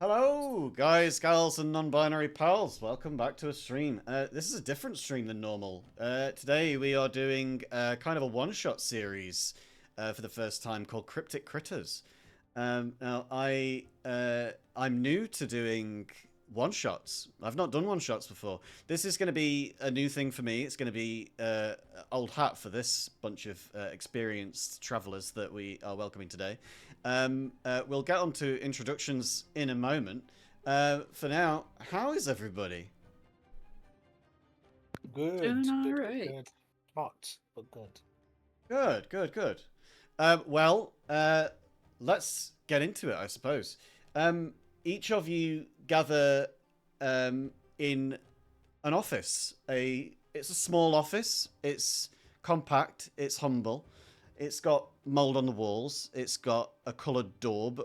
Hello, guys, gals, and non-binary pals. Welcome back to a stream. This is a different stream than normal. Today we are doing kind of a one-shot series for the first time called Cryptic Critters. I'm new to doing one-shots. I've not done one-shots before. This is going to be a new thing for me. It's going to be old hat for this bunch of experienced travelers that we are welcoming today. We'll get on to introductions in a moment. For now, how is everybody? Good, Doing all good, good, right. good. Hot, but good. Good, good, good. Well, let's get into it, I suppose. Each of you gather in an office. It's a small office. It's compact. It's humble. It's got mold on the walls. It's got a coloured daub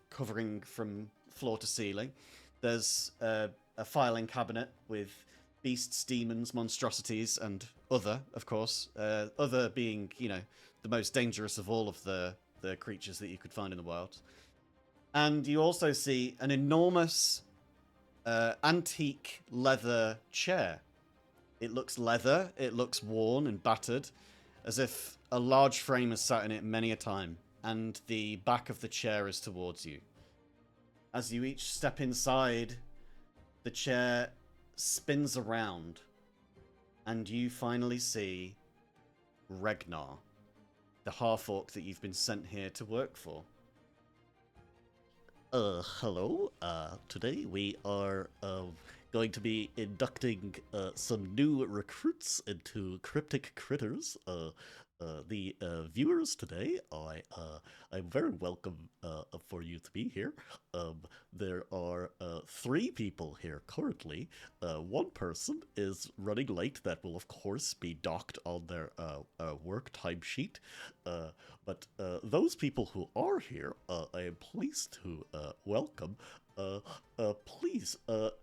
covering from floor to ceiling. There's a filing cabinet with beasts, demons, monstrosities, and other, of course. Other being, the most dangerous of all of the creatures that you could find in the wild. And you also see an enormous antique leather chair. It looks leather, it looks worn and battered, as if a large frame has sat in it many a time, and the back of the chair is towards you. As you each step inside, the chair spins around, and you finally see Regnar, the half-orc that you've been sent here to work for. Hello. Today we are going to be inducting some new recruits into Cryptic Critters. The viewers today, I'm very welcome for you to be here. There are 3 people here currently. One person is running late. That will, of course, be docked on their work timesheet. But those people who are here, I am pleased to welcome. Please,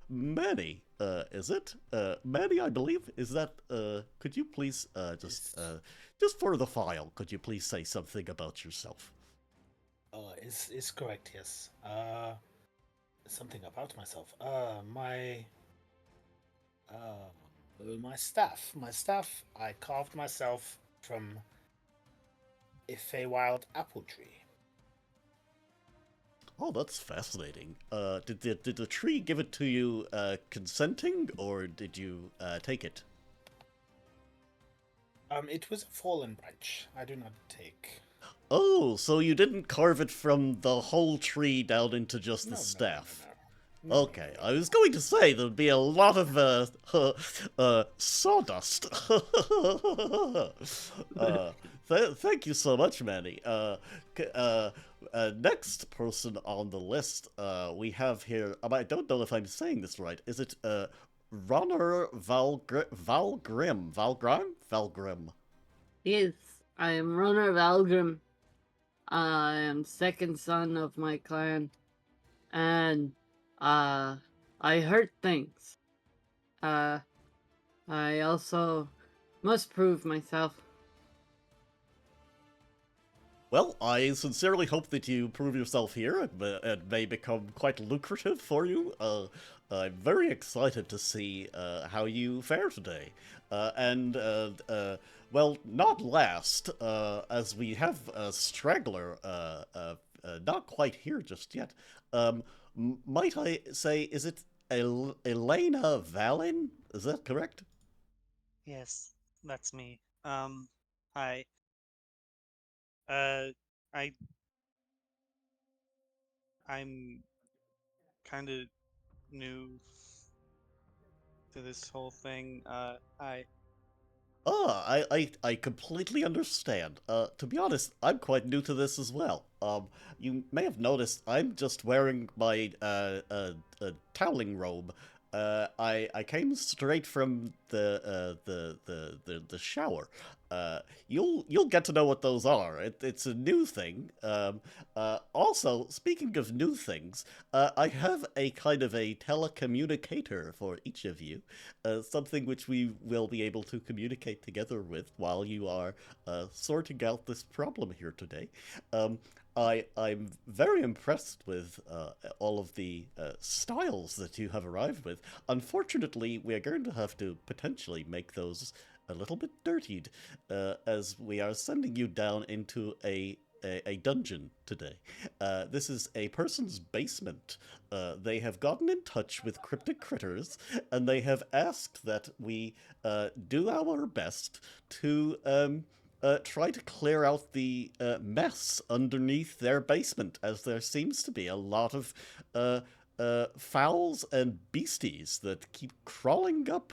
Manny, is it? Manny, I believe. Is that, could you please, just for the file, could you please say something about yourself? Is correct, yes. Something about myself. My staff. My staff, I carved myself from a Feywild apple tree. Oh, that's fascinating. Did the tree give it to you consenting, or did you take it? It was a fallen branch. I do not take. Oh, so you didn't carve it from the whole tree down into just No, the no, no, staff? no, no. No, Okay, I was going to say there'd be a lot of sawdust. Thank you so much, Manny. Next person on the list, we have here. I don't know if I'm saying this right. Is it Ronner Valgrim? Valgrim. Yes, I am Runner Valgrim. I am second son of my clan, and I hurt things. Uh, I also must prove myself. Well, I sincerely hope that you prove yourself here and may become quite lucrative for you. I'm very excited to see how you fare today. Well, not last, as we have a straggler not quite here just yet. Might I say, is it Elena Valin? Is that correct? Yes, that's me. Hi. Uh, I I'm kind of new to this whole thing. I completely understand. To be honest, I'm quite new to this as well. You may have noticed I'm just wearing my toweling robe. I came straight from the shower. You'll get to know what those are. It's a new thing. Also, speaking of new things, I have a kind of a telecommunicator for each of you, something which we will be able to communicate together with while you are sorting out this problem here today. I'm very impressed with all of the styles that you have arrived with. Unfortunately, we are going to have to potentially make those a little bit dirtied, as we are sending you down into a dungeon today. This is a person's basement. They have gotten in touch with cryptic critters, and they have asked that we do our best to try to clear out the mess underneath their basement, as there seems to be a lot of fowls and beasties that keep crawling up.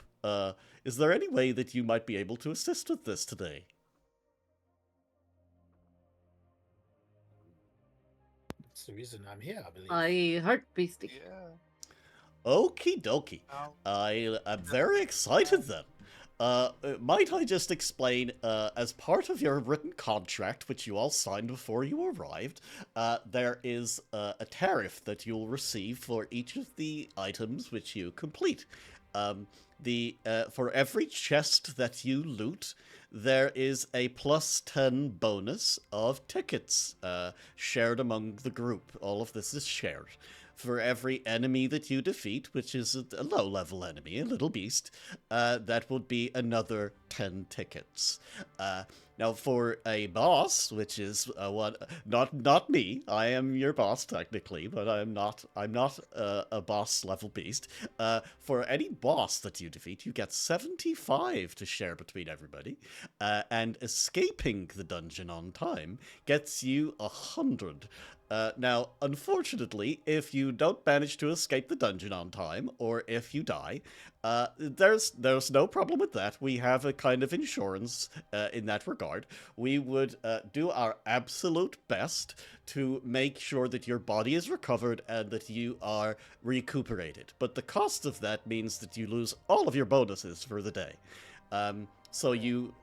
Is there any way that you might be able to assist with this today? That's the reason I'm here, I believe. I heart beastie. Yeah. Okie dokie. I'll- I'm very excited then. Might I just explain, as part of your written contract, which you all signed before you arrived, there is a tariff that you'll receive for each of the items which you complete. For every chest that you loot, there is a +10 bonus of tickets shared among the group. All of this is shared. For every enemy that you defeat, which is a low-level enemy, a little beast, that would be another 10 tickets. Now, for a boss, which is not me, I am your boss technically, but I'm not a boss level beast. For any boss that you defeat, you get 75 to share between everybody, and escaping the dungeon on time gets you 100. Now, unfortunately, if you don't manage to escape the dungeon on time, or if you die, there's no problem with that. We have a kind of insurance in that regard. We would do our absolute best to make sure that your body is recovered and that you are recuperated. But the cost of that means that you lose all of your bonuses for the day. So you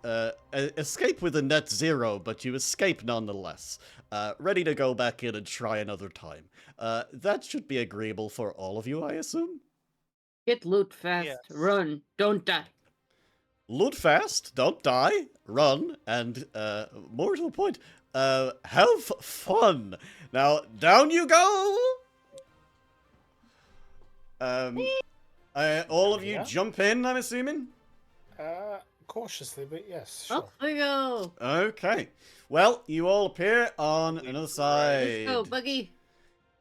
escape with a net 0, but you escape nonetheless. Ready to go back in and try another time. That should be agreeable for all of you, I assume? Get loot fast. Yes. Run. Don't die. Loot fast, don't die, run, and more to the point, have fun. Now, down you go! All of you Yeah. jump in, I'm assuming? Cautiously, but yes, sure. Up we go. Okay. Well, you all appear on another side. Let's go, buggy.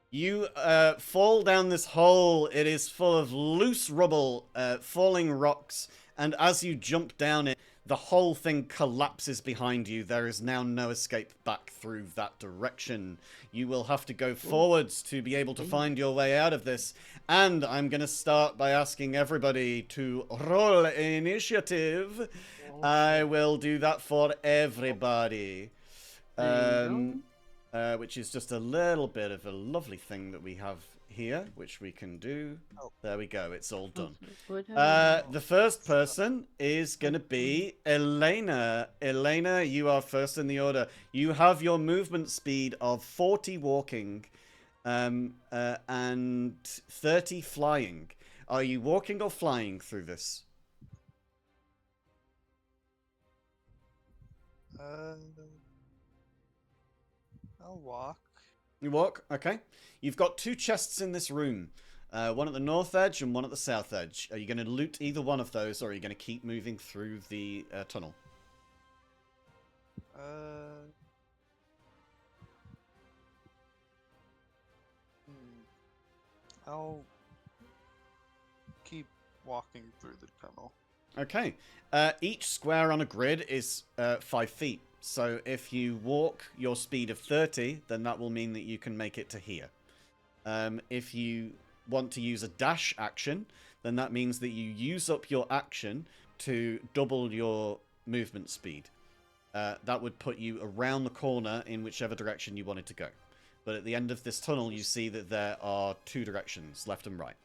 You fall down this hole. It is full of loose rubble, falling rocks, and as you jump down it, the whole thing collapses behind you. There is now no escape back through that direction. You will have to go forwards to be able to find your way out of this. And I'm going to start by asking everybody to roll initiative. I will do that for everybody. There you Which is just a little bit of a lovely thing that we have here, which we can do. Oh. There we go. It's all done. What happened? The first person is going to be Elena. Elena, you are first in the order. You have your movement speed of 40 walking and 30 flying. Are you walking or flying through this? I'll walk. You walk? Okay. You've got 2 chests in this room. One at the north edge and one at the south edge. Are you going to loot either one of those, or are you going to keep moving through the tunnel? I'll keep walking through the tunnel. Okay. Each square on a grid is 5 feet. So if you walk your speed of 30, then that will mean that you can make it to here. If you want to use a dash action, then that means that you use up your action to double your movement speed. That would put you around the corner in whichever direction you wanted to go. But at the end of this tunnel, you see that there are 2 directions, left and right.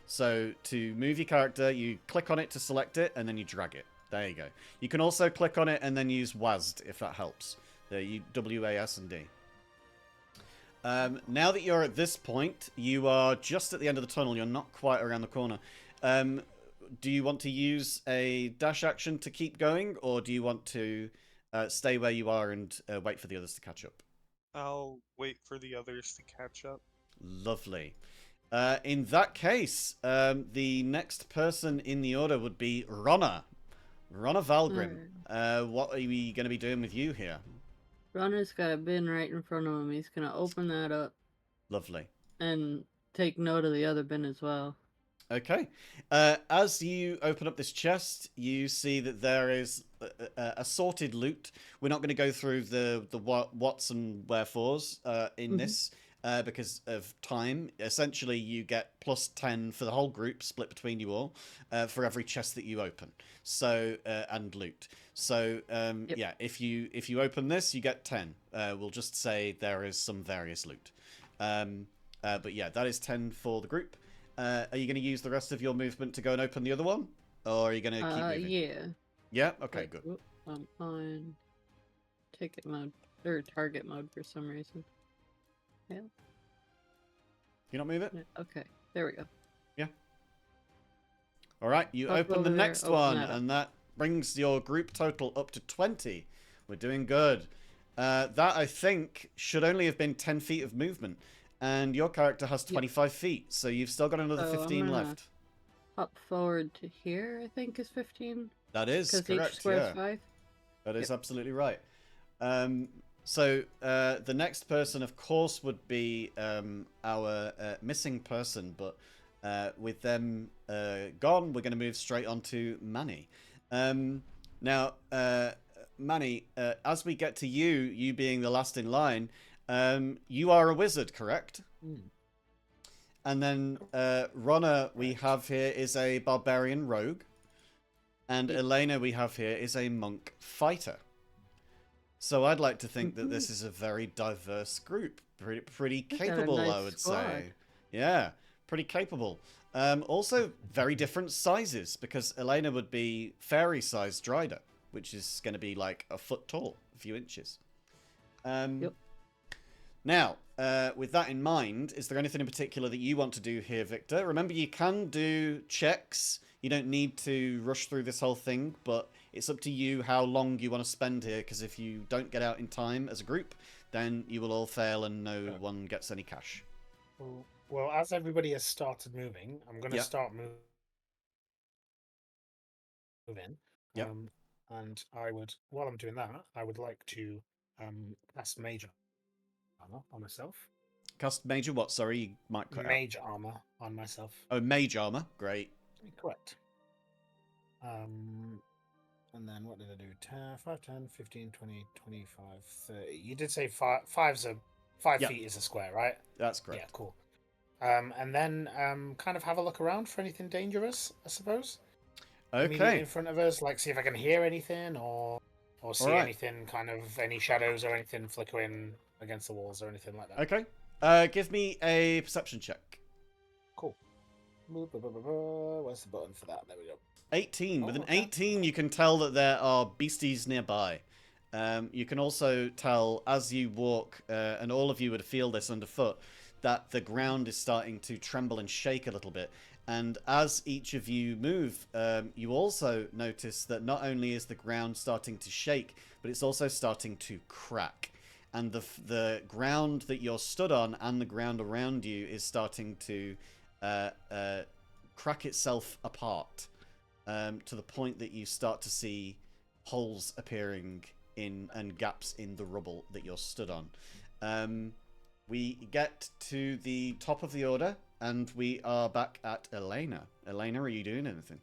So to move your character, you click on it to select it, and then you drag it. There you go. You can also click on it and then use WASD if that helps. W-A-S and D. Now that you're at this point, you are just at the end of the tunnel. You're not quite around the corner. Do you want to use a dash action to keep going, or do you want to stay where you are and wait for the others to catch up? I'll wait for the others to catch up. Lovely. In that case, the next person in the order would be Ronna. Ronna Valgrim. What are we going to be doing with you here? Runner's got a bin right in front of him. He's gonna open that up Lovely. and take note of the other bin as well. Okay. As you open up this chest, you see that there is assorted loot. We're not going to go through the what's and wherefores in this because of time. Essentially, you get plus 10 for the whole group, split between you all, for every chest that you open. So and loot. So yeah, if you open this, you get 10. We'll just say there is some various loot. But yeah, that is 10 for the group. Are you going to use the rest of your movement to go and open the other one? Or are you going to keep moving? Yeah. Yeah? Okay, Wait, good. whoop, I'm on ticket mode, or target mode for some reason. Yeah. You not move it? Okay, there we go. Yeah. All right, you Up open the over there, next open one, that up. and that brings your group total up to 20. We're doing good. That, I think, should only have been 10 feet of movement. And your character has 25 feet, so you've still got another So I'm 15 gonna left. Hop forward to here, I think is 15. That is Because correct, each square yeah. is 5. That is absolutely right. So the next person, of course, would be our missing person, but with them gone, we're going to move straight on to Manny. Now, Manny, as we get to you being the last in line, you are a wizard, correct? And then Ronna, we have here, is a barbarian rogue. And Elena, we have here, is a monk fighter. So I'd like to think that this is a very diverse group. Pretty We've got a capable, I nice would squad. say. Yeah, pretty capable. Also, very different sizes, because Elena would be fairy-sized Strider, which is going to be like a foot tall, a few inches. Yep. Now, with that in mind, is there anything in particular that you want to do here, Victor? Remember, you can do checks. You don't need to rush through this whole thing, but it's up to you how long you want to spend here, because if you don't get out in time as a group, then you will all fail and no one gets any cash. Well, as everybody has started moving, I'm going to Yeah. start moving. Yep. And while I'm doing that, I would like to cast Major Armor on myself. Cast major what? Sorry, you might cut out. Mage Armor on myself. Oh, mage armor. Great. Correct. And then what did I do? 10, 5, 10, 15, 20, 25, 30. You did say 5 Yeah. feet is a square, right? That's correct. Yeah, cool. And then kind of have a look around for anything dangerous, I suppose. Immediately Okay. in front of us, like see if I can hear anything or see Alright. anything, kind of any shadows or anything flickering against the walls or anything like that. Okay. Give me a perception check. Cool. Where's the button for that? There we go. 18. With an okay. 18, you can tell that there are beasties nearby. You can also tell as you walk, and all of you would feel this underfoot, that the ground is starting to tremble and shake a little bit. And as each of you move, you also notice that not only is the ground starting to shake, but it's also starting to crack. And the ground that you're stood on and the ground around you is starting to crack itself apart. To the point that you start to see holes appearing in and gaps in the rubble that you're stood on. We get to the top of the order, and we are back at Elena. Elena, are you doing anything?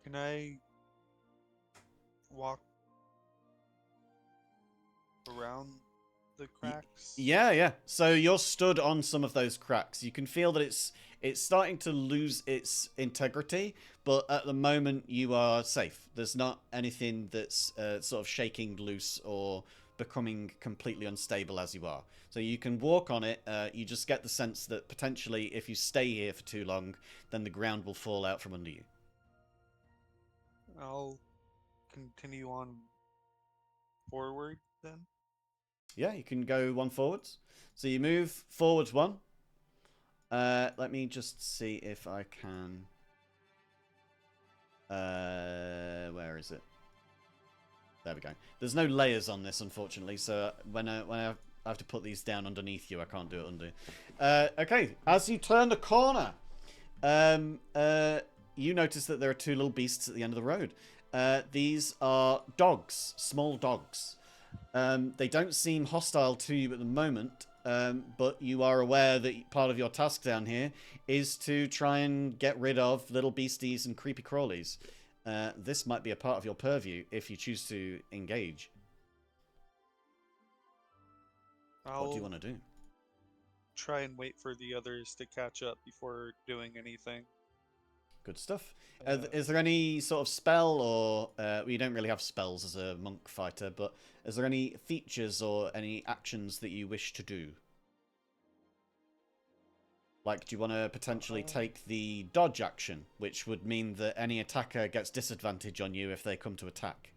Can I walk around the cracks? Yeah. So you're stood on some of those cracks. You can feel that it's starting to lose its integrity, but at the moment you are safe. There's not anything that's sort of shaking loose or becoming completely unstable as you are. So you can walk on it. You just get the sense that potentially if you stay here for too long, then the ground will fall out from under you. I'll continue on forward then. Yeah, you can go one forwards. So you move forwards one. Let me just see if I can Where is it? There we go. There's no layers on this, unfortunately, so when I have to put these down underneath you, I can't do it under. Okay, as you turn the corner, you notice that there are two little beasts at the end of the road. These are dogs, small dogs. They don't seem hostile to you at the moment, but you are aware that part of your task down here is to try and get rid of little beasties and creepy crawlies. This might be a part of your purview if you choose to engage. What do you want to do? Try and wait for the others to catch up before doing anything. Good stuff. Is there any sort of spell or... well, you don't really have spells as a monk fighter, but is there any features or any actions that you wish to do? Like, do you want to potentially take the dodge action, which would mean that any attacker gets disadvantage on you if they come to attack?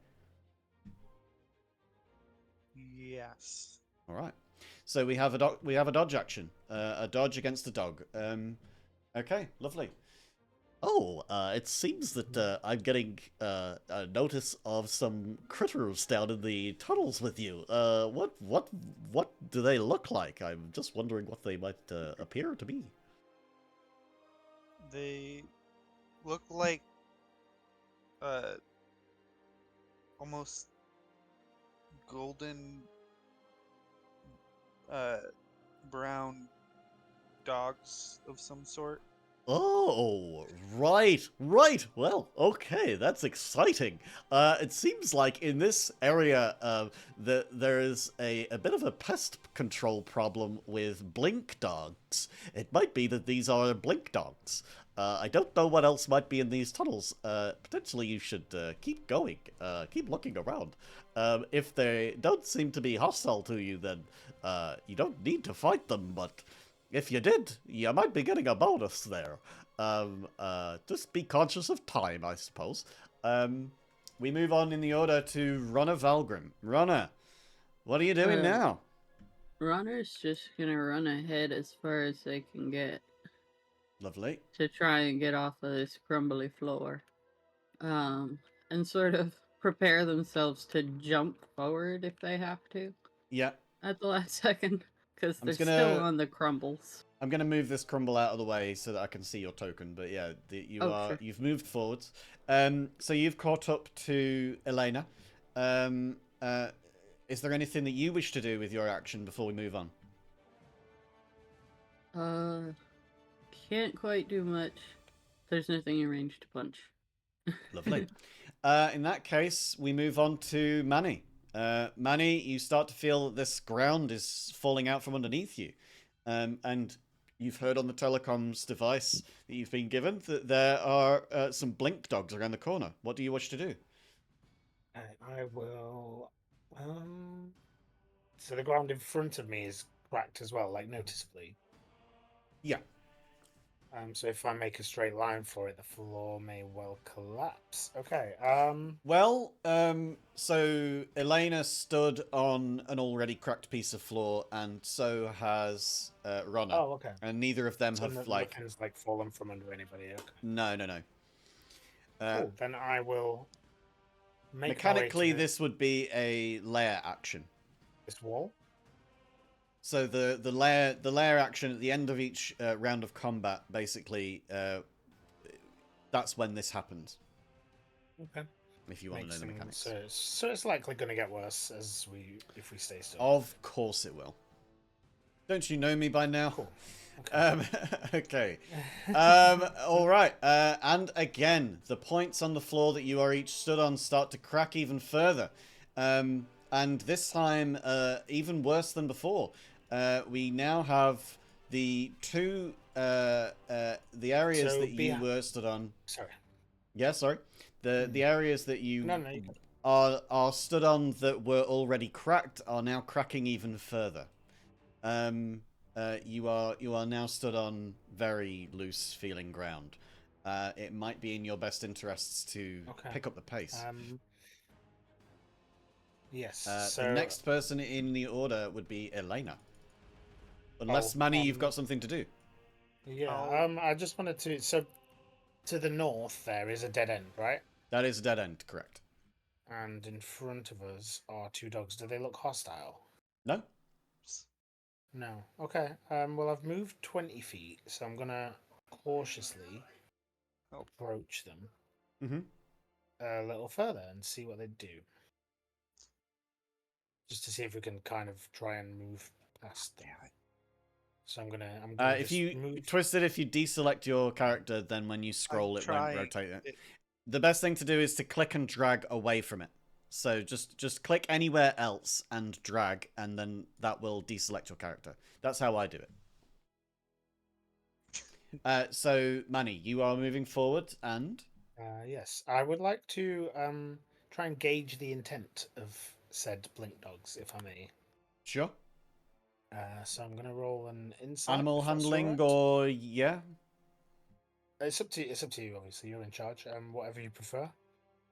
Yes. All right. So we have a dodge action, a dodge against a dog. Okay, lovely. Oh, it seems that I'm getting a notice of some critters down in the tunnels with you. What do they look like? I'm just wondering what they might appear to be. They look like almost golden brown dogs of some sort. Oh, right. Well, okay, that's exciting. It seems like in this area that there is a bit of a pest control problem with blink dogs. It might be that these are blink dogs. I don't know what else might be in these tunnels. Potentially you should keep going, keep looking around. If they don't seem to be hostile to you, then you don't need to fight them, but... if you did, you might be getting a bonus there. Just be conscious of time, I suppose. We move on in the order to Runner Valgrim. Runner, what are you doing now? Runner's just gonna run ahead as far as they can get Lovely. to try and get off of this crumbly floor. And sort of prepare themselves to jump forward if they have to Yeah. at the last second. Because I'm they're just gonna- still on the crumbles. I'm going to move this crumble out of the way so that I can see your token. But yeah, Sure. you've moved forwards. So you've caught up to Elena. Is there anything that you wish to do with your action before we move on? Can't quite do much. There's nothing in range to punch. Lovely. In that case, we move on to Manny. Manny, you start to feel that this ground is falling out from underneath you. And you've heard on the telecoms device that you've been given that there are some blink dogs around the corner. What do you wish to do? I will. So the ground in front of me is cracked as well, like noticeably. Yeah. So if I make a straight line for it, the floor may well collapse. Okay. Well, so Elena stood on an already cracked piece of floor, and so has Runner. Oh, okay. And neither of them So have nothing's like fallen from under anybody. Okay. No. Cool. Then I will make Mechanically, this would be a layer action. this wall. So the layer action at the end of each round of combat, basically, that's when this happens. Okay. If you want to know the mechanics. So it's likely going to get worse if we stay still. Of course it will. Don't you know me by now? Cool. Okay. Okay. All right. And again, the points on the floor that you are each stood on start to crack even further. And this time, even worse than before. We now have the two the areas So that you were stood on. Sorry. Yeah, sorry. The areas that you No, you can- are stood on that were already cracked are now cracking even further. You are now stood on very loose feeling ground. It might be in your best interests to pick up the pace. Yes. The next person in the order would be Elena. Unless, Manny, you've got something to do. Yeah. Oh. I just wanted to. So To the north, there is a dead end, right? That is a dead end, correct? And in front of us are two dogs. Do they look hostile? No? No. Okay. Well, I've moved 20 feet, so I'm gonna cautiously approach them Mm-hmm. a little further and see what they do. Just to see if we can kind of try and move past them. So I'm gonna If just you move. twist it, if you deselect your character, then when you scroll, it won't trying. rotate it. The best thing to do is to click and drag away from it. So just click anywhere else and drag, and then that will deselect your character. That's how I do it. So Manny, you are moving forward, and Yes, I would like to try and gauge the intent of said blink dogs, if I may. sure. So I'm gonna roll an insight. Animal if that's all handling, right. or yeah. It's up to you. It's up to you. Obviously, you're in charge. Whatever you prefer.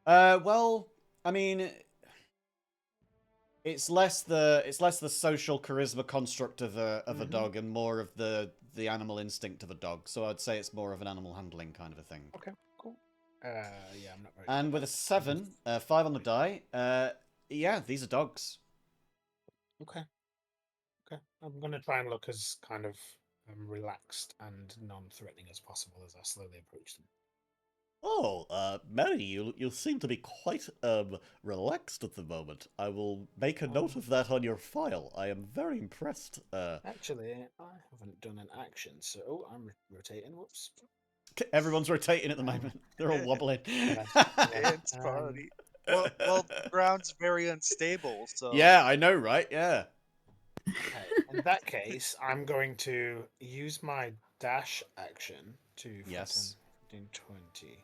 Well, I mean, it's less the social charisma construct of a dog and more of the animal instinct of a dog. So I'd say it's more of an animal handling kind of a thing. Okay, cool. Yeah, I'm not very. And good with at a 7, 5 on the die, yeah, these are dogs. Okay. Okay. I'm gonna try and look as kind of relaxed and non-threatening as possible as I slowly approach them. Oh, Mary, you seem to be quite relaxed at the moment. I will make a note of that on your file. I am very impressed. Actually, I haven't done an action, so I'm rotating. Whoops. Everyone's rotating at the moment. They're all wobbling. Dance party. Well, the ground's very unstable, so Yeah, I know, right? Yeah. Okay. In that case, I'm going to use my dash action to 10, Yes. 15, 20.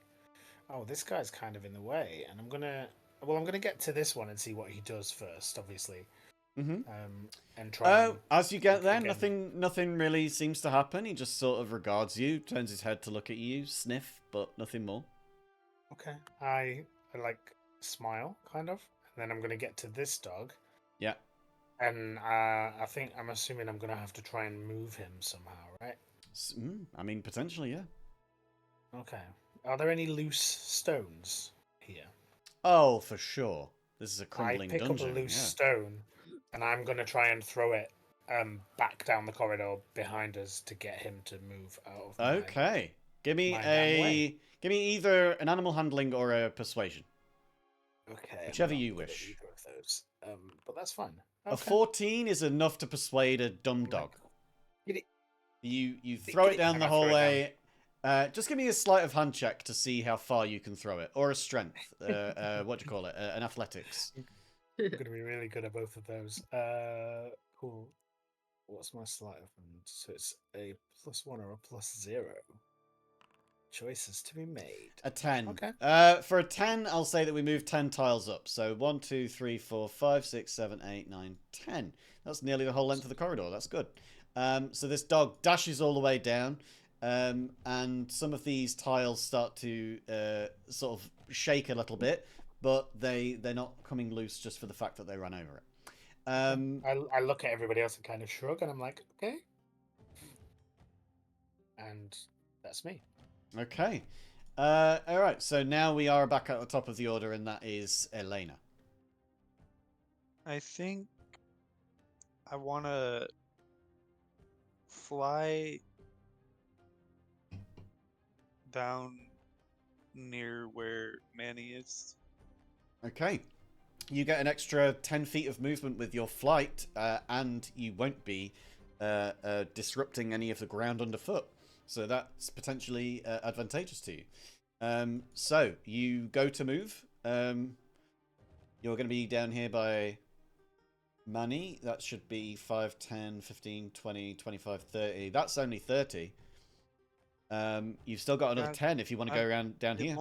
Oh, this guy's kind of in the way, and I'm gonna get to this one and see what he does first, obviously. Mm-hmm. And try. Oh, as you get there, again. nothing really seems to happen. He just sort of regards you, turns his head to look at you, sniff, but nothing more. Okay. I like smile, kind of, and then I'm gonna get to this dog, Yeah. and I'm assuming I'm gonna have to try and move him somehow, right? I mean, potentially, yeah. Okay. Are there any loose stones here? Oh, for sure. This is a I crumbling pick dungeon. up a loose Yeah. stone, and I'm gonna try and throw it back down the corridor behind us to get him to move out of my. Okay. Give me my damn way. give me either an animal handling or a persuasion. Okay, Whichever I'm not you good at wish. either of those. But that's fine. A Okay. 14 is enough to persuade a dumb my dog. God. Get it. You throw it down And the I throw it hallway. Just give me a sleight of hand check to see how far you can throw it, or a strength. What do you call it? An athletics. I'm gonna be really good at both of those. Cool. What's my sleight of hand? So it's a +1 or a +0. Choices to be made. A 10. Okay. For a 10, I'll say that we move 10 tiles up. So 1, 2, 3, 4, 5, 6, 7, 8, 9, 10. That's nearly the whole length of the corridor. That's good. So this dog dashes all the way down. And some of these tiles start to sort of shake a little bit, but they're not coming loose just for the fact that they ran over it. I look at everybody else and kind of shrug, and I'm like, okay. And that's me. Okay. All right. So now we are back at the top of the order, and that is Elena. I think I want to fly down near where Manny is. Okay. You get an extra 10 feet of movement with your flight, and you won't be disrupting any of the ground underfoot. So that's potentially advantageous to you. So you go to move. You're going to be down here by money. That should be 5, 10, 15, 20, 25, 30. That's only 30. You've still got another 10 if you want to go around down here.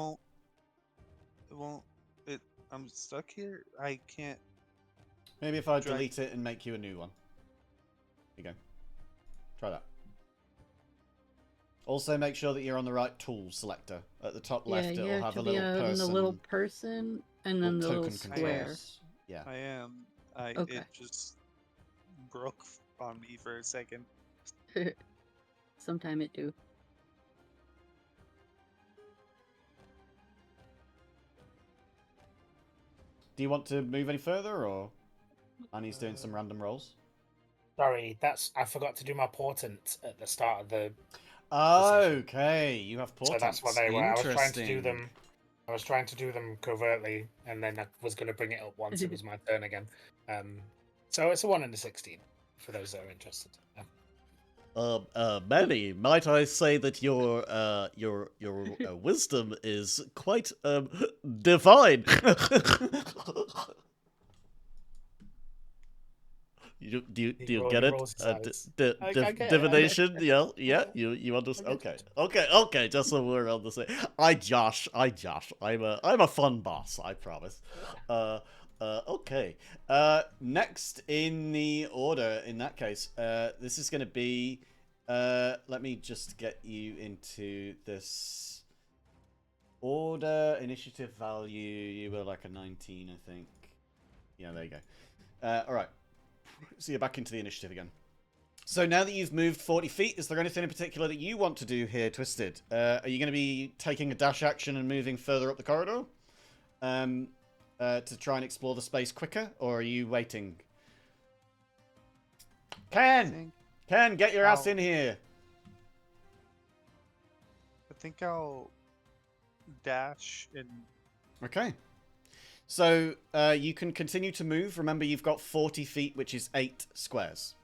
I'm stuck here. I can't. Maybe if I delete it and make you a new one. Here you go. Try that. Also, make sure that you're on the right tool selector. At the top left, yeah, it'll have a be little person. the little person and then the little square. Controls. Yeah. I am. Okay. It just broke on me for a second. Sometime it do. Do you want to move any further, or Annie's doing some random rolls? Sorry, I forgot to do my portent at the start of the. Okay, you have So portents. that's what they were. I was trying to do Interesting. them. I was trying to do them covertly, and then I was going to bring it up once it was my turn again. So it's a 1 in a 16 for those that are interested. Manny, might I say that your wisdom is quite divine. Do you get He it? rolls his eyes. I get it, Divination? Yeah, Yeah, you understand? I Okay, get okay. Just so we're on the same. I Josh. I'm a fun boss. I promise. Okay. Next in the order, in that case, this is going to be. Let me just get you into this order. Initiative value. You were like a 19, I think. Yeah, there you go. All right. So you're back into the initiative again. So now that you've moved 40 feet, is there anything in particular that you want to do here, Twisted? Are you going to be taking a dash action and moving further up the corridor? To try and explore the space quicker, or are you waiting? Ken, get your ass in here. I think I'll dash and Okay. So you can continue to move. Remember, you've got 40 feet, which is 8 squares.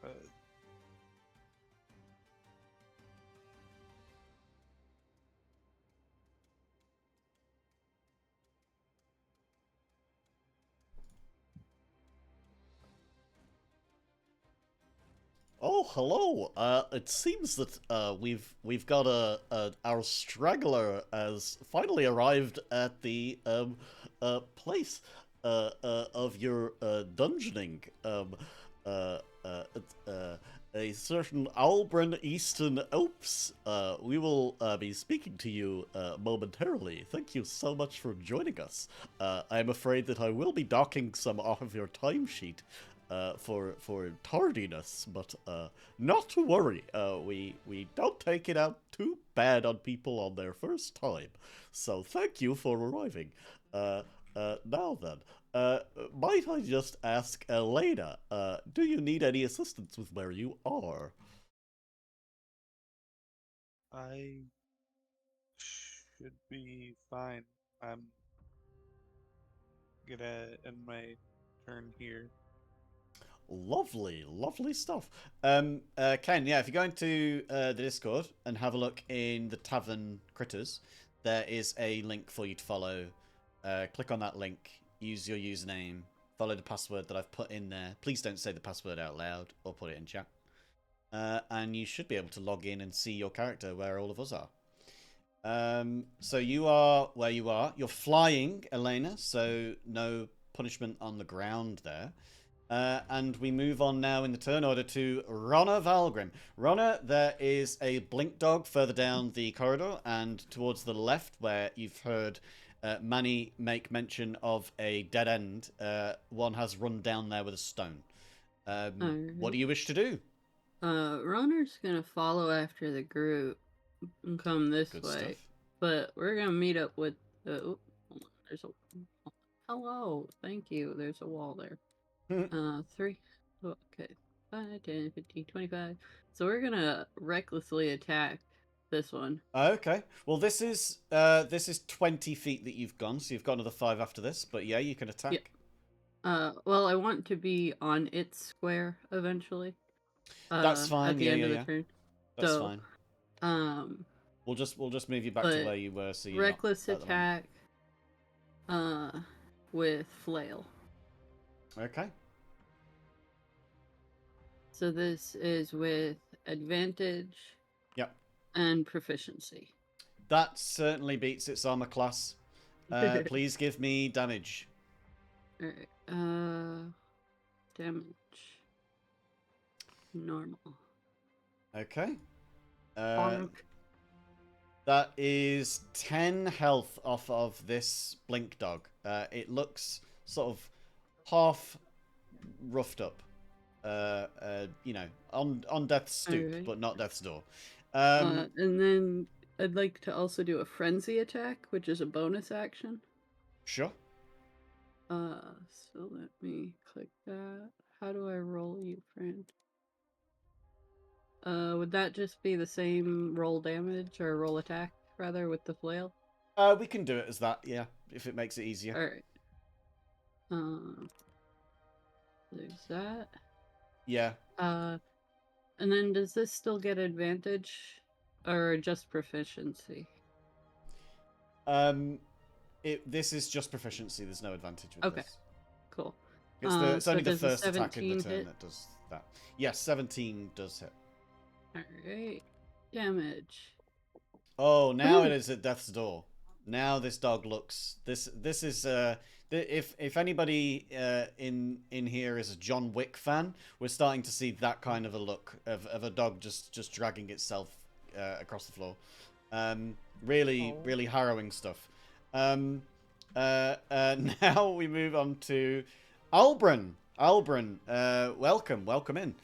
uh, Oh, hello. It seems that we've got our straggler has finally arrived at the place of your dungeoning. Uh, a certain Albran Eastern Alps. We will be speaking to you momentarily. Thank you so much for joining us. I'm afraid that I will be docking some off of your timesheet. For tardiness, but not to worry. We don't take it out too bad on people on their first time. So thank you for arriving. Now then, might I just ask Elena, do you need any assistance with where you are? I should be fine. I'm gonna end my turn here. Lovely, lovely stuff. Ken, yeah, if you go into the Discord and have a look in the Tavern Critters, there is a link for you to follow. Click on that link, use your username, follow the password that I've put in there. Please don't say the password out loud or put it in chat. And you should be able to log in and see your character where all of us are. So you are where you are. You're flying, Elena, so no punishment on the ground there. And we move on now in the turn order to Ronna Valgrim. Ronna, there is a blink dog further down the corridor, and towards the left, where you've heard Manny make mention of a dead end, one has run down there with a stone. What do you wish to do? Roner's gonna follow after the group and come this Good way. stuff. But we're gonna meet up with hold on, there's a hello, thank you. There's a wall there. 3 okay, 5, 10, 15, 25. So we're gonna recklessly attack this one. Okay. Well, this is 20 feet that you've gone, so you've got another 5 after this. But yeah, you can attack. Well, I want to be on its square eventually. That's fine. At the end of the turn. That's So, fine. We'll just move you back to where you were. So you're reckless not attack. With flail. Okay. So this is with advantage. Yep. And proficiency. That certainly beats its armor class. Please give me damage. Alright. Damage. Normal. Okay. Bonk. That is 10 health off of this blink dog. It looks sort of half roughed up. On death's stoop, Alright. but not death's door. And then I'd like to also do a frenzy attack, which is a bonus action. Sure. So let me click that. How do I roll you, friend? Would that just be the same roll damage or roll attack rather with the flail? We can do it as that, yeah, if it makes it easier. All right. There's that. Yeah. And then does this still get advantage or just proficiency? This is just proficiency. There's no advantage with Okay. this. Cool. It's so only the does a first attack in the 17 turn hit? that does that. Yes, 17 does hit. Alright. Damage. Oh, now it is at death's door. Now this dog looks. This is if anybody in here is a John Wick fan, we're starting to see that kind of a look of a dog just dragging itself across the floor. Really harrowing stuff. Now we move on to Albrin. Albrin, welcome in.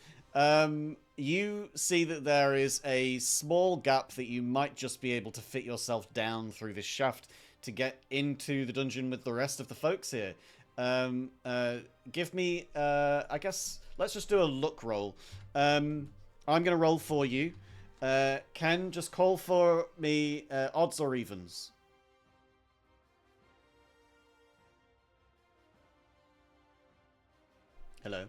You see that there is a small gap that you might just be able to fit yourself down through this shaft to get into the dungeon with the rest of the folks here. Give me, I guess, let's just do a look roll. I'm going to roll for you. Ken, just call for me odds or evens. Hello.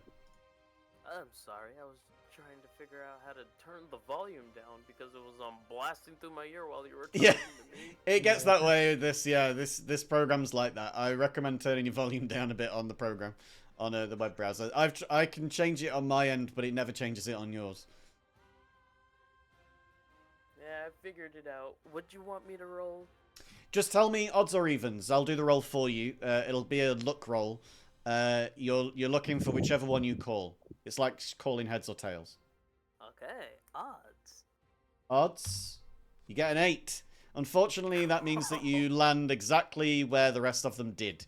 I'm sorry, I was trying to figure out how to turn the volume down because it was blasting through my ear while you were talking Yeah, to me. it gets that way. This program's like that. I recommend turning your volume down a bit on the program, on the web browser. I can change it on my end, but it never changes it on yours. Yeah, I figured it out. Would you want me to roll? Just tell me odds or evens. I'll do the roll for you. It'll be a luck roll. You're looking for whichever one you call. It's like calling heads or tails. Okay, odds. Odds. You get an 8. Unfortunately, that means that you land exactly where the rest of them did.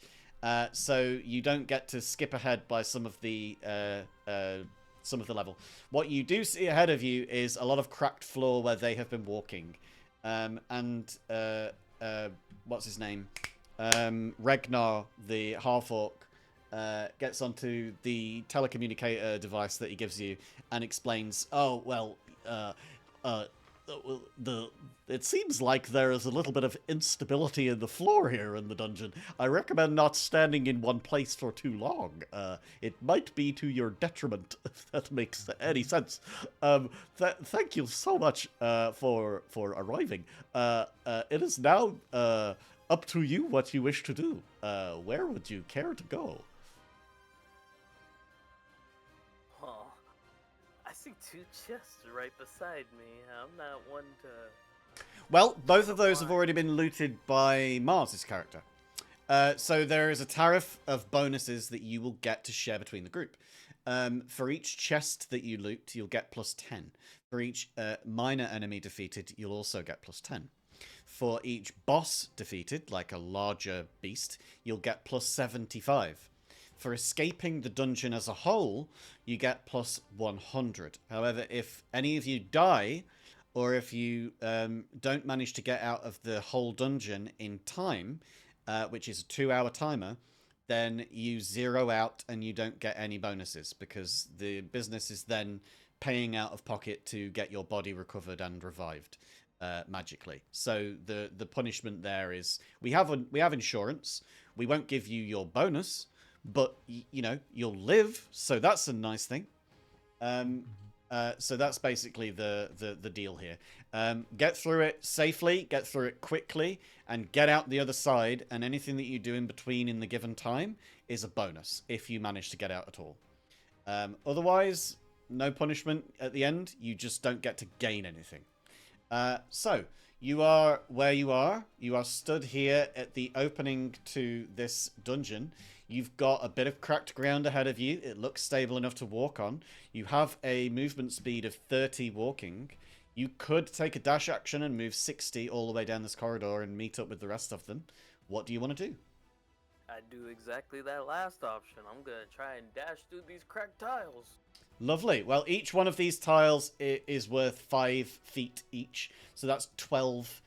So you don't get to skip ahead by some of the level. What you do see ahead of you is a lot of cracked floor where they have been walking. What's his name? Regnar, the half-orc, gets onto the telecommunicator device that he gives you and explains, oh, well, it seems like there is a little bit of instability in the floor here in the dungeon. I recommend not standing in one place for too long. It might be to your detriment, if that makes any sense. Thank you so much for arriving. It is now up to you what you wish to do. Where would you care to go? Oh, I see 2 chests right beside me. I'm not one to... Well, both of those have already been looted by Mars's character. So there is a tariff of bonuses that you will get to share between the group. For each chest that you loot, you'll get plus 10. For each minor enemy defeated, you'll also get plus 10. For each boss defeated, like a larger beast, you'll get plus 75. For escaping the dungeon as a whole, you get plus 100. However, if any of you die, or if you don't manage to get out of the whole dungeon in time, which is a 2-hour timer, then you zero out and you don't get any bonuses because the business is then paying out of pocket to get your body recovered and revived magically. So the punishment there is we have insurance. We won't give you your bonus, but you'll live. So that's a nice thing. So that's basically the deal here. Get through it safely, get through it quickly, and get out the other side, and anything that you do in between in the given time is a bonus, if you manage to get out at all. Otherwise, no punishment at the end, you just don't get to gain anything. So, you are where you are. You are stood here at the opening to this dungeon. You've got a bit of cracked ground ahead of you. It looks stable enough to walk on. You have a movement speed of 30 walking. You could take a dash action and move 60 all the way down this corridor and meet up with the rest of them. What do you want to do? I do exactly that last option. I'm gonna try and dash through these cracked tiles. Lovely. Well, each one of these tiles is worth 5 feet each, so that's 12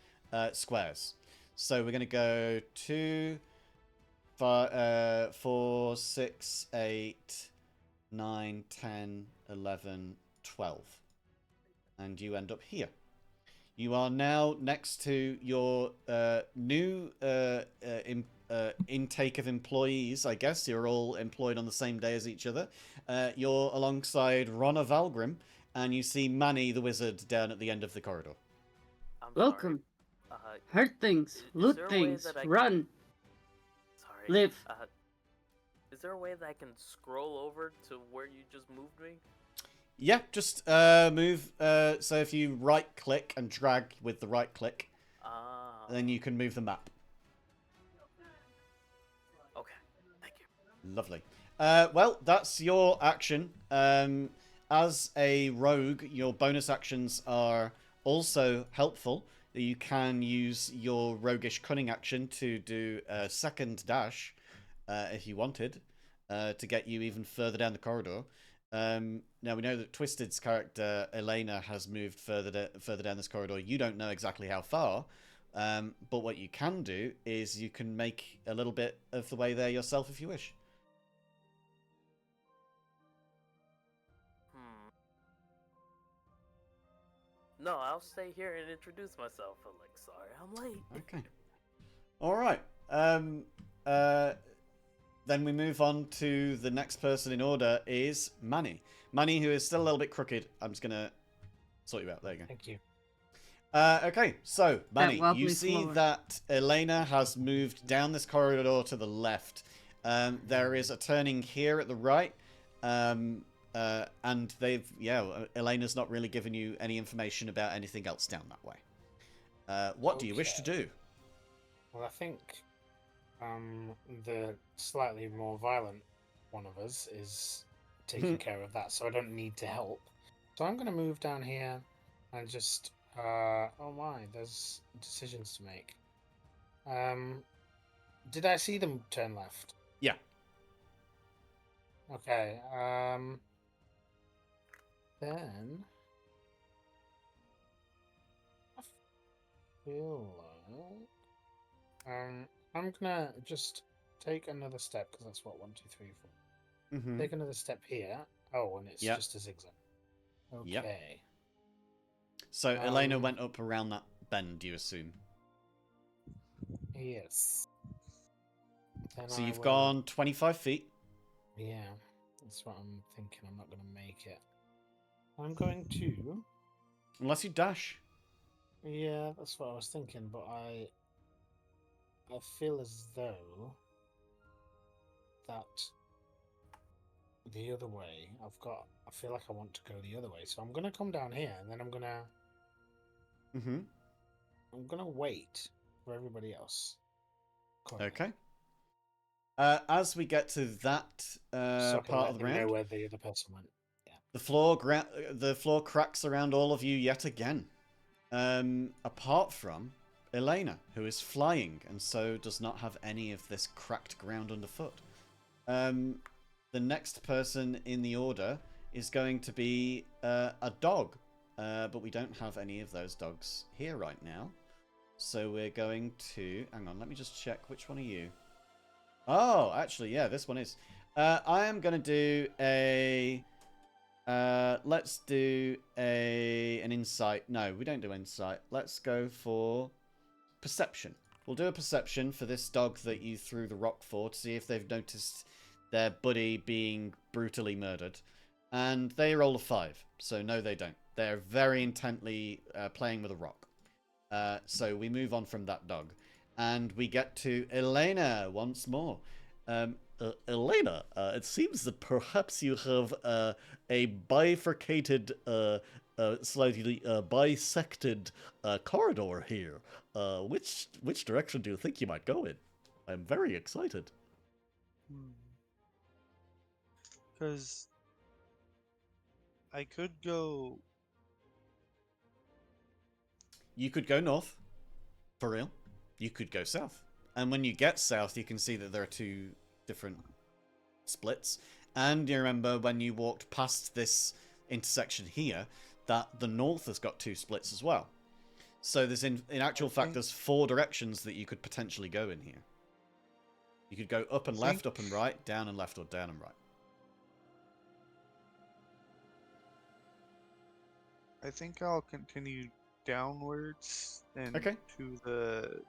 squares. So we're going to go 2, 5, 4, 6, 8, 9, 10, 11, 12. And you end up here. You are now next to your new intake of employees, I guess. You're all employed on the same day as each other. You're alongside Ronna Valgrim, and you see Manny the wizard down at the end of the corridor. I'm Welcome. sorry. Hurt things, is loot there a way things, that I run, Sorry. live. Is there a way that I can scroll over to where you just moved me? Yeah, just move. So if you right click and drag with the right click, then you can move the map. Okay, thank you. Lovely. Well, that's your action. As a rogue, your bonus actions are also helpful. You can use your roguish cunning action to do a second dash, if you wanted, to get you even further down the corridor. Now we know that Twisted's character Elena has moved further down this corridor. You don't know exactly how far, but what you can do is you can make a little bit of the way there yourself if you wish. No, I'll stay here and introduce myself. I'm like, sorry, I'm late. Okay. All right. Then we move on to the next person in order is Manny. Manny, who is still a little bit crooked. I'm just gonna sort you out. There you go. Thank you. Okay, so Manny, wobbly you see floor. that Elena has moved down this corridor to the left. There is a turning here at the right, and Elena's not really given you any information about anything else down that way. What do you wish to do? Well, I think the slightly more violent one of us is taking care of that, so I don't need to help. So I'm going to move down here and just... oh my, there's decisions to make. Did I see them turn left? Yeah. Okay, then... I feel like... I'm gonna just take another step, because that's what, 1, 2, 3, 4. Mm-hmm. Take another step here. Oh, and it's Yep. just a zigzag. Okay. Yep. So Elena went up around that bend, you assume? Yes. Then So I you've will- gone 25 feet. Yeah, that's what I'm thinking. I'm not going to make it. I'm going to... Unless you dash. Yeah, that's what I was thinking, but I feel as though that the other way, I feel like I want to go the other way. So I'm going to come down here, and then I'm going to wait for everybody else. Okay. As we get to that So I can part let of the them know round, where the other person went. Yeah. the floor cracks around all of you yet again. Apart from Elena, who is flying and so does not have any of this cracked ground underfoot. The next person in the order is going to be a dog, but we don't have any of those dogs here right now. So we're going to... Hang on, let me just check. Which one are you? Oh, actually, yeah, this one is. I am going to do a... let's do an insight. No, we don't do insight. Let's go for perception. We'll do a perception for this dog that you threw the rock for to see if they've noticed their buddy being brutally murdered. And they roll a 5. So no, they don't. They're very intently playing with a rock. So we move on from that dog. And we get to Elena once more. Elena, it seems that perhaps you have a bifurcated, slightly bisected corridor here. Which direction do you think you might go in? I'm very excited. Because I could go. You could go north. For real. You could go south. And when you get south, you can see that there are 2 different splits. And you remember when you walked past this intersection here, that the north has got 2 splits as well. So there's in actual fact, there's 4 directions that you could potentially go in here. You could go up and left, up and right, down and left, or down and right. I think I'll continue downwards and Okay. to the...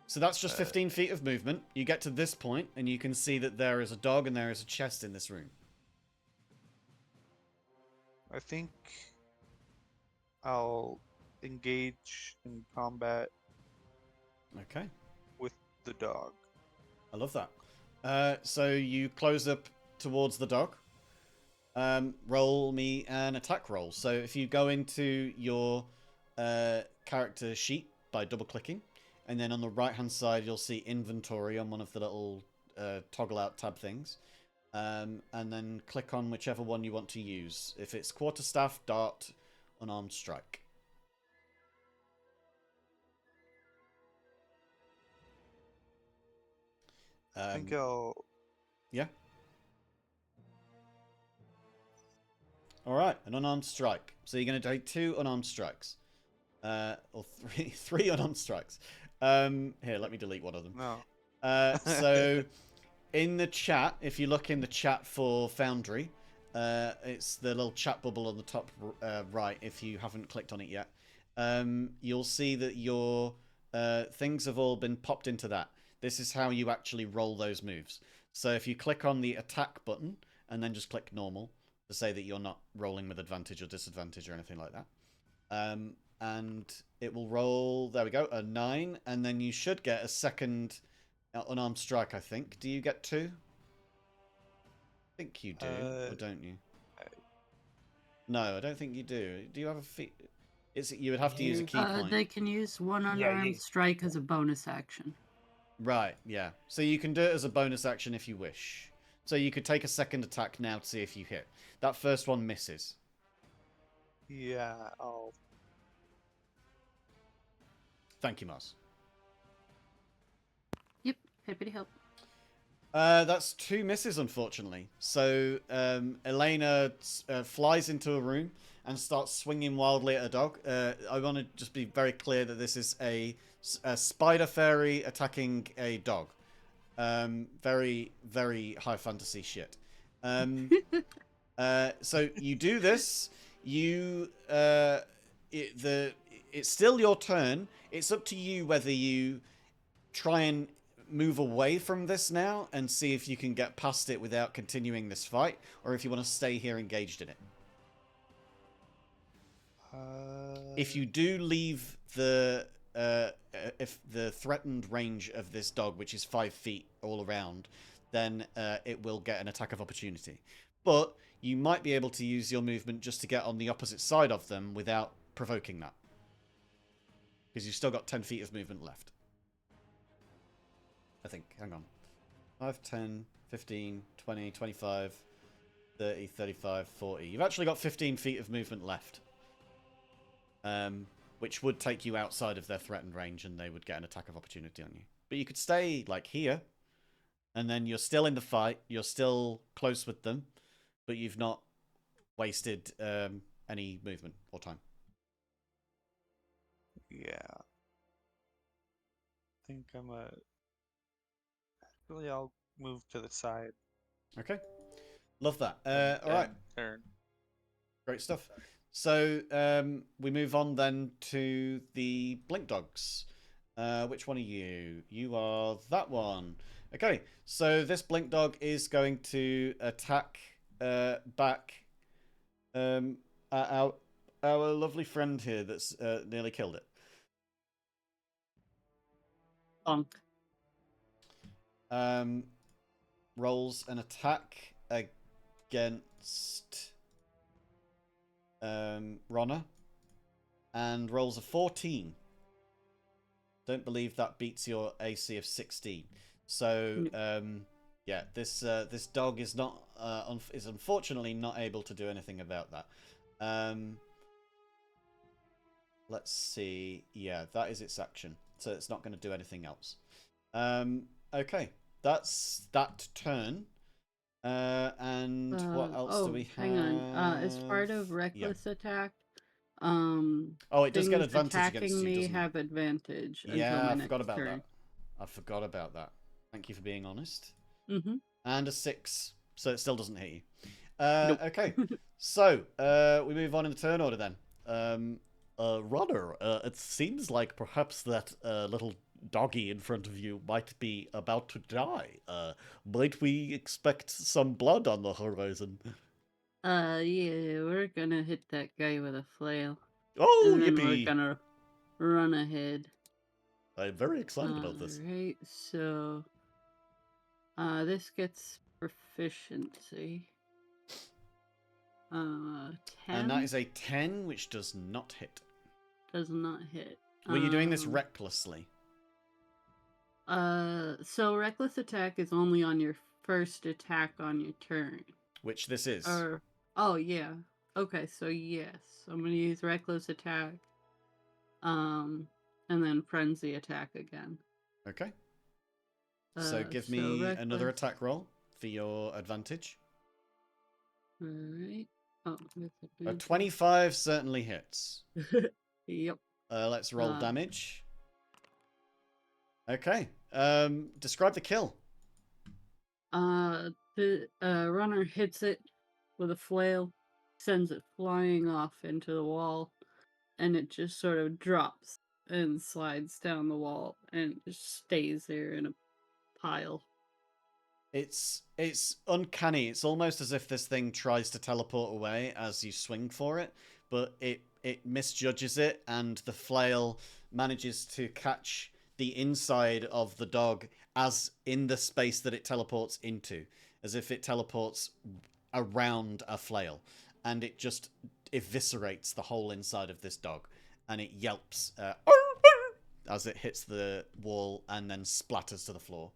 So that's just 15 feet of movement. You get to this point, and you can see that there is a dog and there is a chest in this room. I think I'll engage in combat Okay. with the dog. I love that. So you close up towards the dog. Roll me an attack roll. So if you go into your character sheet by double-clicking, and then on the right-hand side you'll see inventory on one of the little toggle-out tab things. And then click on whichever one you want to use. If it's quarterstaff, dart, unarmed strike. I think I'll... Yeah. Alright, an unarmed strike. So you're going to take 2 unarmed strikes. Or 3 unarmed strikes. Here, let me delete one of them. No. So, in the chat, if you look in the chat for Foundry, it's the little chat bubble on the top right, if you haven't clicked on it yet. You'll see that your things have all been popped into that. This is how you actually roll those moves. So if you click on the attack button, and then just click normal, to say that you're not rolling with advantage or disadvantage or anything like that. And it will roll, there we go, a 9, and then you should get a second unarmed strike, I think. Do you get 2? I think you do, or don't you? No, I don't think you do. Do you have a feat? You would have to use a key point. They can use one unarmed strike as a bonus action. Right, yeah. So you can do it as a bonus action if you wish. So you could take a second attack now to see if you hit. That first one misses. Yeah, I'll... Thank you, Mars. Yep, happy to help. That's 2 misses, unfortunately. So Elena flies into a room and starts swinging wildly at a dog. I want to just be very clear that this is a spider fairy attacking a dog. Very, very high fantasy shit. So you do this. It's still your turn. It's up to you whether you try and move away from this now and see if you can get past it without continuing this fight, or if you want to stay here engaged in it. If you do leave the threatened range of this dog, which is 5 feet all around, then it will get an attack of opportunity. But you might be able to use your movement just to get on the opposite side of them without provoking that. Because you've still got 10 feet of movement left. I think. Hang on. 5, 10, 15, 20, 25, 30, 35, 40. You've actually got 15 feet of movement left. Which would take you outside of their threatened range and they would get an attack of opportunity on you. But you could stay, like, here. And then you're still in the fight. You're still close with them. But you've not wasted any movement or time. Yeah. I think I'm a... Actually, I'll move to the side. Okay. Love that. Alright. Turn. Great stuff. So, we move on then to the Blink Dogs. Which one are you? You are that one. Okay, so this Blink Dog is going to attack back at our lovely friend here that's nearly killed it. Rolls an attack against Ronna and rolls a 14. Don't believe that beats your AC of 16. So yeah, this dog is not is unfortunately not able to do anything about that. Let's see. Yeah, that is its action. So it's not going to do anything else. Okay, that's that turn. And what else do oh, we have? hang on. As part of reckless attack, Oh, it does get things advantage against attacking you, me doesn't it? have advantage until Yeah, my I forgot next about turn. that. I forgot about that. Thank you for being honest. Mm-hmm. And a 6, so it still doesn't hit you. Nope. Okay, so we move on in the turn order then. Runner, it seems like perhaps that little doggy in front of you might be about to die. Might we expect some blood on the horizon? Yeah, we're gonna hit that guy with a flail. Oh, And then we're yippee! gonna run ahead. I'm very excited about this. Alright, so this gets proficiency. 10 And that is a 10, which does not hit. does not hit. Were you doing this recklessly? So reckless attack is only on your first attack on your turn. Which this is. Oh yeah. Okay, so yes. I'm gonna use reckless attack. And then frenzy attack again. Okay. So give so me another reckless. attack roll for your advantage. Alright. Oh, with A advantage. 25 certainly hits. Yep. Let's roll Uh, damage. Okay. Describe the kill. The runner hits it with a flail, sends it flying off into the wall, and it just sort of drops and slides down the wall and just stays there in a pile. It's uncanny. It's almost as if this thing tries to teleport away as you swing for it, but it misjudges it, and the flail manages to catch the inside of the dog as in the space that it teleports into, as if it teleports around a flail, and it just eviscerates the whole inside of this dog, and it yelps as it hits the wall and then splatters to the floor.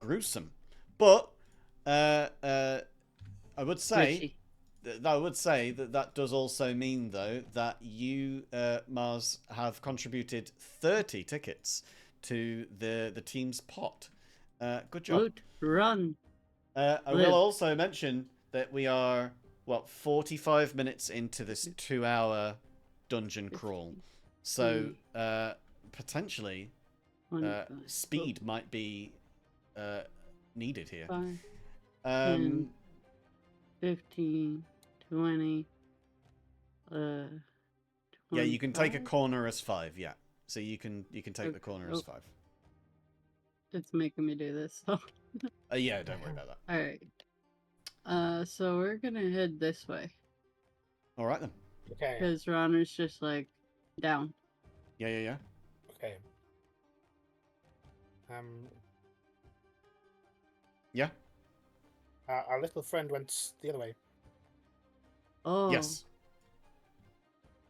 Gruesome, but I would say that does also mean, though, that you, Mars, have contributed 30 tickets to the team's pot. Good job. Loot, run. I live. will also mention that we are 45 minutes into this 2-hour dungeon crawl, so potentially speed might be needed here. 5, 10, 15, 20, yeah, you can take a 25? corner as 5. Yeah, so you can take the corner as 5. It's making me do this. Yeah, don't worry about that. All right. So we're gonna head this way All right then. Okay. because Ronner's just like down. Yeah. Okay. Yeah. Our little friend went the other way. Oh, Yes.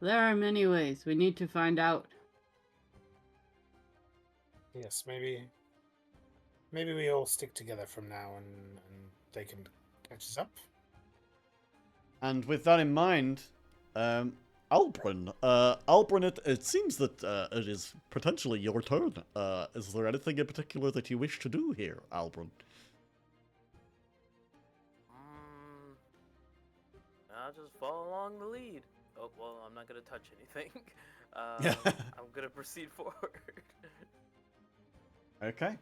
there are many ways. We need to find out. Yes, maybe we all stick together from now, and they can catch us up. And with that in mind, Albrin, it seems that it is potentially your turn. Is there anything in particular that you wish to do here, Albrin? I'll just follow along the lead. Oh, well, I'm not going to touch anything. I'm going to proceed forward. okay.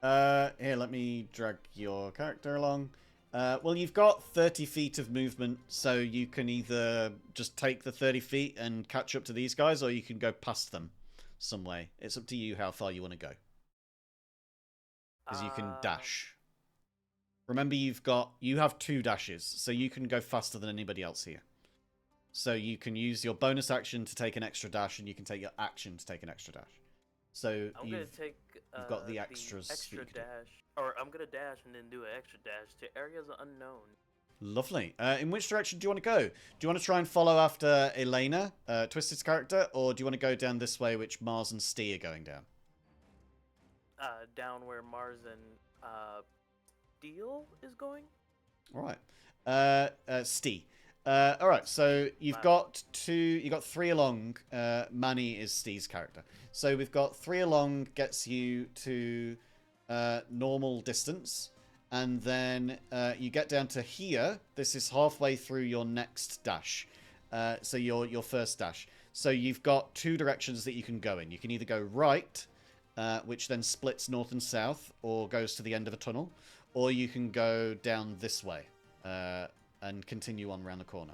Here, let me drag your character along. Well, you've got 30 feet of movement, so you can either just take the 30 feet and catch up to these guys, or you can go past them some way. It's up to you how far you want to go. Because you can dash. Remember, you have 2 dashes, so you can go faster than anybody else here. So you can use your bonus action to take an extra dash, and you can take your action to take an extra dash. So I'm going to take you've got the extras. extra dash. Or I'm going to dash and then do an extra dash to areas unknown. Lovely. In which direction do you want to go? Do you want to try and follow after Elena, Twisted's character, or do you want to go down this way, which Mars and Stee are going down? Down where Mars and Steel is going? All right. Stee. All right. So you've got 3 along. Manny is Stee's character. So we've got 3 along gets you to normal distance, and then you get down to here. This is halfway through your next dash. So your first dash. So you've got two directions that you can go in. You can either go right, which then splits north and south, or goes to the end of a tunnel, or you can go down this way and continue on around the corner.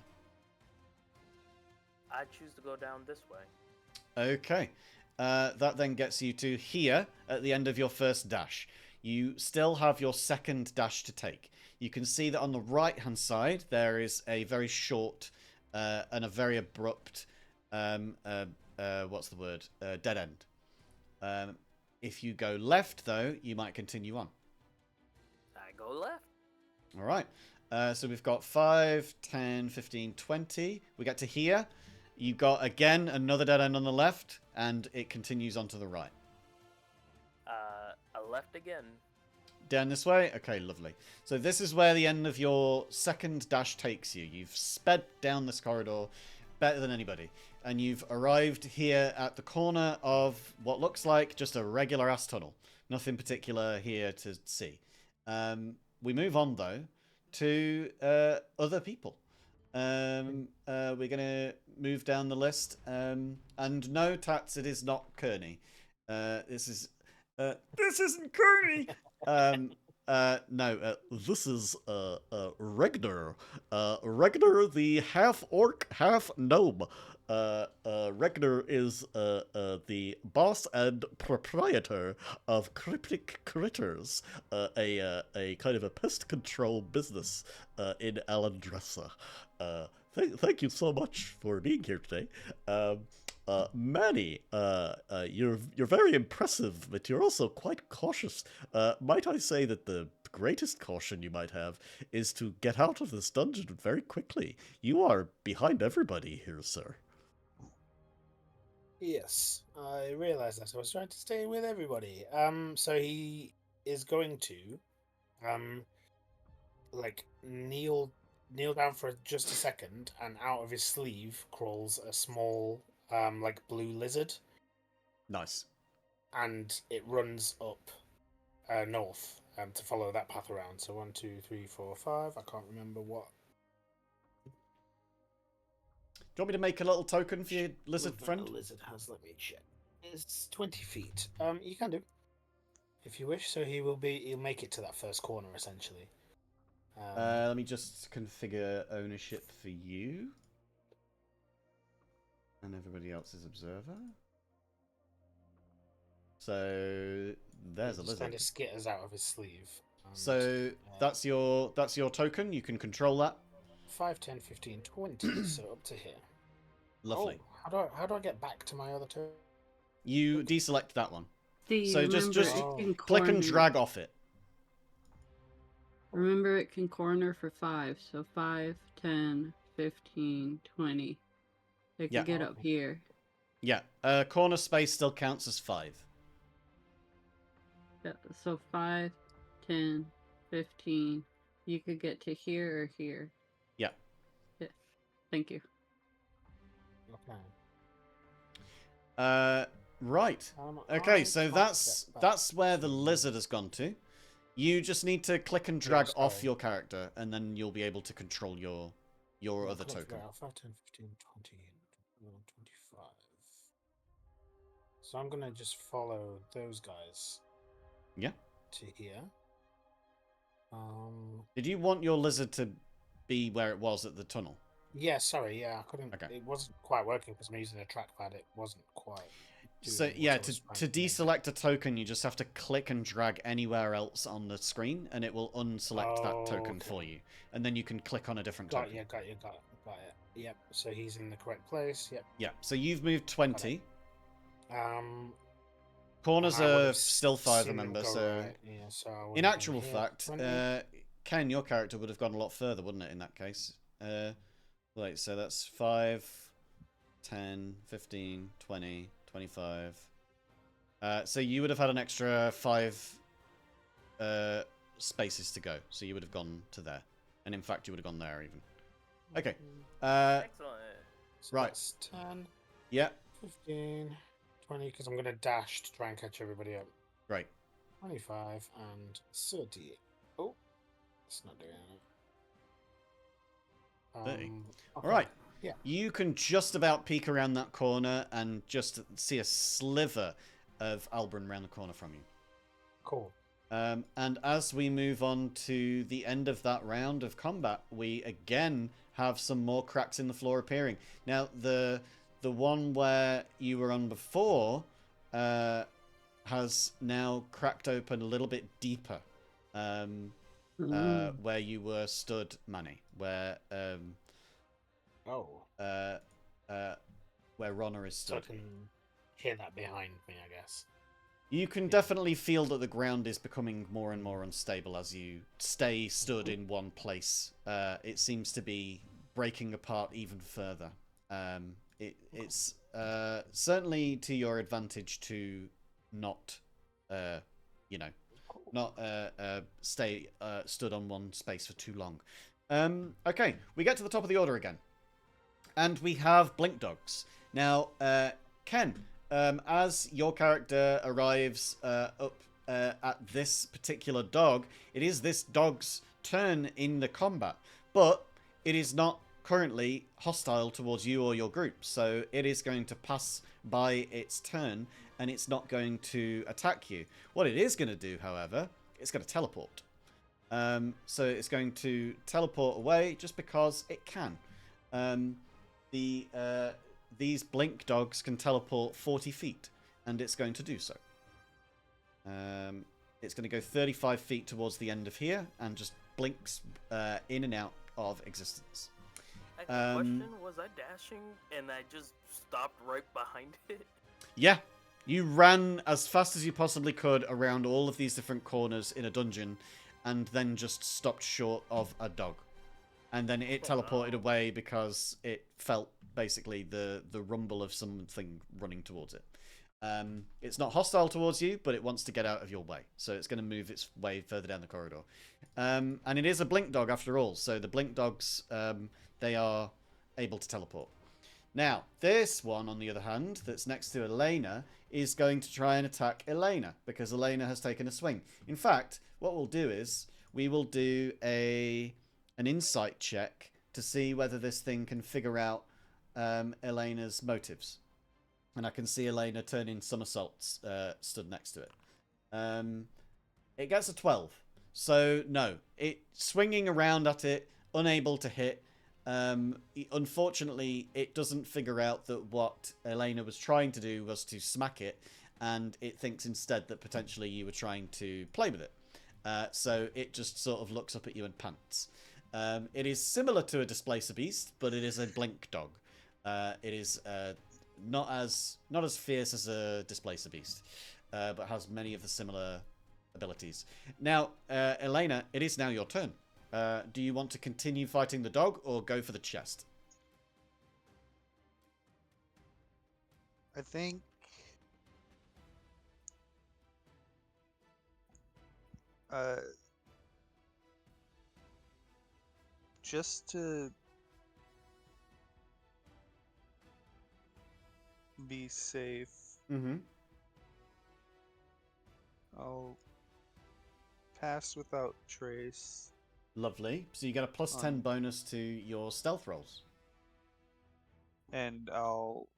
I choose to go down this way. Okay. That then gets you to here at the end of your first dash. You still have your second dash to take. You can see that on the right-hand side, there is a very short and a very abrupt, what's the word? Dead end. If you go left, though, you might continue on. I go left. All right. So we've got 5, 10, 15, 20. We get to here. You got, again, another dead end on the left, and it continues on to the right. I left again. Down this way? Okay, lovely. So this is where the end of your second dash takes you. You've sped down this corridor better than anybody. And you've arrived here at the corner of what looks like just a regular-ass tunnel. Nothing particular here to see. We move on, though, to other people. We're going to move down the list. And no, Tats, it is not Kearney. This isn't Kearney! No, This is Regner. Regner, the half-orc, half-gnome. Regner is the boss and proprietor of Cryptic Critters, a kind of a pest control business in Alandressa. Thank you so much for being here today. Manny, you're very impressive, but you're also quite cautious. Might I say that the greatest caution you might have is to get out of this dungeon very quickly. You are behind everybody here, sir. Yes, I realised that. I was trying to stay with everybody. So he is going to, like kneel down for just a second, and out of his sleeve crawls a small, like blue lizard, nice. and it runs up, north, to follow that path around. So 1, 2, 3, 4, 5. I can't remember what. Do you want me to make a little token for your lizard movement friend? The lizard has. Let me check. It's 20 feet. You can do, if you wish. So he'll make it to that first corner essentially. Let me just configure ownership for you. And everybody else is observer. So there's a lizard. Kind of skitters out of his sleeve. So that's your token. You can control that. 5, 10, 15, 20. So up to here. Lovely. Oh, how do I get back to my other token? You deselect that one. See, So just remember it can click and corner- drag off it. Remember, it can corner for 5. So 5, 10, 15, 20. They can Yeah. get up here. Yeah. Corner space still counts as 5. Yeah, so 5, 10, 15. You could get to here or here. Yeah. Yeah. Thank you. Okay. Right. Okay, so that's where the lizard has gone to. You just need to click and drag off sorry. your character, and then you'll be able to control your other token. 5, 10, 15, 20, 21, 25. So I'm gonna just follow those guys. Yeah. To here. Did you want your lizard to be where it was at the tunnel? Yeah, sorry, yeah, I couldn't. Okay. It wasn't quite working because I'm using a trackpad. It wasn't quite. So doing yeah, what I was to trying do. deselect a token, you just have to click and drag anywhere else on the screen, and it will unselect that token for you, and then you can click on a different Got token. you, got it. Yep. So he's in the correct place. Yep. Yeah. So you've moved 20. I Corners would are have still 5, seen them remember? go So right, yeah, so I would in have been actual here, fact, 20. Ken, your character would have gone a lot further, wouldn't it? In that case. Wait. So that's 5, 10, 15, 20, 25. So you would have had an extra 5 spaces to go. So you would have gone to there. And in fact, you would have gone there even. Okay. Excellent. So right. that's 10, Yeah. 15, 20, because I'm going to dash to try and catch everybody up. Right. 25 and 30. Oh, It's not doing it. 30. Okay. All right. Yeah. You can just about peek around that corner and just see a sliver of Albrun around the corner from you. Cool. And as we move on to the end of that round of combat, we again have some more cracks in the floor appearing. Now, the one where you were on before has now cracked open a little bit deeper, where you were stood, Manny, where where Ronna is So I stood. can hear that behind me, I guess. You can definitely feel that the ground is becoming more and more unstable as you stay stood in one place. It seems to be breaking apart even further. It's certainly to your advantage to not, not stay stood on one space for too long. Okay, we get to the top of the order again. And we have Blink Dogs. Now, Ken, as your character arrives up at this particular dog, it is this dog's turn in the combat, but it is not currently hostile towards you or your group, so it is going to pass by its turn, and it's not going to attack you. What it is going to do, however, it's going to teleport. So it's going to teleport away just because it can. These blink dogs can teleport 40 feet, and it's going to do so. It's going to go 35 feet towards the end of here, and just blinks in and out of existence. I have a question. Was I dashing and I just stopped right behind it? Yeah, you ran as fast as you possibly could around all of these different corners in a dungeon, and then just stopped short of a dog. And then it teleported away because it felt basically the rumble of something running towards it. It's not hostile towards you, but it wants to get out of your way. So it's going to move its way further down the corridor. And it is a blink dog after all. So the blink dogs, they are able to teleport. Now, this one, on the other hand, that's next to Elena, is going to try and attack Elena because Elena has taken a swing. In fact, what we'll do is we will do an insight check to see whether this thing can figure out Elena's motives. And I can see Elena turning somersaults stood next to it. It gets a 12. So, no. It swinging around at it, unable to hit. Unfortunately, it doesn't figure out that what Elena was trying to do was to smack it. And it thinks instead that potentially you were trying to play with it. So it just sort of looks up at you and pants. It is similar to a Displacer Beast, but it is a blink dog. It is not as fierce as a Displacer Beast, but has many of the similar abilities. Now, Elena, it is now your turn. Do you want to continue fighting the dog or go for the chest? I think just to be safe, I'll pass without trace. Lovely. So you get a plus 10 bonus to your stealth rolls. And I'll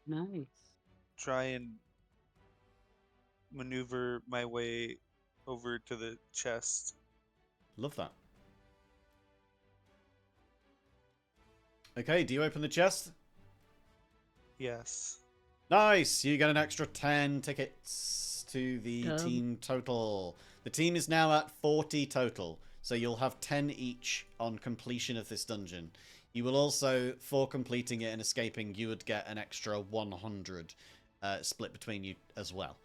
Nice. try and maneuver my way over to the chest. Love that. Okay, do you open the chest? Yes. Nice! You get an extra 10 tickets to the team total. The team is now at 40 total, so you'll have 10 each on completion of this dungeon. You will also, for completing it and escaping, you would get an extra 100 split between you as well.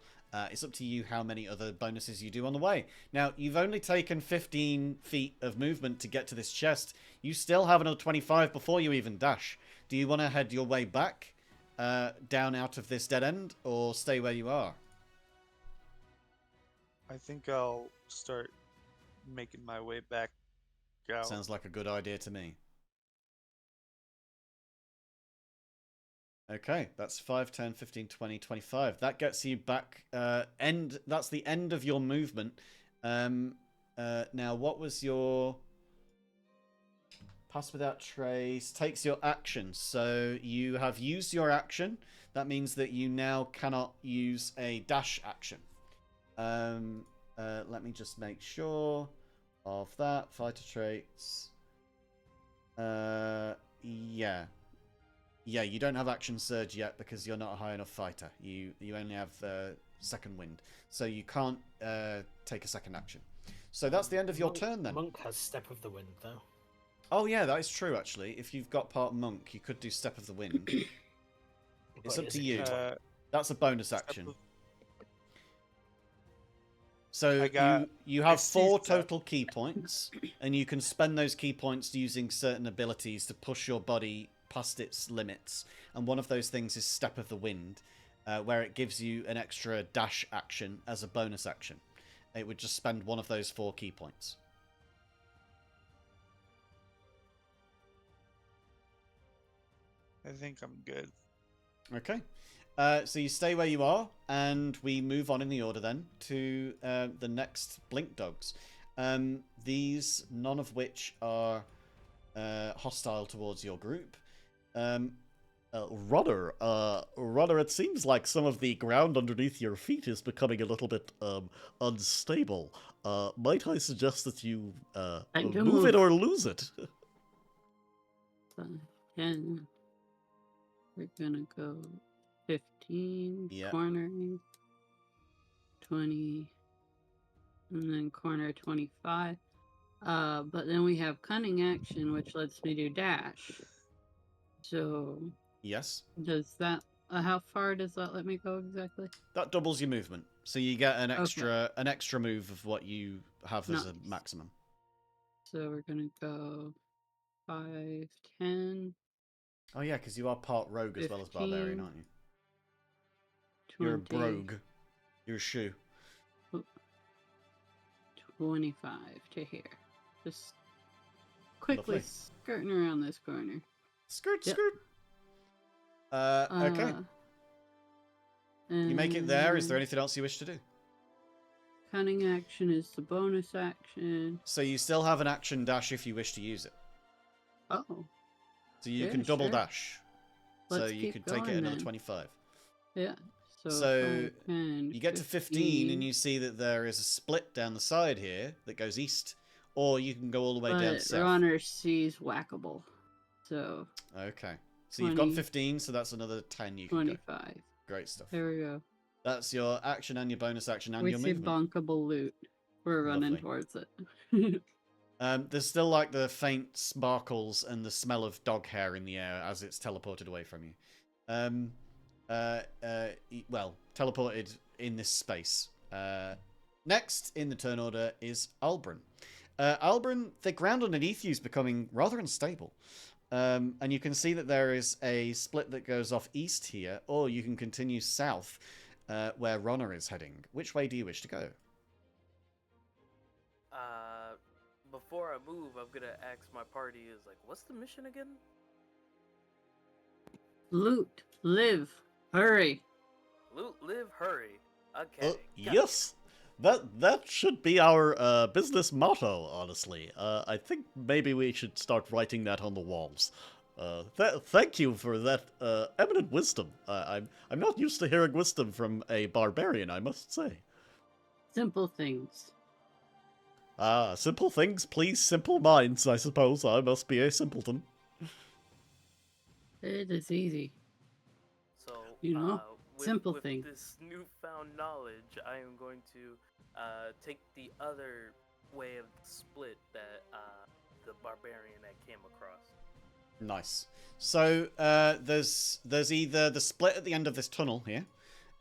It's up to you how many other bonuses you do on the way. Now, you've only taken 15 feet of movement to get to this chest. You still have another 25 before you even dash. Do you want to head your way back down out of this dead end, or stay where you are? I think I'll start making my way back out. Sounds like a good idea to me. Okay, that's 5, 10, 15, 20, 25. That gets you back. That's the end of your movement. Now, what was your pass without trace? Takes your action. So you have used your action. That means that you now cannot use a dash action. Let me just make sure of that. Fighter traits. Yeah. Yeah, you don't have action surge yet because you're not a high enough fighter. You only have second wind. So you can't take a second action. So that's the end of your turn then. Monk has Step of the Wind, though. Oh yeah, that is true actually. If you've got part monk, you could do Step of the Wind. It's But up is to it you. key That's a bonus action. of- So I got- you I have see 4 stuff. total key points, and you can spend those key points using certain abilities to push your body past its limits. And one of those things is Step of the Wind, where it gives you an extra dash action as a bonus action. It would just spend one of those 4 key points. I think I'm good. Okay. So you stay where you are, and we move on in the order then to the next Blink Dogs. These, none of which are hostile towards your group. Runner, it seems like some of the ground underneath your feet is becoming a little bit unstable. Might I suggest that you I do move it move. or lose it? So, 10. We're gonna go 15. Yeah. Corner 20. And then corner 25. But then we have cunning action, which lets me do dash. So Yes. does that? How far does that let me go exactly? That doubles your movement. So you get an Okay. extra move of what you have as a Nice. maximum. So we're gonna go 5, 10, Oh yeah, because you are part rogue as well as barbarian, 15, aren't you? 20, You're a brogue. You're a shoe. 25 to here. Just quickly Lovely. skirting around this corner. Skirt, Yep. skirt. Okay. You make it there. Is there and anything else you wish to do? Cunning action is the bonus action. So you still have an action dash if you wish to use it. Oh, So you Yeah, can double sure. dash. So Let's you keep could take it going another then. 25. yeah. So 5, 10, You get to 15 and you see that there is a split down the side here that goes east, or you can go all the way down But south. runner sees whackable. So Okay. So you've got 20, 15, so that's another 10 you can go. 25. Great stuff. There we go. That's your action and your bonus action and We your see movement. bonkable loot. We're running Lovely. towards it. There's still like the faint sparkles and the smell of dog hair in the air as it's teleported away from you. Well, teleported in this space. Next in the turn order is Albrun. Albrun, the ground underneath you is becoming rather unstable. And you can see that there is a split that goes off east here, or you can continue south where Ronna is heading. Which way do you wish to go? Before I move, I'm gonna ask my party is like, what's the mission again? Loot. Live. Hurry. Loot, live, hurry. Okay. got it. Yes, that should be our business motto. Honestly, I think maybe we should start writing that on the walls. Thank you for that eminent wisdom. I'm not used to hearing wisdom from a barbarian, I must say. Simple things. Simple things please simple minds, I suppose. I must be a simpleton. It is easy. So, You know, simple with thing. this newfound knowledge, I am going to take the other way of the split that the barbarian I came across. Nice. So there's either the split at the end of this tunnel here,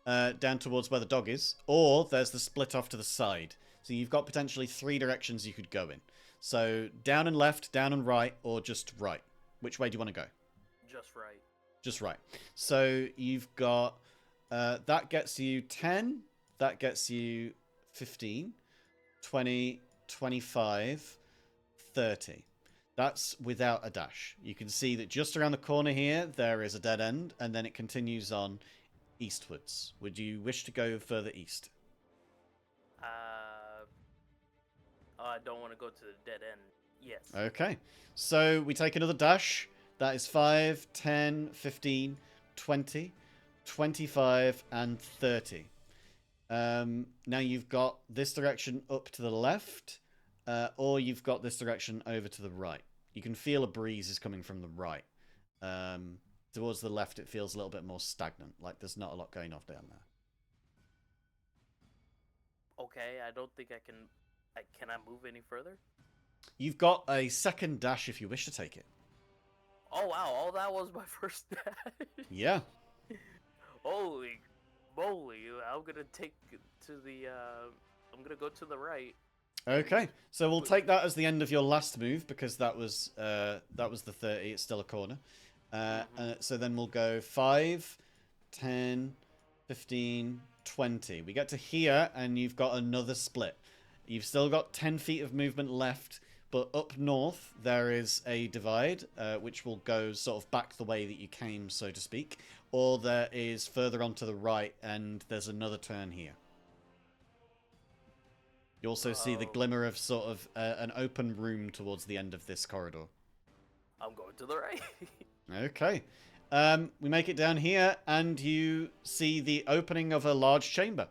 down towards where the dog is, or there's the split off to the side. So you've got potentially 3 directions you could go in. So down and left, down and right, or just right. Which way do you want to go? Just right. Just right. So you've got that gets you 10, that gets you 15, 20, 25, 30. That's without a dash. You can see that just around the corner here, there is a dead end, and then it continues on eastwards. Would you wish to go further east? I don't want to go to the dead end. Yes. Okay. So we take another dash. That is 5, 10, 15, 20, 25, and 30. Now you've got this direction up to the left, or you've got this direction over to the right. You can feel a breeze is coming from the right. Towards the left, it feels a little bit more stagnant, like there's not a lot going on down there. Okay, I don't think I can. Can I move any further? You've got a second dash if you wish to take it. Oh wow! All that was my first dash. Yeah. Holy moly! I'm gonna take to the. I'm gonna go to the right. Okay, so we'll take that as the end of your last move because that was the 30. It's still a corner. So then we'll go 5, 10, 15, 20. We get to here and you've got another split. You've still got 10 feet of movement left, but up north there is a divide, which will go sort of back the way that you came, so to speak. Or there is further on to the right and there's another turn here. You also see the glimmer of sort of an open room towards the end of this corridor. I'm going to the right. Okay. We make it down here, and you see the opening of a large chamber.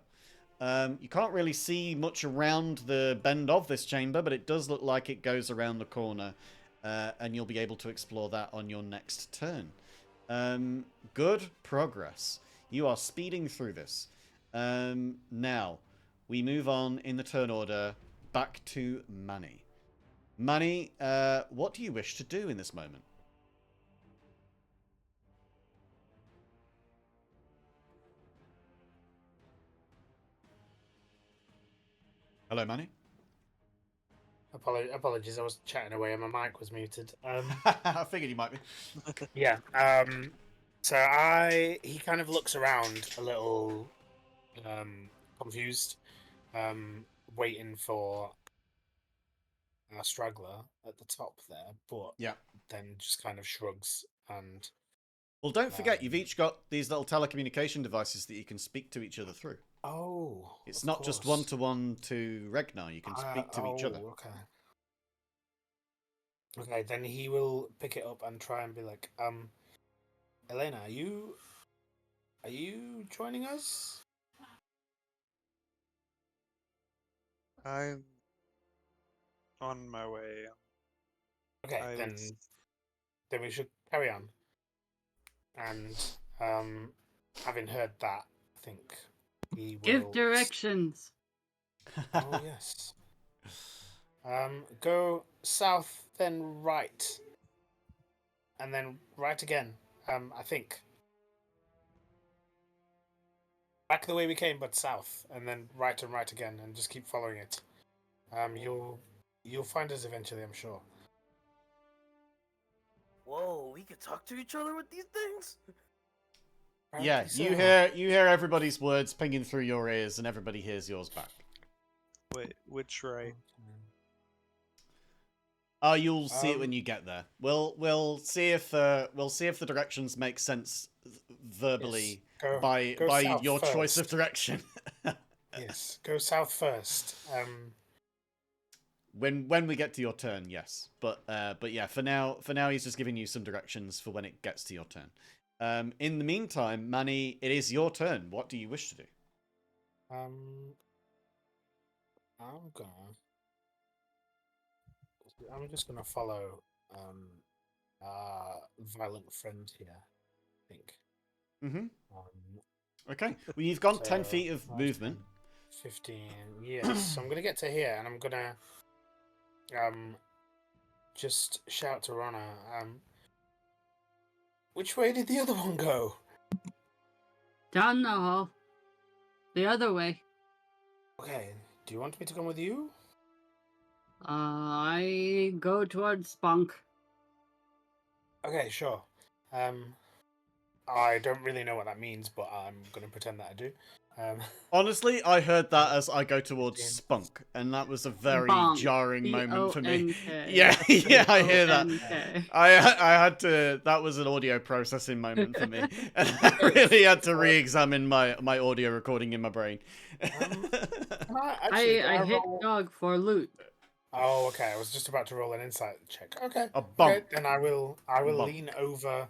You can't really see much around the bend of this chamber, but it does look like it goes around the corner, and you'll be able to explore that on your next turn. Good progress. You are speeding through this. Now, we move on in the turn order back to Manny. Manny, what do you wish to do in this moment? Hello, Manny. Apologies, I was chatting away and my mic was muted. I figured you might be. Yeah. So he kind of looks around a little confused, waiting for a straggler at the top there, but Yeah. then just kind of shrugs and. Well, don't forget, you've each got these little telecommunication devices that you can speak to each other through. Oh. It's of not just course. one-to-one to Regnar. You can speak to each other. Okay. Okay, then he will pick it up and try and be like, Elena, are you joining us? I'm on my way. Okay, I then was- we should carry on. And having heard that, I think he will Give directions. Oh yes. Go south, then right, and then right again. I think back the way we came, but south, and then right and right again, and just keep following it. You'll find us eventually, I'm sure. Whoa, we can talk to each other with these things. Yeah, Apparently you hear everybody's words pinging through your ears, and everybody hears yours back. Wait, which right? Oh, you'll see it when you get there. We'll see if the directions make sense verbally Yes. by Go south your choice of first. direction. Yes, go south first. When we get to your turn, yes. But yeah, for now he's just giving you some directions for when it gets to your turn. In the meantime, Manny, it is your turn. What do you wish to do? I'm just gonna follow our violent friend here, I think. Mm-hmm. Okay. Well, you've gone 10 feet of five, movement. 10, 15. Yes. So I'm gonna get to here, and I'm gonna just shout to Rana. Which way did the other one go? Down the hall. The other way. Okay. Do you want me to come with you? I go towards Spunk. Okay, sure. I don't really know what that means, but I'm gonna pretend that I do. Honestly, I heard that as I go towards spunk, and that was a very Bonk. jarring moment for me. B-O-N-K. Yeah, yeah, I hear that. B-O-N-K. I had to. That was an audio processing moment for me, and I really had to re-examine my audio recording in my brain. Actually, I hit roll- dog for loot. Oh, okay. I was just about to roll an insight check. Okay. A Okay. bonk. Then I will Bonk. lean over.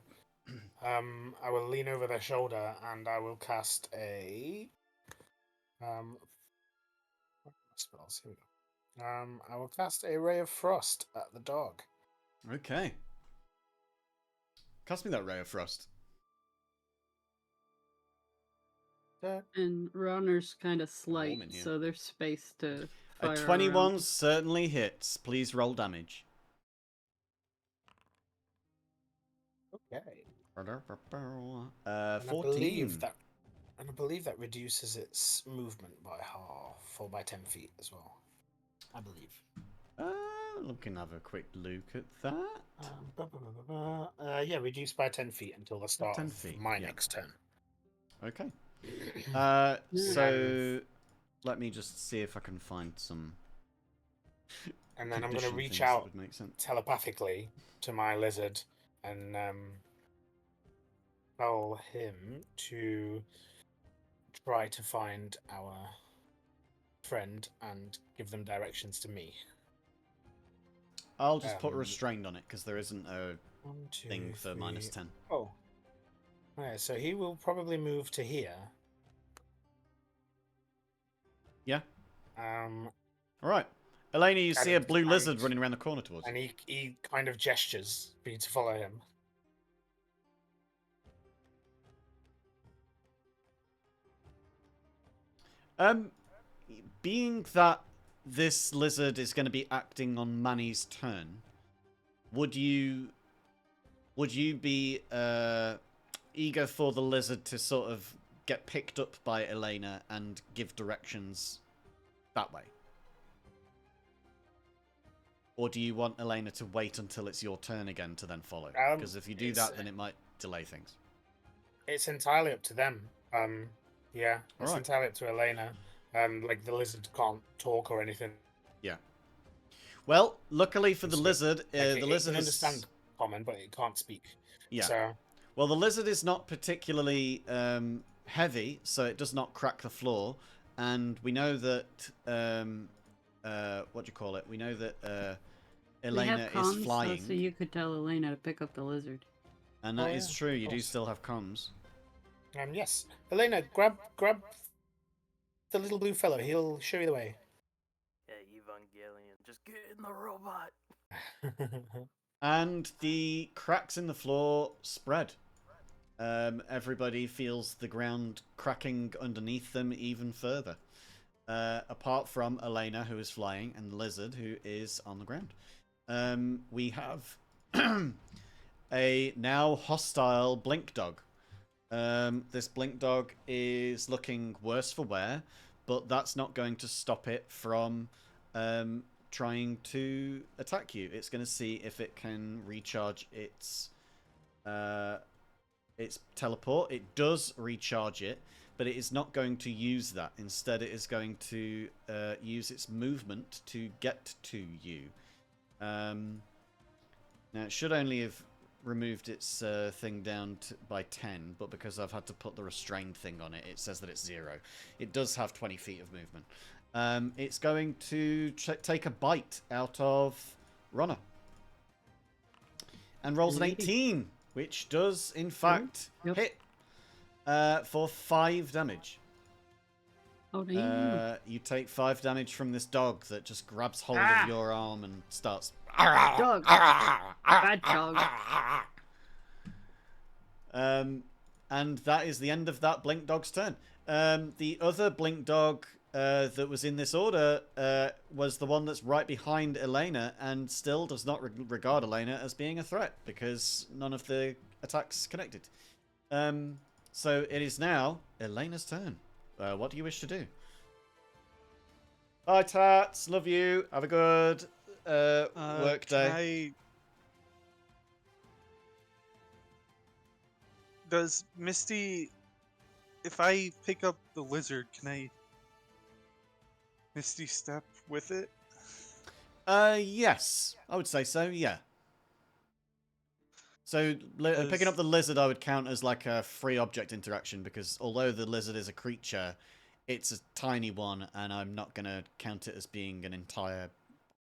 I will lean over their shoulder and I will cast a. What are my spells? Here we go. I will cast a ray of frost at the dog. Okay. Cast me that ray of frost. And runner's kind of slight, warm in here. so there's space to A fire 21 around. certainly hits. Please roll damage. Okay. And 14. I believe that reduces its movement by half, or by 10 feet as well. I believe. Looking have a quick look at that. Yeah, reduced by 10 feet until the start 10 of feet, my yeah. next turn. Okay. Yeah. So let me just see if I can find some. And then I'm going to condition reach things that out would make sense. telepathically to my lizard and tell him to try to find our friend and give them directions to me. I'll just put restrained on it because there isn't a 1, 2, thing for 3. -10. Oh. Okay, so he will probably move to here. Yeah. Um, All right. Elena, you see a and- blue lizard and- running around the corner towards you. and he kind of gestures for you to follow him. Being that this lizard is going to be acting on Manny's turn, would you be eager for the lizard to sort of get picked up by Elena and give directions that way? Or do you want Elena to wait until it's your turn again to then follow? Because if you do that, then it might delay things. It's entirely up to them. Yeah, it's Alright. entirely up to Elena. Like the lizard can't talk or anything. Yeah. Well, luckily for the Speak. lizard, Like, the it lizard can is understand common, but it can't speak. Yeah. So Well, the lizard is not particularly heavy, so it does not crack the floor. And we know that what do you call it? We know that Elena we have comms, is flying, so you could tell Elena to pick up the lizard. and that is yeah, true. of You do course. still have comms. yes, Elena, grab the little blue fellow. He'll show you the way. Yeah, Evangelion, just get in the robot. And the cracks in the floor spread. Everybody feels the ground cracking underneath them even further. Apart from Elena, who is flying, and the lizard, who is on the ground. We have a now hostile blink dog. This blink dog is looking worse for wear, but that's not going to stop it from trying to attack you. It's going to see if it can recharge its teleport. It does recharge it, but it is not going to use that. Instead, it is going to use its movement to get to you. Now, it should only have removed its thing down by 10, but because I've had to put the restrained thing on it, it says that it's 0. It does have 20 feet of movement. It's going to take a bite out of Runner. And rolls an 18, which does, in fact, Yep. hit for 5 damage. Oh, damn. You take 5 damage from this dog that just grabs hold of your arm and starts... Dog. Bad dog. And that is the end of that blink dog's turn. The other blink dog that was in this order was the one that's right behind Elena and still does not regard Elena as being a threat because none of the attacks connected. So it is now Elena's turn. What do you wish to do? Bye, Tats. Love you. Have a good work day. Does Misty, if I pick up the lizard, can I Misty step with it? Yes. I would say so, yeah. So picking up the lizard I would count as like a free object interaction because although the lizard is a creature, it's a tiny one and I'm not going to count it as being an entire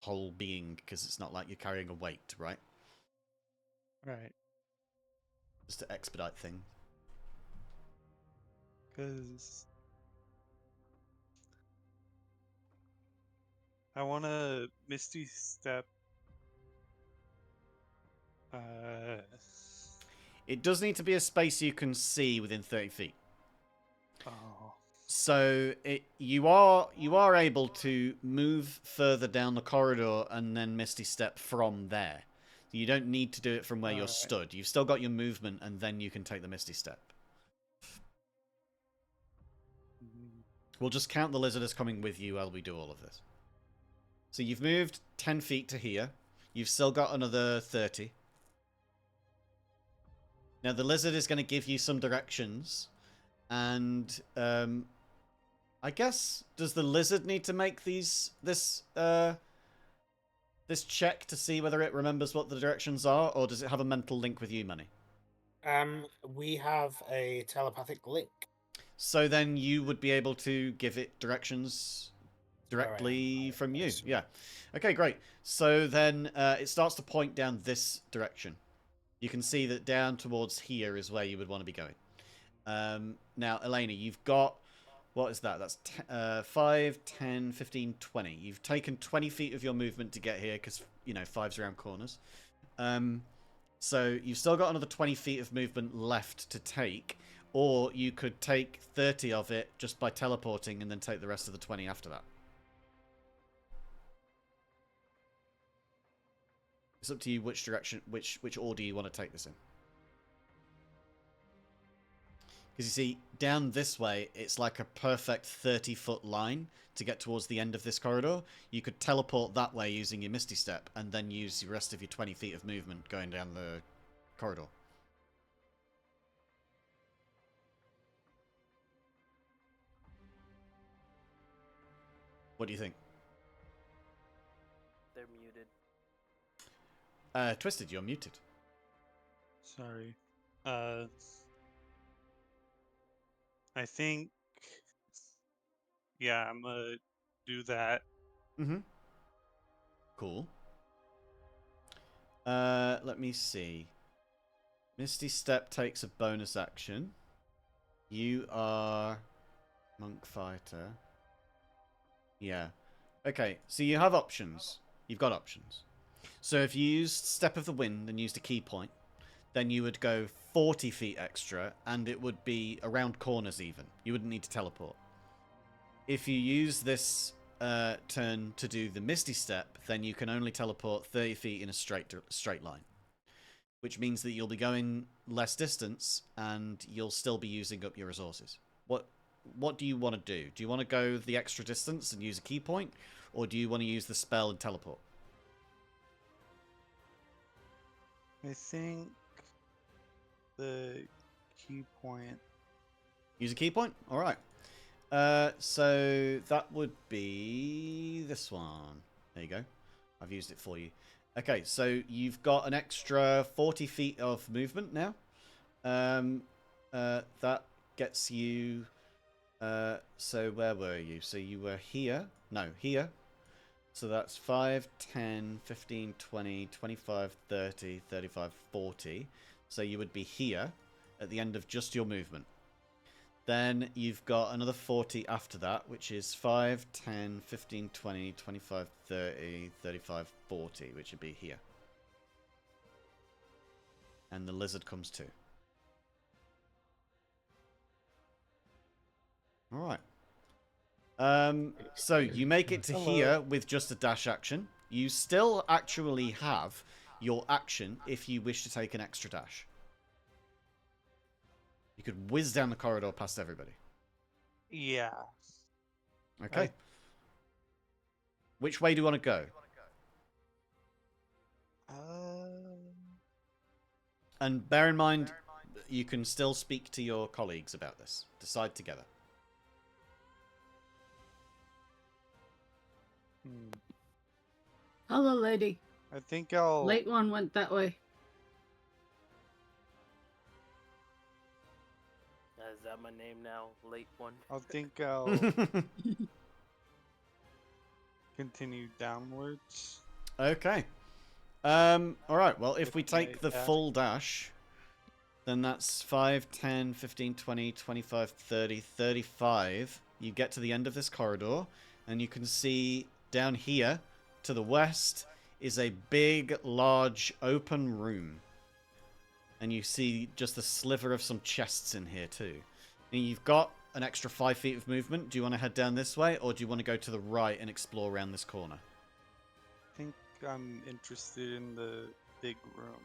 whole being, because it's not like you're carrying a weight, right? Right. Just to expedite things. Because I want to Misty Step. It does need to be a space you can see within 30 feet. Oh. So you are able to move further down the corridor and then Misty Step from there. You don't need to do it from where you're Alright. stood. You've still got your movement, and then you can take the Misty Step. We'll just count the lizard as coming with you while we do all of this. So you've moved 10 feet to here. You've still got another 30. Now the lizard is going to give you some directions, and I guess, does the lizard need to make this check to see whether it remembers what the directions are, or does it have a mental link with you, Money? We have a telepathic link. So then you would be able to give it directions directly from you. Yes. Yeah. Okay, great. So then it starts to point down this direction. You can see that down towards here is where you would want to be going. Now, Elena, you've got... What is that? That's 5, 10, 15, 20. You've taken 20 feet of your movement to get here because, you know, 5's around corners. So you've still got another 20 feet of movement left to take, or you could take 30 of it just by teleporting and then take the rest of the 20 after that. It's up to you which direction, which order you want to take this in. Because you see, down this way, it's like a perfect 30-foot line to get towards the end of this corridor. You could teleport that way using your Misty Step, and then use the rest of your 20 feet of movement going down the corridor. What do you think? They're muted. Twisted, you're muted. Sorry. I think, yeah, I'm gonna do that. Mm-hmm. Cool. Let me see. Misty Step takes a bonus action. You are Monk Fighter. Yeah. Okay, so you have options. You've got options. So if you used Step of the Wind and used a key point, then you would go 40 feet extra, and it would be around corners even. You wouldn't need to teleport. If you use this turn to do the Misty Step, then you can only teleport 30 feet in a straight line. Which means that you'll be going less distance, and you'll still be using up your resources. What do you want to do? Do you want to go the extra distance and use a key point, or do you want to use the spell and teleport? I think the key point. Use a key point? Alright. So that would be this one. There you go. I've used it for you. Okay, so you've got an extra 40 feet of movement now. That gets you... so where were you? So you were here. No, here. So that's 5, 10, 15, 20, 25, 30, 35, 40. So you would be here at the end of just your movement. Then you've got another 40 after that, which is 5, 10, 15, 20, 25, 30, 35, 40, which would be here. And the lizard comes too. Alright. So you make it to here with just a dash action. You still actually have your action if you wish to take an extra dash. You could whiz down the corridor past everybody. Yeah. Okay. Which way do you want to go? And bear in mind, you can still speak to your colleagues about this. Decide together. Hello, lady. I think I'll. Late one went that way. Is that my name now? Late one. I think I'll. continue downwards. Okay. Alright, well, if we With my take the dash. full dash, then that's 5, 10, 15, 20, 25, 30, 35. You get to the end of this corridor, and you can see down here, to the west, is a big, large, open room. And you see just a sliver of some chests in here, too. And you've got an extra 5 feet of movement. Do you want to head down this way, or do you want to go to the right and explore around this corner? I think I'm interested in the big room.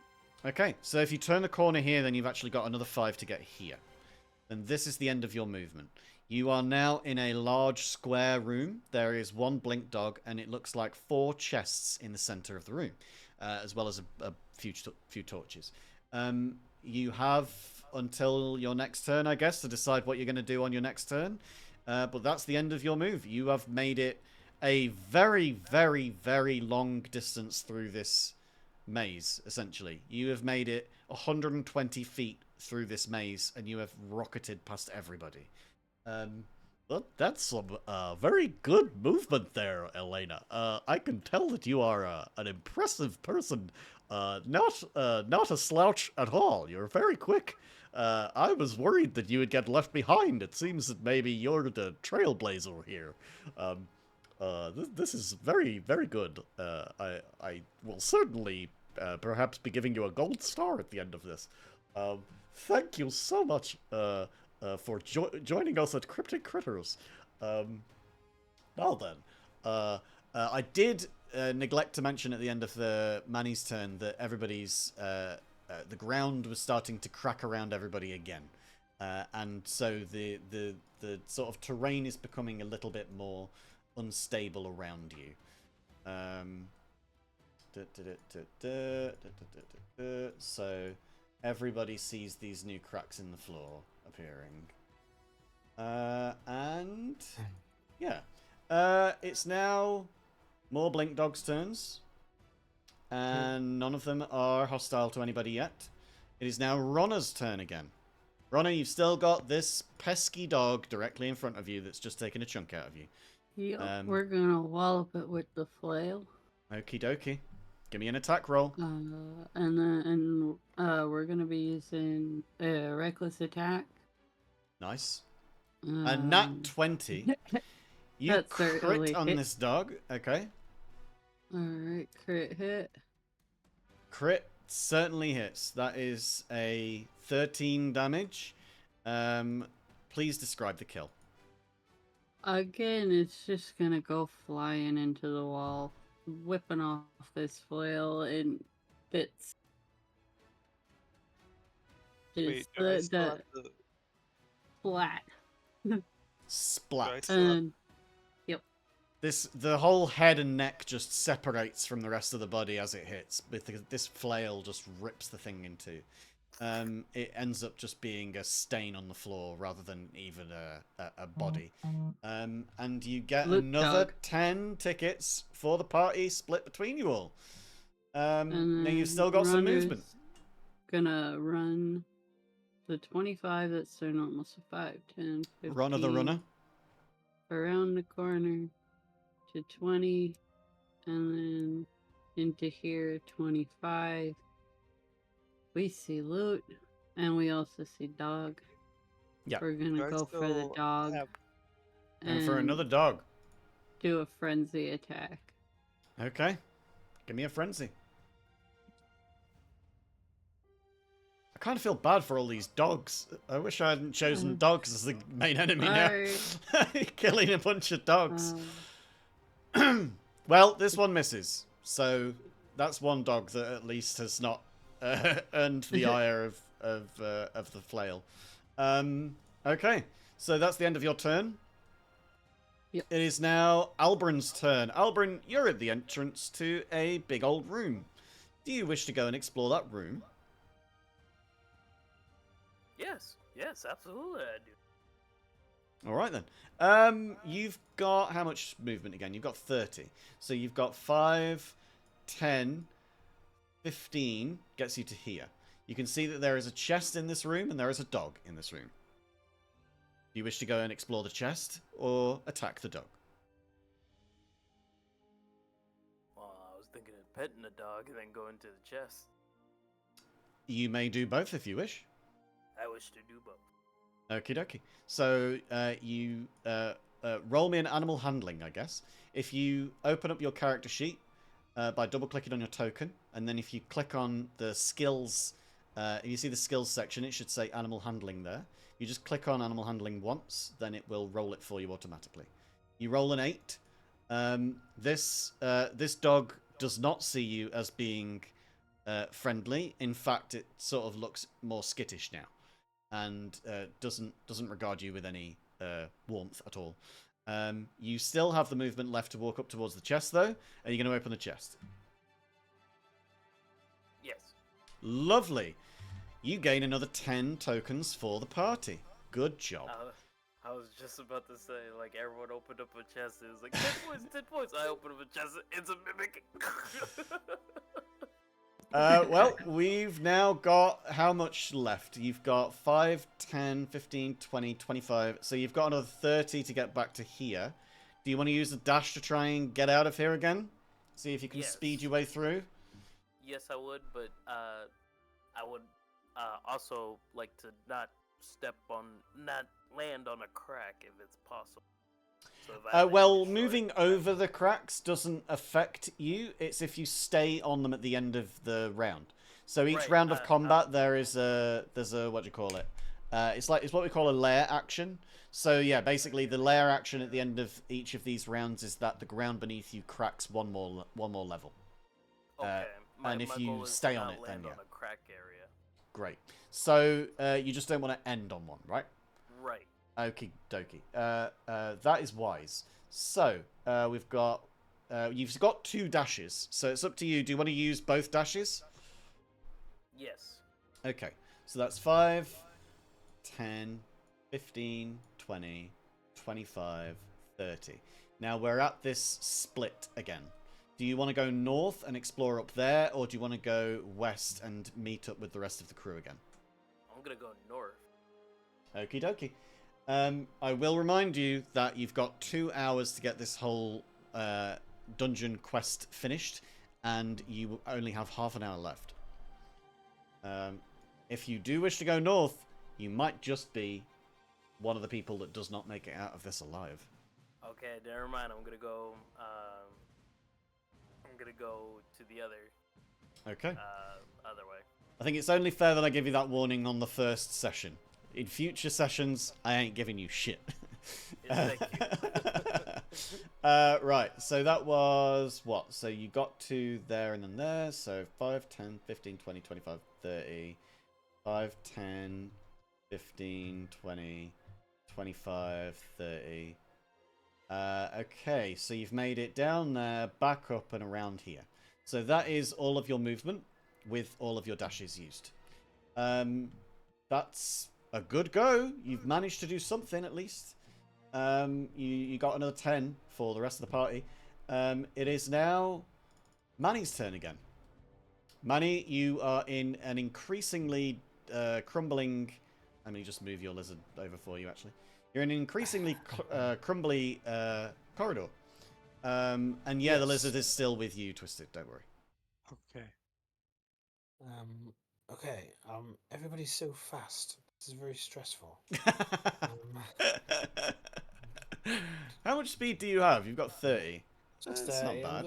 Okay, so if you turn the corner here, then you've actually got another 5 to get here. And this is the end of your movement. You are now in a large square room. There is one blink dog, and it looks like 4 chests in the center of the room, as well as a few torches. You have until your next turn, I guess, to decide what you're going to do on your next turn. But that's the end of your move. You have made it a very, very, very long distance through this maze, essentially. You have made it 120 feet through this maze, and you have rocketed past everybody. Well, that's some very good movement there, Elena. I can tell that you are an impressive person. Not a slouch at all. You're very quick. I was worried that you would get left behind. It seems that maybe you're the trailblazer here. This is very, very good. I will certainly perhaps be giving you a gold star at the end of this. Thank you so much for joining us at Cryptic Critters. Now then, I did neglect to mention at the end of the Manny's turn that everybody's the ground was starting to crack around everybody again, and so the sort of terrain is becoming a little bit more unstable around you. So everybody sees these new cracks in the floor appearing, and yeah, it's now more Blink Dog's turns, and none of them are hostile to anybody yet. It is now Ronna's turn again. Ronna, you've still got this pesky dog directly in front of you that's just taking a chunk out of you. Yep, we're gonna wallop it with the flail. Okie dokie. Give me an attack roll. And we're gonna be using a reckless attack. Nice. A nat 20. You That certainly crit on hit. this dog. Okay. Alright, crit hit. Crit certainly hits. That is a 13 damage. Please describe the kill. Again, it's just gonna go flying into the wall, whipping off this flail in bits. Wait, Just do I still the have to, splat. do I Splat. still have And The whole head and neck just separates from the rest of the body as it hits. This flail just rips the thing in two. It ends up just being a stain on the floor rather than even a body. And you get Look, another dog. 10 tickets for the party split between you all. Now and you've still got some runner's movement. Gonna run the 25, that's turn almost a 5, 10, 15. Runner the runner. Around the corner to 20, and then into here, 25. We see loot, and we also see dog. Yeah. We're do gonna I go for the still dog have- And for another dog. do a frenzy attack. Okay. Give me a frenzy. I kind of feel bad for all these dogs. I wish I hadn't chosen dogs as the main enemy now. Killing a bunch of dogs. Well, this one misses. So that's one dog that at least has not earned the ire of the flail. Okay. So that's the end of your turn. Yep. It is now Albrin's turn. Albrin, you're at the entrance to a big old room. Do you wish to go and explore that room? Yes, absolutely I do. All right then. You've got how much movement again? You've got 30. So you've got 5, 10, 15 gets you to here. You can see that there is a chest in this room and there is a dog in this room. Do you wish to go and explore the chest or attack the dog? petting the dog and then go into the chest. You may do both if you wish. I wish to do both. Okie dokie. So you roll me an animal handling, I guess. If you open up your character sheet by double clicking on your token, and then if you click on the skills, if you see the skills section, it should say animal handling there. You just click on animal handling once, then it will roll it for you automatically. You roll an 8. This dog does not see you as being friendly. In fact, it sort of looks more skittish now, and doesn't regard you with any warmth at all. You still have the movement left to walk up towards the chest, though. Are you going to open the chest? Yes. Lovely. You gain another 10 tokens for the party. Good job. I was just about to say, like, everyone opened up a chest. It was like, 10 points, 10 points. I opened up a chest. It's a mimic. Well, we've now got how much left? You've got 5, 10, 15, 20, 25. So you've got another 30 to get back to here. Do you want to use the dash to try and get out of here again? See if you can speed your way through? Yes, I would, but I would also like to not land on a crack if it's possible. So if I land Well, short, moving over the cracks doesn't affect you. It's if you stay on them at the end of the round. So each Right, round of combat, there's a what do you call it? It's what we call a layer action. So yeah, basically the layer action at the end of each of these rounds is that the ground beneath you cracks one more level. Okay. And if my you goal is to stay on not it, then land yeah. on a crack area. Great. So you just don't want to end on one, right? Right. Okie dokie. That is wise. So we've got you've got 2 dashes, so it's up to you. Do you want to use both dashes? Yes. Okay. So that's 5, 10, 15, 20, 25, 30. Now we're at this split again. Do you want to go north and explore up there, or do you want to go west and meet up with the rest of the crew again? I'm gonna go north. Okie dokie. I will remind you that you've got 2 hours to get this whole dungeon quest finished, and you only have half an hour left. If you do wish to go north, you might just be one of the people that does not make it out of this alive. Okay, never mind. I'm gonna go. I'm gonna go to the other. Okay. Other way. I think it's only fair that I give you that warning on the first session. In future sessions, I ain't giving you shit. Thank you. Right, so that was what? So you got to there and then there. So 5, 10, 15, 20, 25, 30. 5, 10, 15, 20, 25, 30. Okay, so you've made it down there, back up and around here. So that is all of your movement with all of your dashes used. That's a good go. You've managed to do something at least. You got another 10 for the rest of the party. It is now Manny's turn again. Manny, you are in an increasingly crumbling... Let me just move your lizard over for you, actually. You're in an increasingly crumbly corridor. And yeah, Yes. the lizard is still with you, Twisted. Don't worry. Okay. Okay. Everybody's so fast. This is very stressful. How much speed do you have? You've got 30. Just, It's not I'm bad.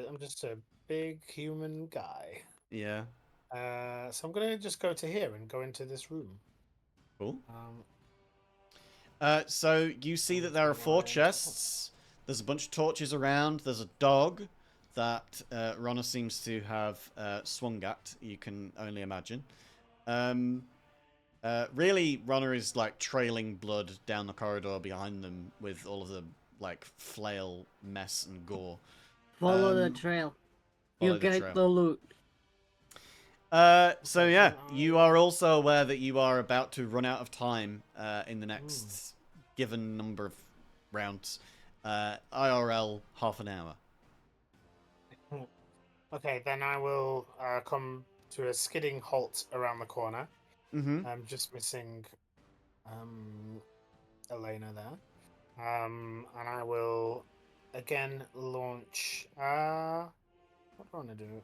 I'm just a big human guy. Yeah. So I'm gonna just go to here and go into this room. Cool. So you see that there are 4 chests. There's a bunch of torches around. There's a dog that Ronna seems to have swung at. You can only imagine. Really, Ronna is like trailing blood down the corridor behind them with all of the like flail mess and gore. Follow the trail. follow You the get trail. the loot. So yeah, you are also aware that you are about to run out of time in the next given number of rounds. IRL half an hour. Okay, then I will come to a skidding halt around the corner. Mm-hmm. I'm just missing Elena there. And I will again launch What do I want to do?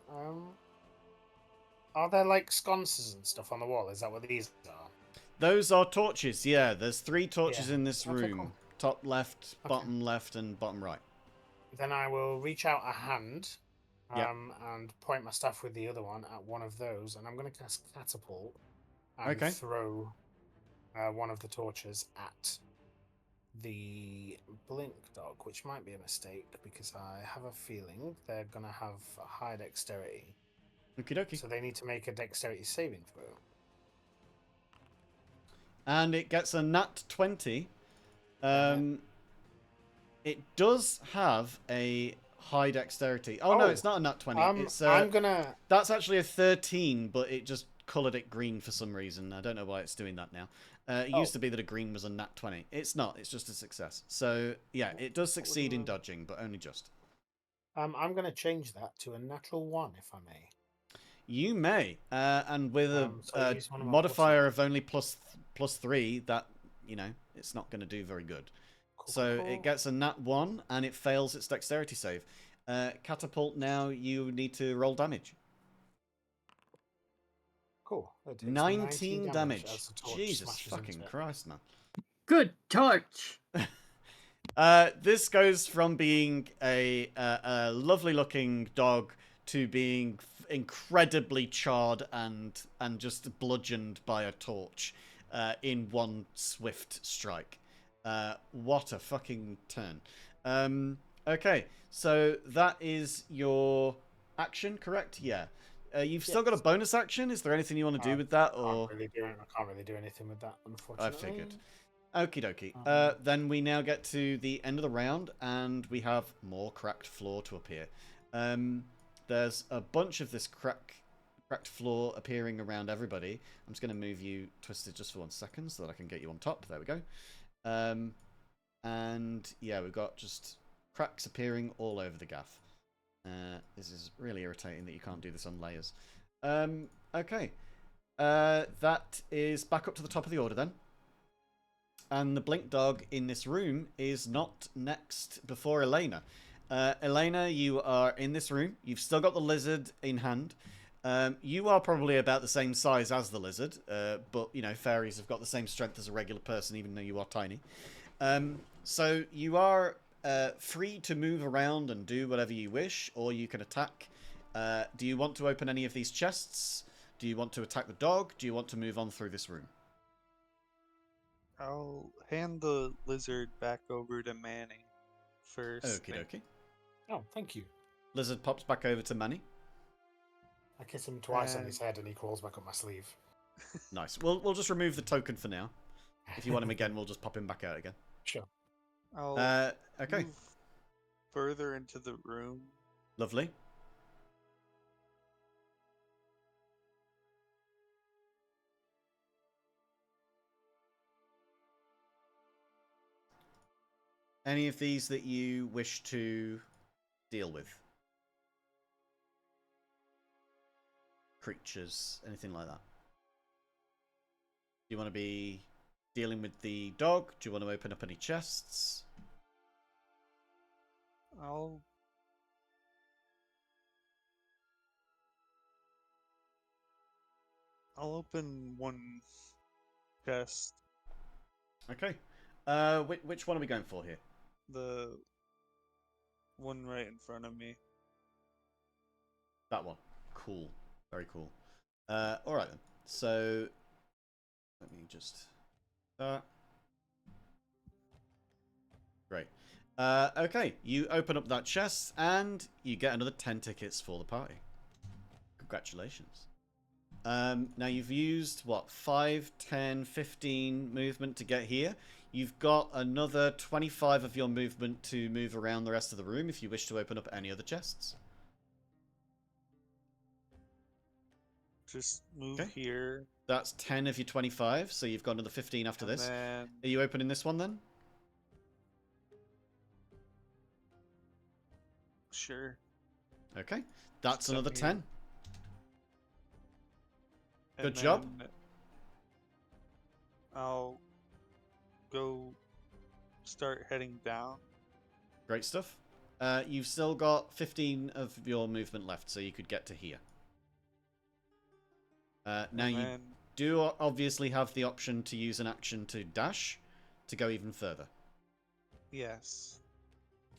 Are there like sconces and stuff on the wall? Is that what these are? Those are torches, yeah. There's 3 torches Yeah. in this Okay, room. cool. Top left, Okay. bottom left, and bottom right. Then I will reach out a hand Yep. and point my staff with the other one at one of those, and I'm going to cast catapult and Okay. throw one of the torches at the blink dog, which might be a mistake because I have a feeling they're going to have a high dexterity. Okie dokie. So they need to make a dexterity saving throw. And it gets a nat 20. Damn It does have a high dexterity. Oh, no, Oh, it's not a nat 20. It's I'm gonna. That's actually a 13, but it just coloured it green for some reason. I don't know why it's doing that now. It Oh. used to be that a green was a nat 20. It's not. It's just a success. So, yeah, it does succeed in dodging, but only just. I'm gonna change that to a natural 1, if I may. You may. And with a So I use one of my modifier of only plus 3, that, it's not going to do very good. Cool, So cool. it gets a nat 1 and it fails its dexterity save. Catapult, now you need to roll damage. Cool. It takes 19 damage. as the torch Jesus smashes fucking into it. Christ, man. Good torch. This goes from being a lovely looking dog to being incredibly charred and just bludgeoned by a torch in one swift strike. What a fucking turn. Okay, so that is your action, correct? Yeah. You've still got a bonus action. Is there anything you want to do with that, or I can't really do anything with that, I unfortunately. figured. Okie dokie. Then we now get to the end of the round, and we have more cracked floor to appear. There's a bunch of this cracked floor appearing around everybody. I'm just going to move you twisted just for 1 second so that I can get you on top. There we go. And yeah, we've got just cracks appearing all over the gaff. This is really irritating that you can't do this on layers. Okay. That is back up to the top of the order then. And the blink dog in this room is not next before Elena. Elena, you are in this room. You've still got the lizard in hand. You are probably about the same size as the lizard, but, fairies have got the same strength as a regular person, even though you are tiny. So you are free to move around and do whatever you wish, or you can attack. Do you want to open any of these chests? Do you want to attack the dog? Do you want to move on through this room? I'll hand the lizard back over to Manny first. Okie dokie. Oh, thank you. Lizard pops back over to Manny. I kiss him twice on his head and he crawls back up my sleeve. Nice. We'll just remove the token for now. If you want him again, we'll just pop him back out again. Sure. I'll Okay. move further into the room. Lovely. Any of these that you wish to deal with? Creatures, anything like that? Do you want to be dealing with the dog? Do you want to open up any chests? I'll open one chest. Okay. Which one are we going for here? The one right in front of me. That one. Cool. Very cool. Alright then. So, let me just... Great. Okay, you open up that chest, and you get another 10 tickets for the party. Congratulations. Now you've used, what, 5, 10, 15 movement to get here. You've got another 25 of your movement to move around the rest of the room if you wish to open up any other chests. Just move Okay. here. That's 10 of your 25, so you've got another 15 after And this. then Are you opening this one then? sure. Okay. That's Just another up 10. here. Good And job. then I'll go start heading down. Great stuff. You've still got 15 of your movement left, so you could get to here. Now And you then do obviously have the option to use an action to dash to go even further. yes.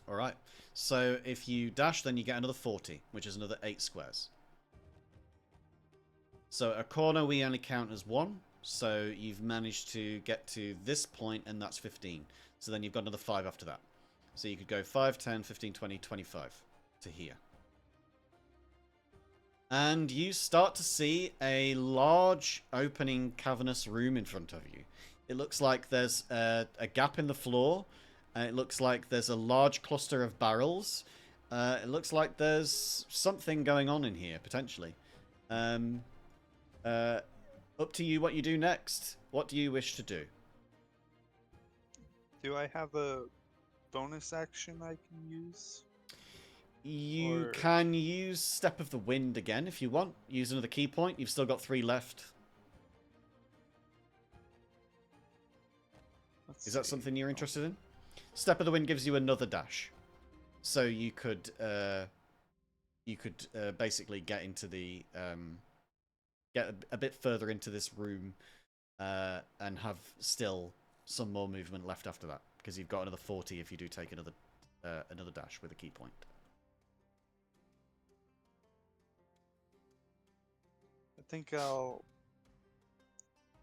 All right. So if you dash, then you get another 40, which is another 8 squares. So a corner we only count as 1. So you've managed to get to this point, and that's 15. So then you've got another 5 after that. So you could go 5, 10, 15, 20, 25 to here. And you start to see a large opening cavernous room in front of you. It looks like there's a gap in the floor. It looks like there's a large cluster of barrels. It looks like there's something going on in here, potentially. Up to you what you do next. What do you wish to do? Do I have a bonus action I can use? You Or- can use Step of the Wind again if you want. Use another key point. You've still got 3 left. Let's Is that see. something you're interested in? Step of the Wind gives you another dash. So you could basically get into the get a bit further into this room and have still some more movement left after that, because you've got another 40 if you do take another dash with a key point. I think I'll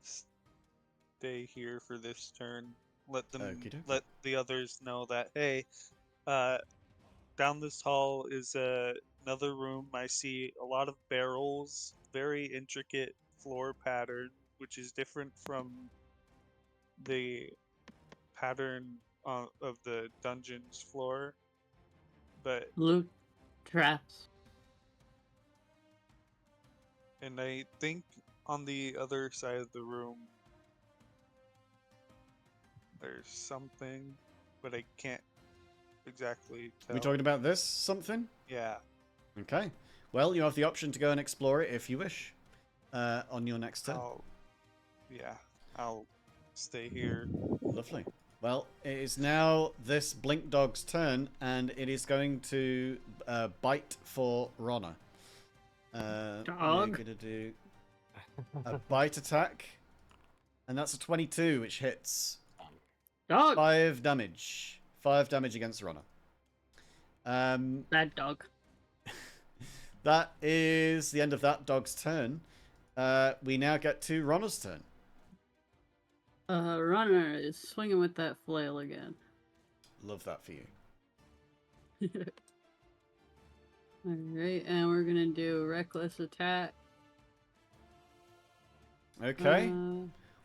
stay here for this turn. Let Okey-dokey. let the others know that, hey, down this hall is another room. I see a lot of barrels, very intricate floor pattern, which is different from the pattern of the dungeon's floor. But Loot traps. and I think on the other side of the room there's something, but I can't exactly tell. Are we talking about this something? Yeah. Okay. Well, you have the option to go and explore it if you wish on your next turn. I'll stay here. Lovely. Well, it is now this Blink Dog's turn, and it is going to bite for Ronna. We're Dog. going to do a bite attack, and that's a 22, which hits. Dog. 5 damage. 5 damage against Ronna. Bad dog. That is the end of that dog's turn. We now get to Ronna's turn. Runner is swinging with that flail again. Love that for you. Alright, and we're gonna do reckless attack. Okay.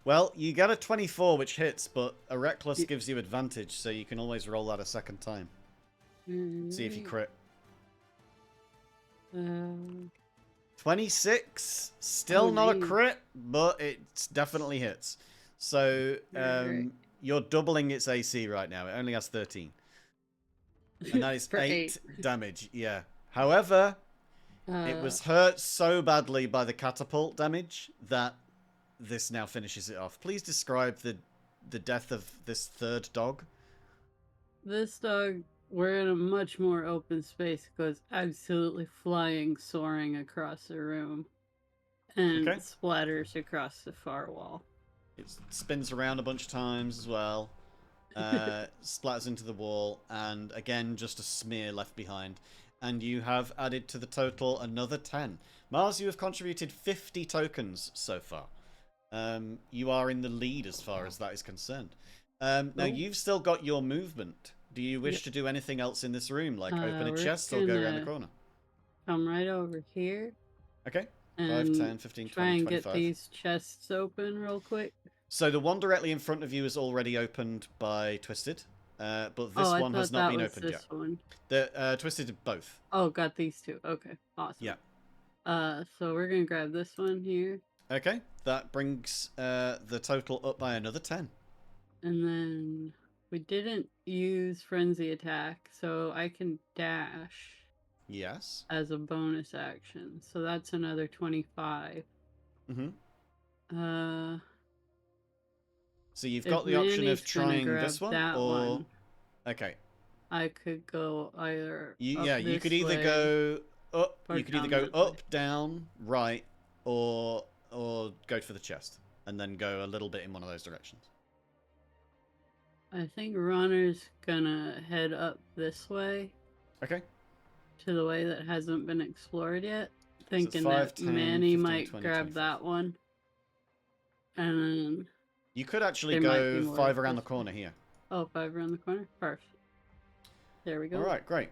Well, you get a 24, which hits, but a reckless gives you advantage, so you can always roll that a second time. See if you crit. 26, still not a nice. crit, but it definitely hits. So Alright. you're doubling its AC right now. It only has 13. And that is For 8 damage, yeah. However, it was hurt so badly by the catapult damage that this now finishes it off. Please describe the death of this third dog. This dog, we're in a much more open space, goes absolutely flying, soaring across the room, and Okay. splatters across the far wall. It spins around a bunch of times as well. Splatters into the wall, and again, just a smear left behind. And you have added to the total another 10. Mars, you have contributed 50 tokens so far. You are in the lead as far as that is concerned. Now, you've still got your movement. Do you wish to do anything else in this room, like open a we're chest or go around the gonna corner? Come right over here Okay. 5, and 10, 15, try 20, and 25. get these chests open real quick. So the one directly in front of you is already opened by Twisted, but this I one has thought not that been was opened this yet. one. The Twisted did both. Oh, got these two. Okay, awesome. Yeah. So we're gonna grab this one here, Okay, that brings the total up by another 10. and then we didn't use frenzy attack, so I can dash Yes. as a bonus action. So that's another 25. Mm-hmm. So you've If got the option of Mandy's gonna trying grab this one, that or... one. Okay. I could go either You, up yeah, you this could either way go up. or You could either down go that way. up, down, right, or go for the chest, and then go a little bit in one of those directions. I think Runner's gonna head up this way Okay. to the way that hasn't been explored yet, So it's thinking 5, that 10, Manny 15, might 20, grab 25. that one, and then You could actually there might be go more 5 around the this way. corner here. Oh, 5 around the corner. Perfect. There we go. All right, great.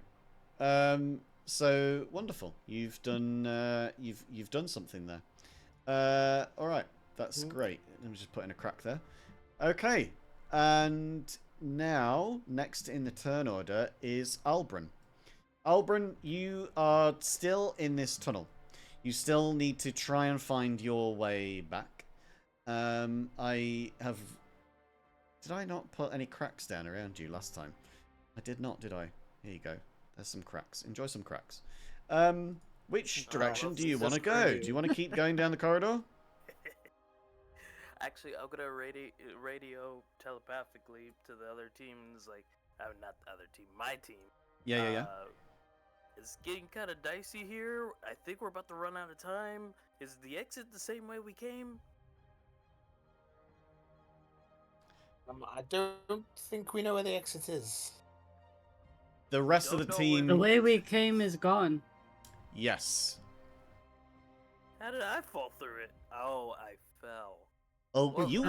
So wonderful. You've done you've done something there. All right, that's great. Let me just put in a crack there. Okay, and now next in the turn order is Albrin. Albrin, you are still in this tunnel. You still need to try and find your way back. I have. Did I not put any cracks down around you last time? I did not, did I? Here you go. There's some cracks. Enjoy some cracks. Which direction do you want to go? Do you want to keep going down the corridor? Actually, I'm gonna radio telepathically to the other teams, like, not the other team, my team. Yeah. It's getting kind of dicey here. I think we're about to run out of time. Is the exit the same way we came? I don't think we know where the exit is. The rest of the Don't know where- The team, way we came is gone. yes. How did I fall through it? Oh, I fell. Oh, Well, you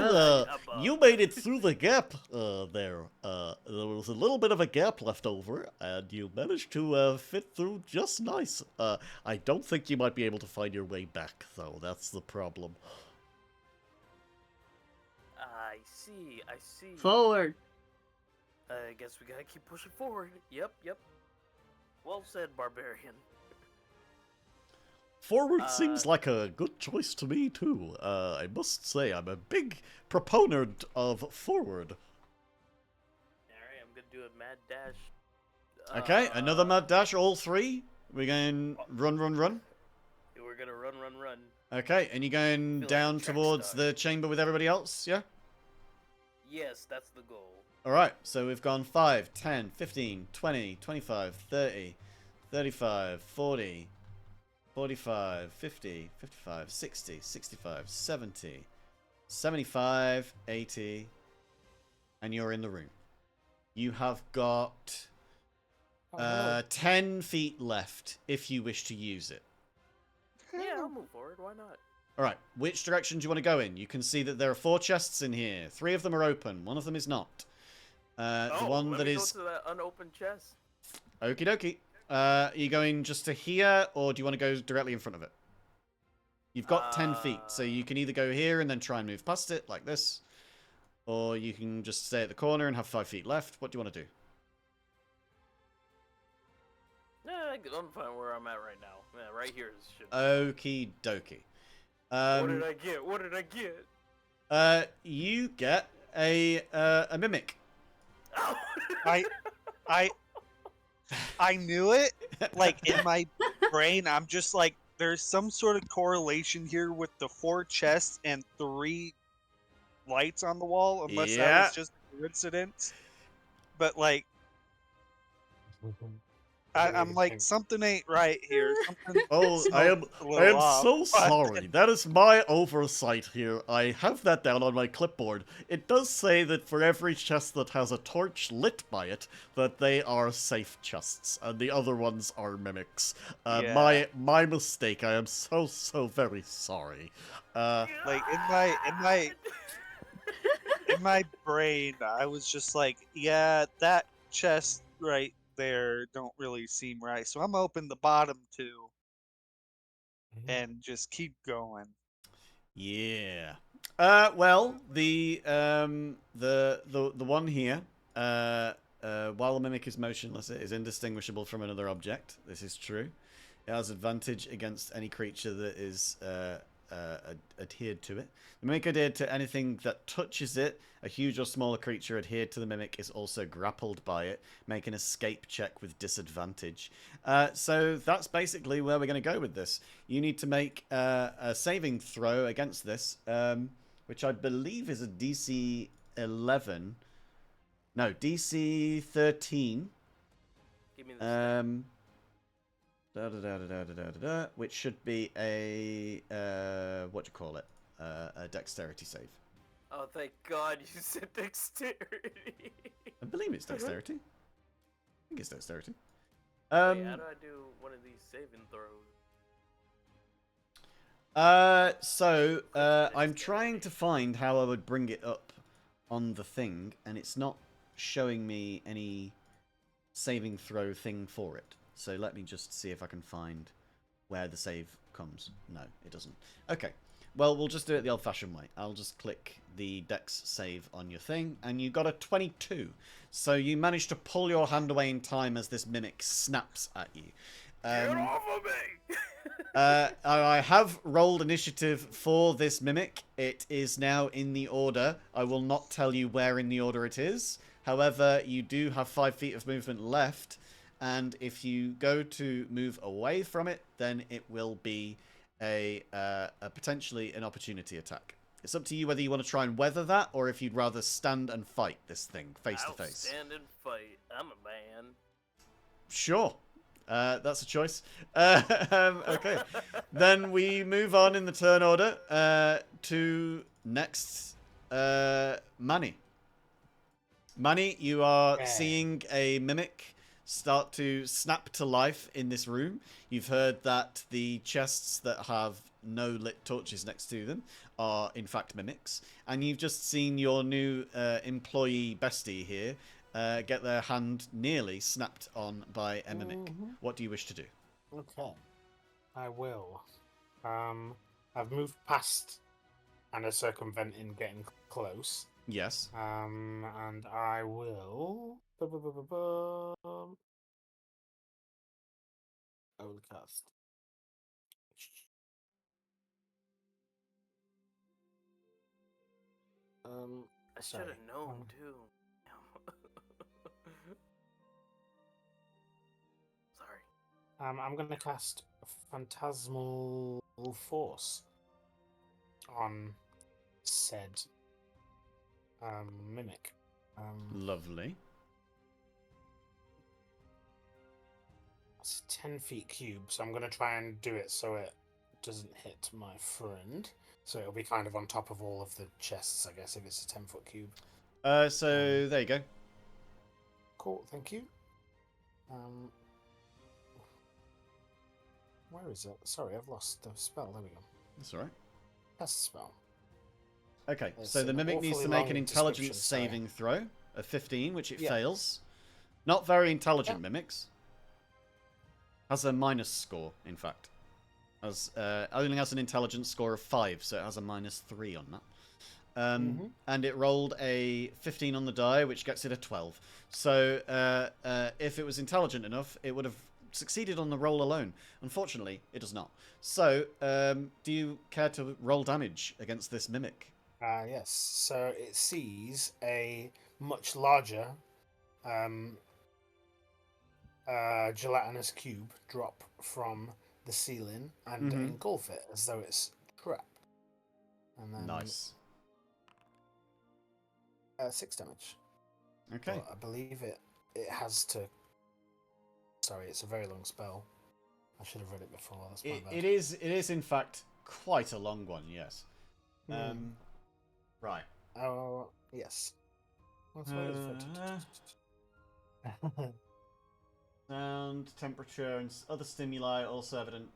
made it through the gap there. There was a little bit of a gap left over, and you managed to fit through just nice. I don't think you might be able to find your way back, though. That's the problem. I see. Forward. I guess we gotta keep pushing forward. Yep. Well said, barbarian. Forward seems like a good choice to me, too. I must say, I'm a big proponent of forward. Alright, I'm gonna do a mad dash. Okay, another mad dash, all three. We're going run. We're gonna run. Okay, and you're going Feel like down a track towards star. the chamber with everybody else, yeah? Yes, that's the goal. Alright, so we've gone 5, 10, 15, 20, 25, 30, 35, 40, 45, 50, 55, 60, 65, 70, 75, 80, and you're in the room. You have got 10 feet left if you wish to use it. Yeah, I'll move forward. Why not? Alright, which direction do you want to go in? You can see that there are 4 chests in here. 3 of them are open, 1 of them is not. The one let that me is... go to that unopened chest. Okie dokie. Are you going just to here, or do you want to go directly in front of it? You've got 10 feet, so you can either go here and then try and move past it, like this. Or you can just stay at the corner and have 5 feet left. What do you want to do? Nah, I'm fine where I'm at right now. Yeah, right here is shit. Okie dokie. What did I get? What did I get? You get a mimic. I knew it. Like, in my brain, I'm just like, there's some sort of correlation here with the 4 chests and 3 lights on the wall, unless that Yeah. was just a coincidence. But, like, I'm like, something ain't right here. Something Oh, I am smells a little off, so but- sorry. That is my oversight here. I have that down on my clipboard. It does say that for every chest that has a torch lit by it, that they are safe chests, and the other ones are mimics. Yeah. My mistake. I am so very sorry. Like, in my brain, I was just like, yeah, that chest right there don't really seem right. So I'm open the bottom 2 and just keep going. Yeah. Well, the one here, while the mimic is motionless, it is indistinguishable from another object. This is true. It has advantage against any creature that is adhered to it. The mimic adhered to anything that touches it. A huge or smaller creature adhered to the mimic is also grappled by it. Make an escape check with disadvantage. So that's basically where we're going to go with this. You need to make a saving throw against this, which I believe is a DC 11. No, DC 13. Give me the stat. Which should be a what do you call it? A dexterity save. Oh, thank God you said dexterity. I believe it's dexterity. I think it's dexterity. Wait, how do I do one of these saving throws? I'm trying to find how I would bring it up on the thing, and it's not showing me any saving throw thing for it. So let me just see if I can find where the save comes. No, it doesn't. Okay. Well, we'll just do it the old-fashioned way. I'll just click the dex save on your thing, and you got a 22. So you managed to pull your hand away in time as this mimic snaps at you. Get off of me! I have rolled initiative for this mimic. It is now in the order. I will not tell you where in the order it is. However, you do have 5 feet of movement left, and if you go to move away from it, then it will be a potentially an opportunity attack. It's up to you whether you want to try and weather that, or if you'd rather stand and fight this thing face to I'll face. stand and fight. I'm a man. Sure. That's a choice. Okay. Then we move on in the turn order to next Manny. Manny, you are seeing a mimic start to snap to life in this room. You've heard that the chests that have no lit torches next to them are in fact mimics. And you've just seen your new employee bestie here get their hand nearly snapped on by a mimic. What do you wish to do? Okay, I will. I've moved past and are circumventing getting close. Yes. And I will. I will cast. I should have known too. Sorry. I'm going to cast Phantasmal Force on said mimic. Lovely. It's a 10 feet cube, so I'm going to try and do it so it doesn't hit my friend. So it'll be kind of on top of all of the chests, I guess, if it's a 10-foot cube. So there you go. Cool, thank you. Where is it? Sorry, I've lost the spell. There we go. That's all right. That's the spell. Okay, It's so the an mimic needs to awfully make long an intelligence description, sorry. saving throw of 15, which it Yeah. fails. Not very intelligent mimics. Has a minus score, in fact. Only has an intelligence score of 5, so it has a -3 on that. And it rolled a 15 on the die, which gets it a 12. So if it was intelligent enough, it would have succeeded on the roll alone. Unfortunately, it does not. So do you care to roll damage against this mimic? Yes. So it sees a much larger gelatinous cube drop from the ceiling and engulf it as though it's trapped. And then Nice. 6 damage. Okay. But I believe it has to. Sorry, it's a very long spell. I should have read it before. That's my bad. It is in fact quite a long one. Yes. Right. Oh yes. What's Sound, temperature, and other stimuli are also evident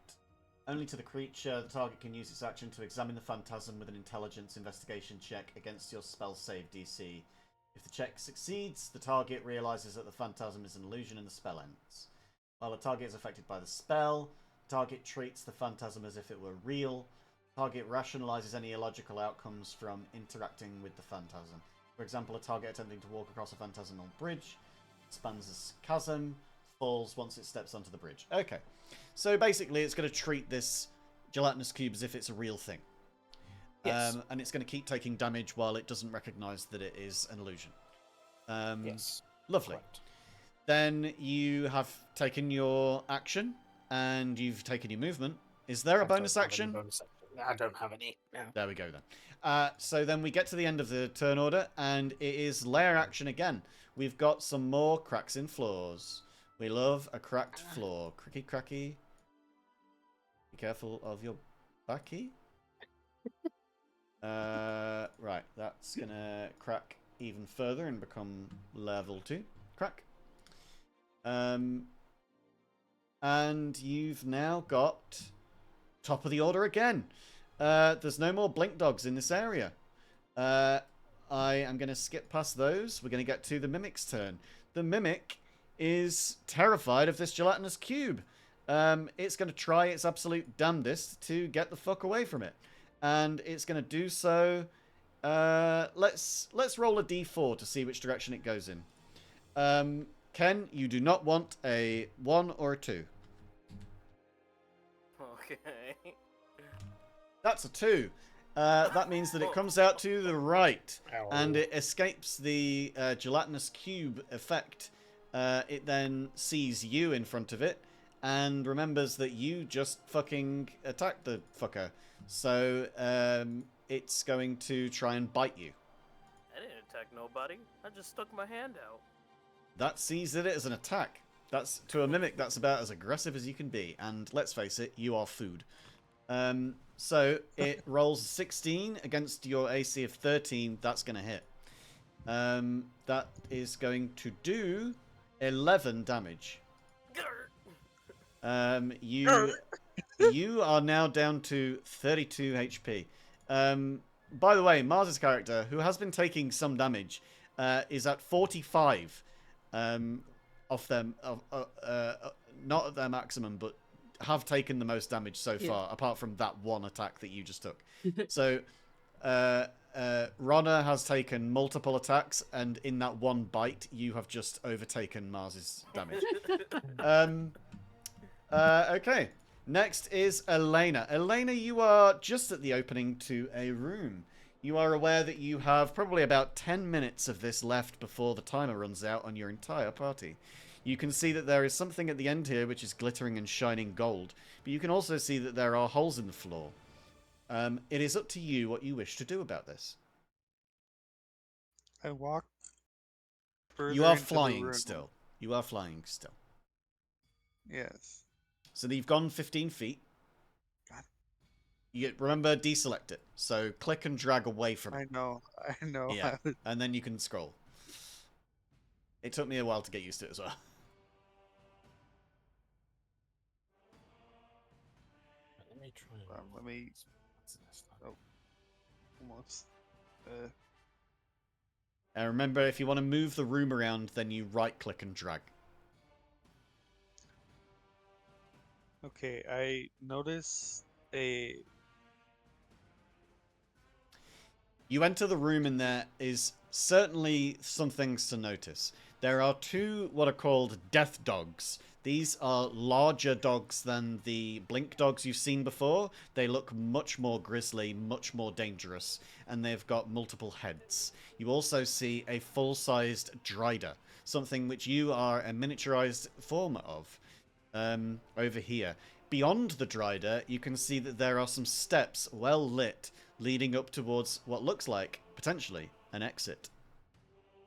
only to the creature. The target can use its action to examine the phantasm with an intelligence investigation check against your spell save DC. If the check succeeds, the target realizes that the phantasm is an illusion and the spell ends. While the target is affected by the spell, the target treats the phantasm as if it were real. The target rationalizes any illogical outcomes from interacting with the phantasm. For example, a target attempting to walk across a phantasmal bridge expands a chasm, falls once it steps onto the bridge. Okay, so basically it's going to treat this gelatinous cube as if it's a real thing. Yes. And it's going to keep taking damage while it doesn't recognize that it is an illusion. Yes. Lovely. Correct. Then you have taken your action and you've taken your movement. Is there a I don't bonus have any action? bonus action. I don't have any. No. There we go then. So then we get to the end of the turn order, and it is lair action again. We've got some more cracks in floors. We love a cracked floor. Cricky cracky. Be careful of your backy. Right, that's gonna crack even further and become level 2. Crack. And you've now got top of the order again. There's no more blink dogs in this area. I am going to skip past those. We're going to get to the Mimic's turn. The Mimic is terrified of this gelatinous cube. It's going to try its absolute damnedest to get the fuck away from it. And it's going to do so. Let's roll a d4 to see which direction it goes in. Ken, you do not want a 1 or a 2. Okay. That's a 2. That means that it comes out to the right, and it escapes the gelatinous cube effect. It then sees you in front of it, and remembers that you just fucking attacked the fucker. So it's going to try and bite you. I didn't attack nobody. I just stuck my hand out. That sees it as an attack. That's to a mimic. That's about as aggressive as you can be. And let's face it, you are food. So it rolls 16 against your AC of 13. That's going to hit. That is going to do 11 damage. You are now down to 32 HP. By the way, Mars's character, who has been taking some damage, is at 45 off them, not at their maximum, but have taken the most damage so far, apart from that one attack that you just took. So, Ronna has taken multiple attacks, and in that one bite, you have just overtaken Mars's damage. Okay. Next is Elena. Elena, you are just at the opening to a room. You are aware that you have probably about 10 minutes of this left before the timer runs out on your entire party. You can see that there is something at the end here which is glittering and shining gold, but you can also see that there are holes in the floor. It is up to you what you wish to do about this. I walk further You are into the flying room. still. You are flying still. Yes. So you've gone 15 feet. God. Remember, deselect it. So click and drag away from it. I know. Yeah, and then you can scroll. It took me a while to get used to it as well. Let me try. Let me. Oh, almost. And remember, if you want to move the room around, then you right-click and drag. Okay, I notice a. You enter the room and there is certainly some things to notice. There are two what are called death dogs. These are larger dogs than the blink dogs you've seen before. They look much more grisly, much more dangerous, and they've got multiple heads. You also see a full-sized drider, something which you are a miniaturized form of. Over here. Beyond the drider, you can see that there are some steps well lit leading up towards what looks like, potentially, an exit.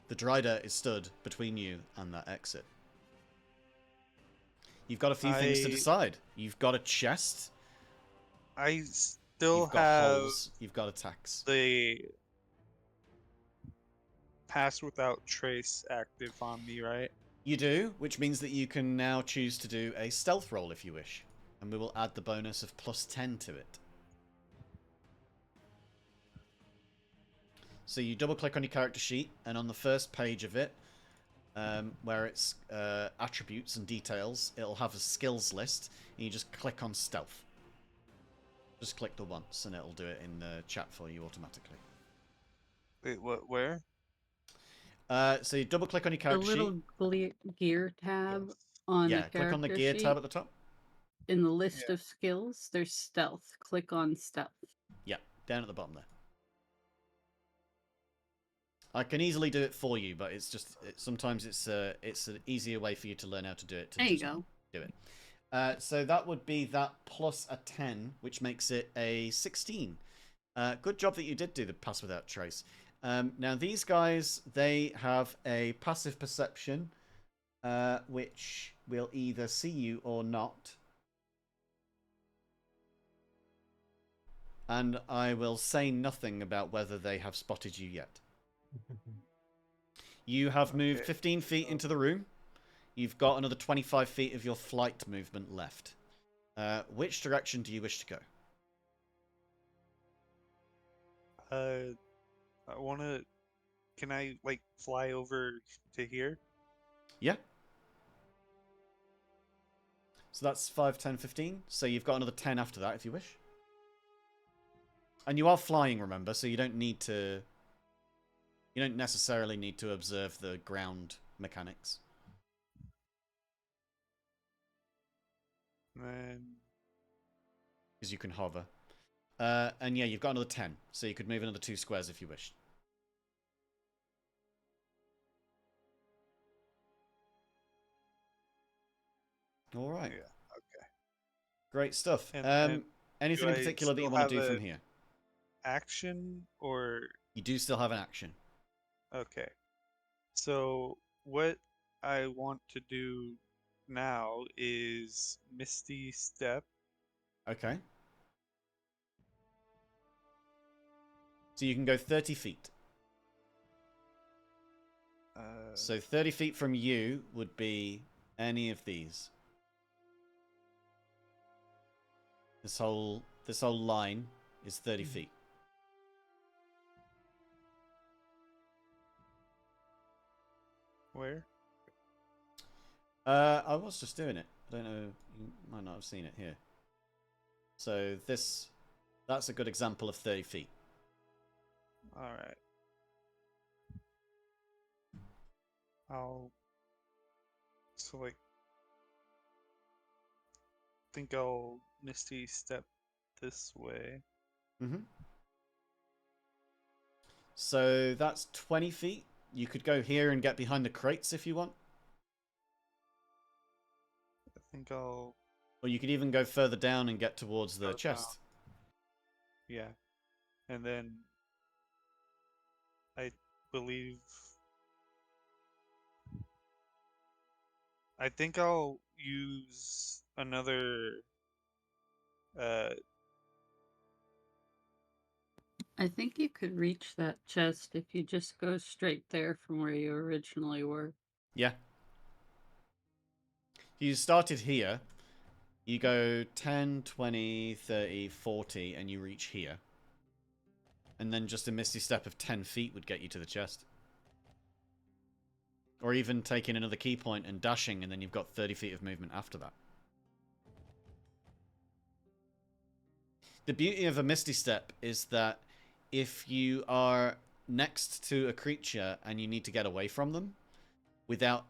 The drider is stood between you and that exit. You've got a few things to decide. You've got a chest. I still You've got have holes. You've got attacks. the pass without trace active on me, right? You do, which means that you can now choose to do a stealth roll if you wish. And we will add the bonus of +10 to it. So you double click on your character sheet, and on the first page of it, where it's attributes and details, it'll have a skills list, and you just click on stealth. Just click the once, and it'll do it in the chat for you automatically. Wait, what? Where? So you double click on your The character little sheet. gear tab on the character click on the gear sheet. tab at the top. In the list of skills, there's stealth. Click on stealth. Yeah, down at the bottom there. I can easily do it for you, but it's just sometimes it's an easier way for you to learn how to do it. There you go. Do it. So that would be that plus a 10, which makes it a 16. Good job that you did do the pass without trace. Now these guys, they have a passive perception which will either see you or not. And I will say nothing about whether they have spotted you yet. You have moved Okay. 15 feet into the room. You've got another 25 feet of your flight movement left. Which direction do you wish to go? I want to. Can I like fly over to here? Yeah. So that's 5, 10, 15. So you've got another 10 after that if you wish. And you are flying, remember, so you don't need to... You don't necessarily need to observe the ground mechanics. And Because you can hover. And yeah, you've got another 10. So you could move another 2 squares if you wished. Alright. yeah, okay. Great stuff. And Anything in I particular that you still want to have do a from here? action or You do still have an action. okay. So what I want to do now is Misty Step. Okay. So you can go 30 feet. So 30 feet from you would be any of these. This whole line is 30 feet. Where? I was just doing it. I don't know. You might not have seen it here. So that's a good example of 30 feet. All right. I'll so like think I'll Misty Step this way. Mm-hmm. So that's 20 feet. You could go here and get behind the crates if you want. I think I'll Or you could even go further down and get towards the go chest. yeah. And then I believe I think I'll use another uh I think you could reach that chest if you just go straight there from where you originally were. Yeah. You started here. You go 10, 20, 30, 40, and you reach here. And then just a misty step of 10 feet would get you to the chest. Or even taking another key point and dashing, and then you've got 30 feet of movement after that. The beauty of a misty step is that if you are next to a creature and you need to get away from them without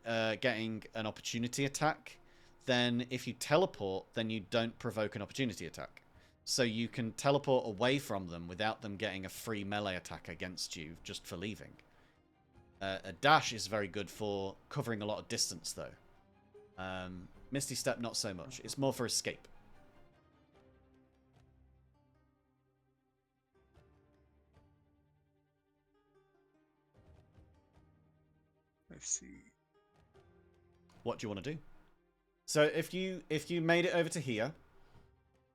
getting an opportunity attack, then if you teleport, then you don't provoke an opportunity attack. So you can teleport away from them without them getting a free melee attack against you just for leaving. A dash is very good for covering a lot of distance, though. Misty Step, not so much. It's more for escape. I see. What do you want to do? So if you made it over to here,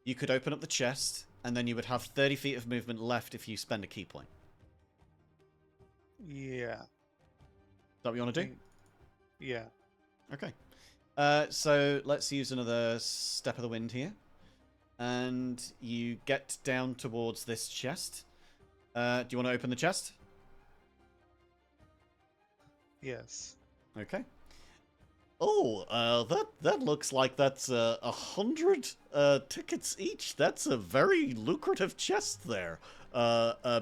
you could open up the chest, and then you would have 30 feet of movement left if you spend a key point. Yeah. Is that what you want to do? Yeah. Okay. So let's use another Step of the Wind here. And you get down towards this chest. Do you want to open the chest? Yes. Okay. Oh, that looks like that's 100 tickets each. That's a very lucrative chest there.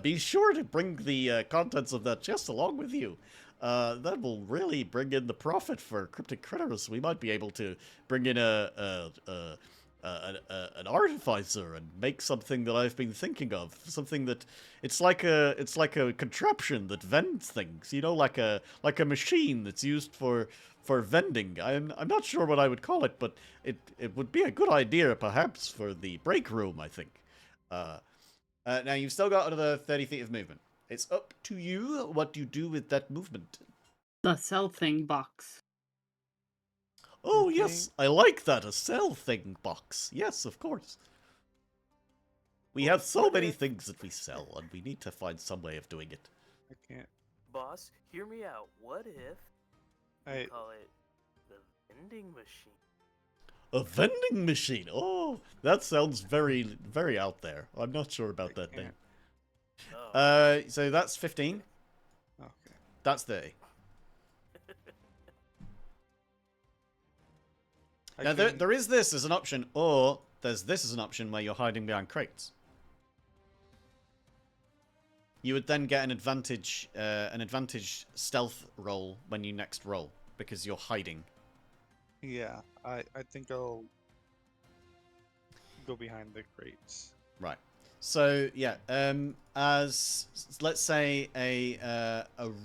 Be sure to bring the contents of that chest along with you. That will really bring in the profit for Cryptic Critters. We might be able to bring in an artificer and make something that I've been thinking of. Something that it's like a contraption that vends things. You know, like a machine that's used for vending. I'm not sure what I would call it, but it would be a good idea perhaps for the break room, I think. Now you've still got another 30 feet of movement. It's up to you what you do with that movement. The sell thing box. Oh, Okay. yes, I like that. A sell thing box. Yes, of course. We have so What many if- things that we sell, and we need to find some way of doing it. I can't. Boss, hear me out. What if we I call it the vending machine? A vending machine. Oh, that sounds very, very out there. I'm not sure about I that name. can't. Oh. So that's 15. Okay. That's 30. I Now, can- there is this as an option, or there's this as an option where you're hiding behind crates. You would then get an advantage stealth roll when you next roll, because you're hiding. Yeah, I think I'll go behind the crates. Right. So yeah, as let's say a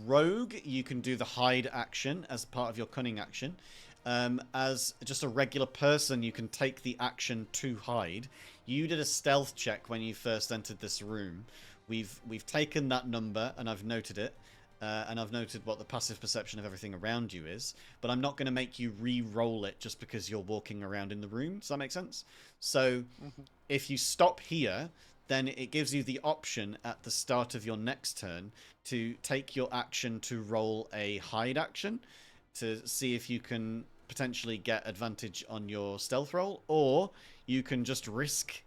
rogue, you can do the hide action as part of your cunning action. As just a regular person, you can take the action to hide. You did a stealth check when you first entered this room. We've taken that number and I've noted it, and I've noted what the passive perception of everything around you is. But I'm not going to make you re-roll it just because you're walking around in the room. Does that make sense? So if you stop here, then it gives you the option at the start of your next turn to take your action to roll a hide action to see if you can potentially get advantage on your stealth roll, or you can just risk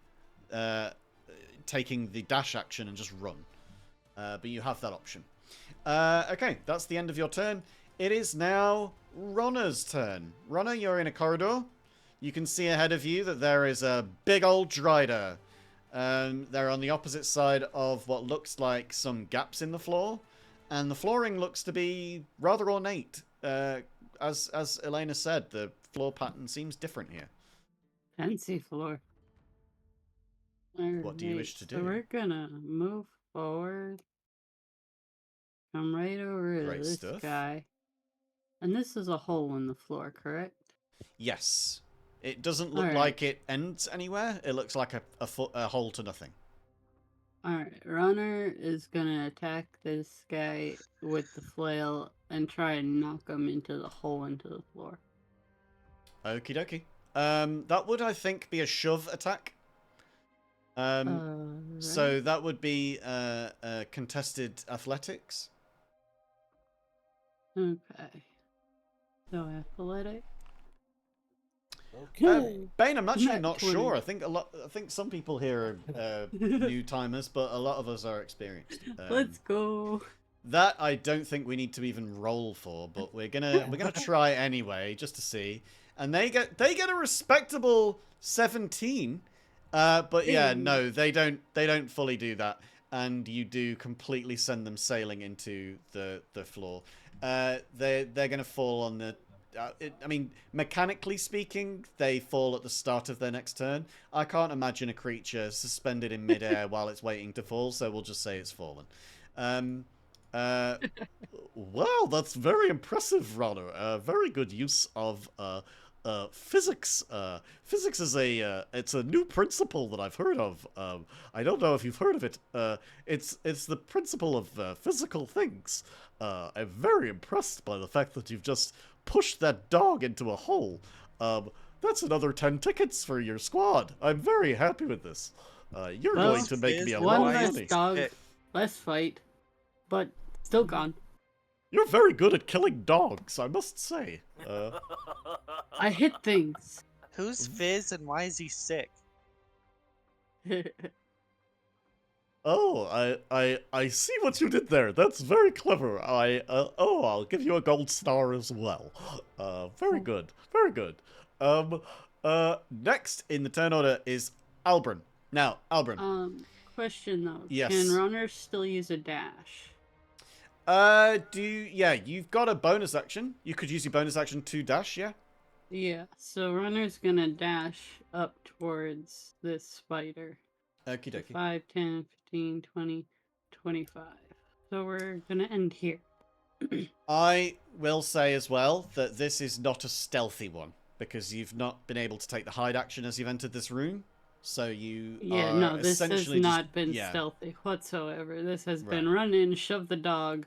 taking the dash action and just run. But you have that option. Okay, that's the end of your turn. It is now Ronna's turn. Ronna, you're in a corridor. You can see ahead of you that there is a big old Drider. They're on the opposite side of what looks like some gaps in the floor. And the flooring looks to be rather ornate. As Elena said, the floor pattern seems different here. Fancy floor. What do you wish to So do? we're gonna move forward. Come right over to Great this stuff. guy. And this is a hole in the floor, correct? Yes. It doesn't look Alright. like it ends anywhere. It looks like a hole to nothing. Alright, Runner is gonna attack this guy with the flail and try and knock him into the hole into the floor. Okie dokie. That would, I think, be a shove attack. So that would be contested athletics. Okay. So athletic. Okay. Bane, I'm actually Nat not 20. sure. I think some people here are new timers, but a lot of us are experienced. Let's go. That I don't think we need to even roll for, but we're gonna try anyway, just to see. And they get a respectable 17. But yeah, no, they don't fully do that, and you do completely send them sailing into the floor. They're gonna fall on the. I mean, mechanically speaking, they fall at the start of their next turn. I can't imagine a creature suspended in midair while it's waiting to fall, so we'll just say it's fallen. Wow, that's very impressive, Ronner. Very good use of physics. Physics is it's a new principle that I've heard of. I don't know if you've heard of it. It's the principle of physical things. I'm very impressed by the fact that you've just pushed that dog into a hole. That's another 10 tickets for your squad. I'm very happy with this. You're Well, going to make me a is One lot of less money. dog, It- less fight, but still gone. You're very good at killing dogs, I must say. I hit things. Who's Fizz and why is he sick? Oh, I see what you did there. That's very clever. I'll give you a gold star as well. Very good, very good. Next in the turn order is Albrin. Now, Albrin. Question though. Yes. Can runners still use a dash? You've got a bonus action. You could use your bonus action to dash, yeah? Yeah, so runner's gonna dash up towards this spider. Okie So dokie. 5, 10, 15, 20, 25. So we're gonna end here. I will say as well that this is not a stealthy one, because you've not been able to take the hide action as you've entered this room. So you Yeah, are no, this has essentially not just, been yeah. stealthy whatsoever. This has Right. been run in, shove the dog,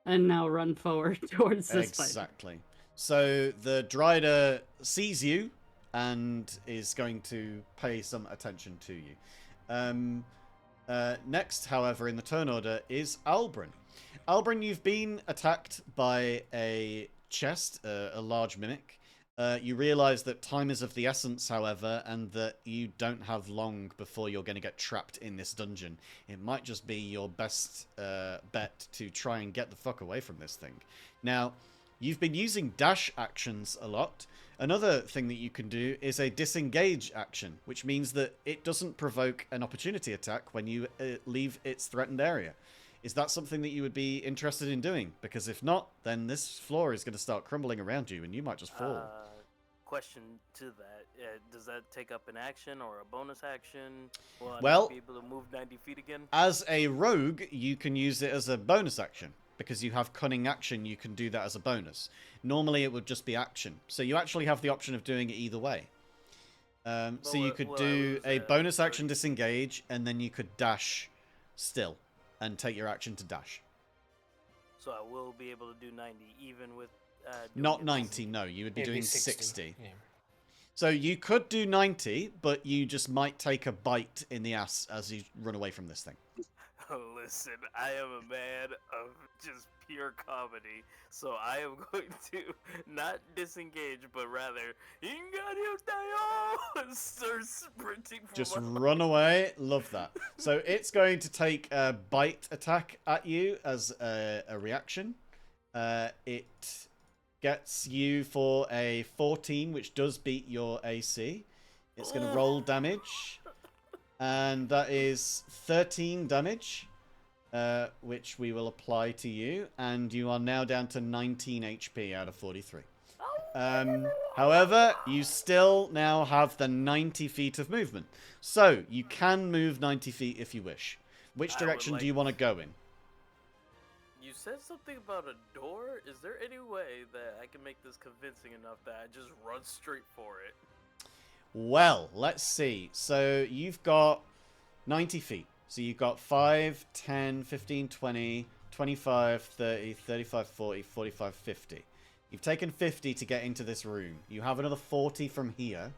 and now run forward towards the spider. Exactly. So the Drider sees you and is going to pay some attention to you. Next, however, in the turn order is Albrin. Albrin, you've been attacked by a chest, a large mimic. You realize that time is of the essence, however, and that you don't have long before you're going to get trapped in this dungeon. It might just be your best bet to try and get the fuck away from this thing. Now, you've been using dash actions a lot. Another thing that you can do is a disengage action, which means that it doesn't provoke an opportunity attack when you leave its threatened area. Is that something that you would be interested in doing? Because if not, then this floor is going to start crumbling around you and you might just fall. Question to that. Does that take up an action or a bonus action? Will I Well, not be able to move 90 feet again? As a rogue, you can use it as a bonus action. Because you have cunning action, you can do that as a bonus. Normally, it would just be action. So you actually have the option of doing it either way. So you could do a bonus action disengage, and then you could dash still, and take your action to dash. So I will be able to do 90 even with... Not 90, no. You would be It'd doing be 60. Yeah. So you could do 90, but you just might take a bite in the ass as you run away from this thing. Listen, I am a man of just pure comedy, so I am going to not disengage, but rather start sprinting for Just my run away. Love that. So it's going to take a bite attack at you as a reaction. It gets you for a 14, which does beat your AC. It's going to roll damage. And that is 13 damage, which we will apply to you. And you are now down to 19 HP out of 43. However, you still now have the 90 feet of movement. So, you can move 90 feet if you wish. Which direction do you want to go in? You said something about a door? Is there any way that I can make this convincing enough that I just run straight for it? Well, let's see. So you've got 90 feet. So you've got 5, 10, 15, 20, 25, 30, 35, 40, 45, 50. You've taken 50 to get into this room. You have another 40 from here.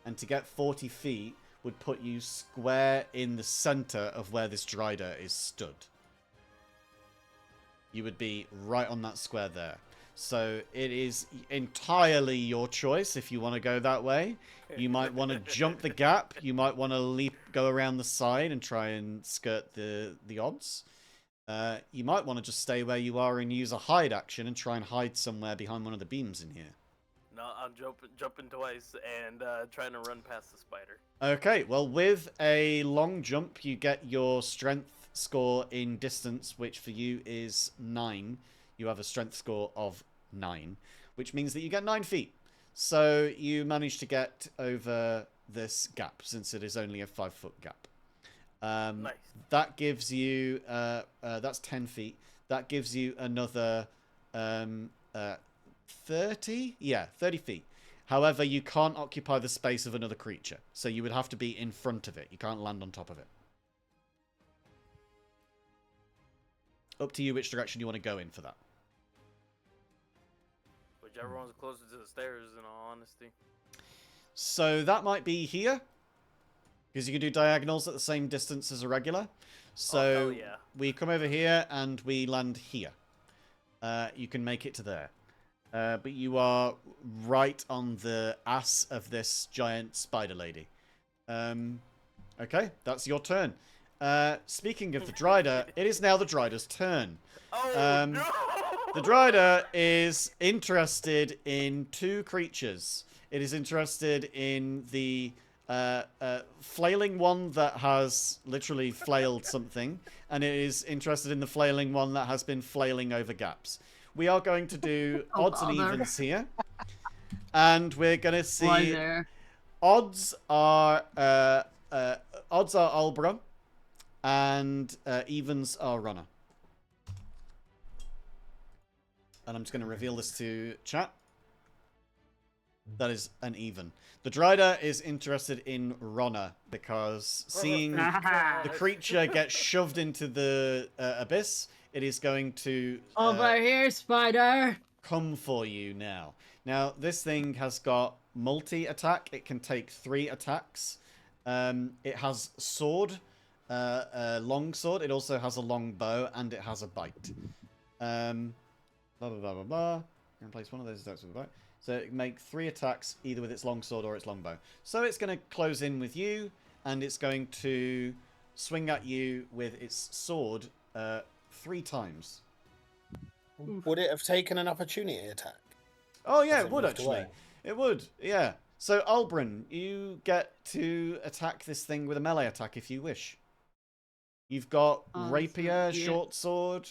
And to get 40 feet would put you square in the center of where this Drider is stood. You would be right on that square there. So it is entirely your choice if you want to go that way. You might want to jump the gap. You might want to go around the side and try and skirt the odds. You might want to just stay where you are and use a hide action and try and hide somewhere behind one of the beams in here. No, I'm jumping twice and trying to run past the spider. Okay, well, with a long jump, you get your strength score in distance, which for you is 9. You have a strength score of 9, which means that you get 9 feet. So you manage to get over this gap, since it is only a 5-foot gap. Nice. That gives you, that's 10 feet. That gives you another 30? Yeah, 30 feet. However, you can't occupy the space of another creature. So you would have to be in front of it. You can't land on top of it. Up to you which direction you want to go in for that. Whichever one's closer to the stairs, in all honesty. So that might be here. Because you can do diagonals at the same distance as a regular. So hell yeah. we come over here and we land here. You can make it to there. But you are right on the ass of this giant spider lady. Okay, that's your turn. Speaking of the Drider, it is now the Drider's turn. Oh, no! The Drider is interested in 2 creatures. It is interested in the flailing one that has literally flailed something, and it is interested in the flailing one that has been flailing over gaps. We are going to do odds and evens here, and we're going to see odds are Albra, and evens are Runner. And I'm just going to reveal this to chat. That is an even. The Drider is interested in Runner because seeing the creature get shoved into the abyss, it is going to... Over here, spider! come for you now. Now, this thing has got multi-attack. It can take 3 attacks. It has sword, a long sword. It also has a long bow, and it has a bite. Blah, blah, blah, blah, blah. You can place one of those attacks with a bite. So it can make 3 attacks, either with its long sword or its long bow. So it's going to close in with you, and it's going to swing at you with its sword 3 times. Would it have taken an opportunity attack? Oh yeah, As it would moved actually. away? It would, yeah. So Albrin, you get to attack this thing with a melee attack if you wish. You've got Awesome, rapier, yeah. short sword.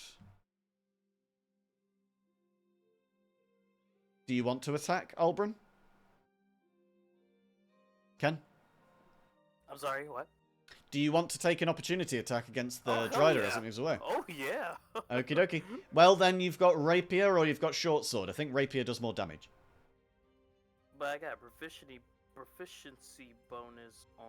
Do you want to attack, Albrin? Ken? I'm sorry, what? Do you want to take an opportunity attack against the Oh, hell Drider yeah. as it moves away? Oh yeah. Okie dokie. Well, then you've got rapier or you've got short sword. I think rapier does more damage. But I got proficiency bonus on.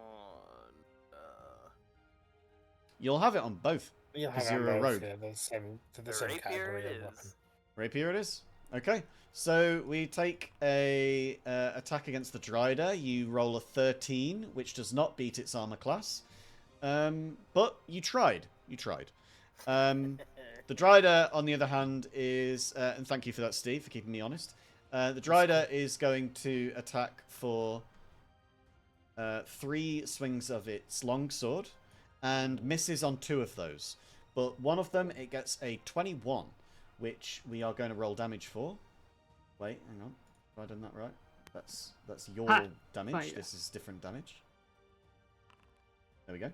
You'll have it on both. You'll Because have you're a both, rogue. yeah, the same Rapier category it of weapon. is. Rapier it is. Okay. So we take a attack against the Drider. You roll a 13, which does not beat its armor class. But you tried. You tried. The Drider, on the other hand, is... and thank you for that, Steve, for keeping me honest. The Drider is going to attack for 3 swings of its longsword and misses on 2 of those. But one of them, it gets a 21, which we are going to roll damage for. Wait, hang on. Have I done that right? That's your damage. Fire. This is different damage. There we go.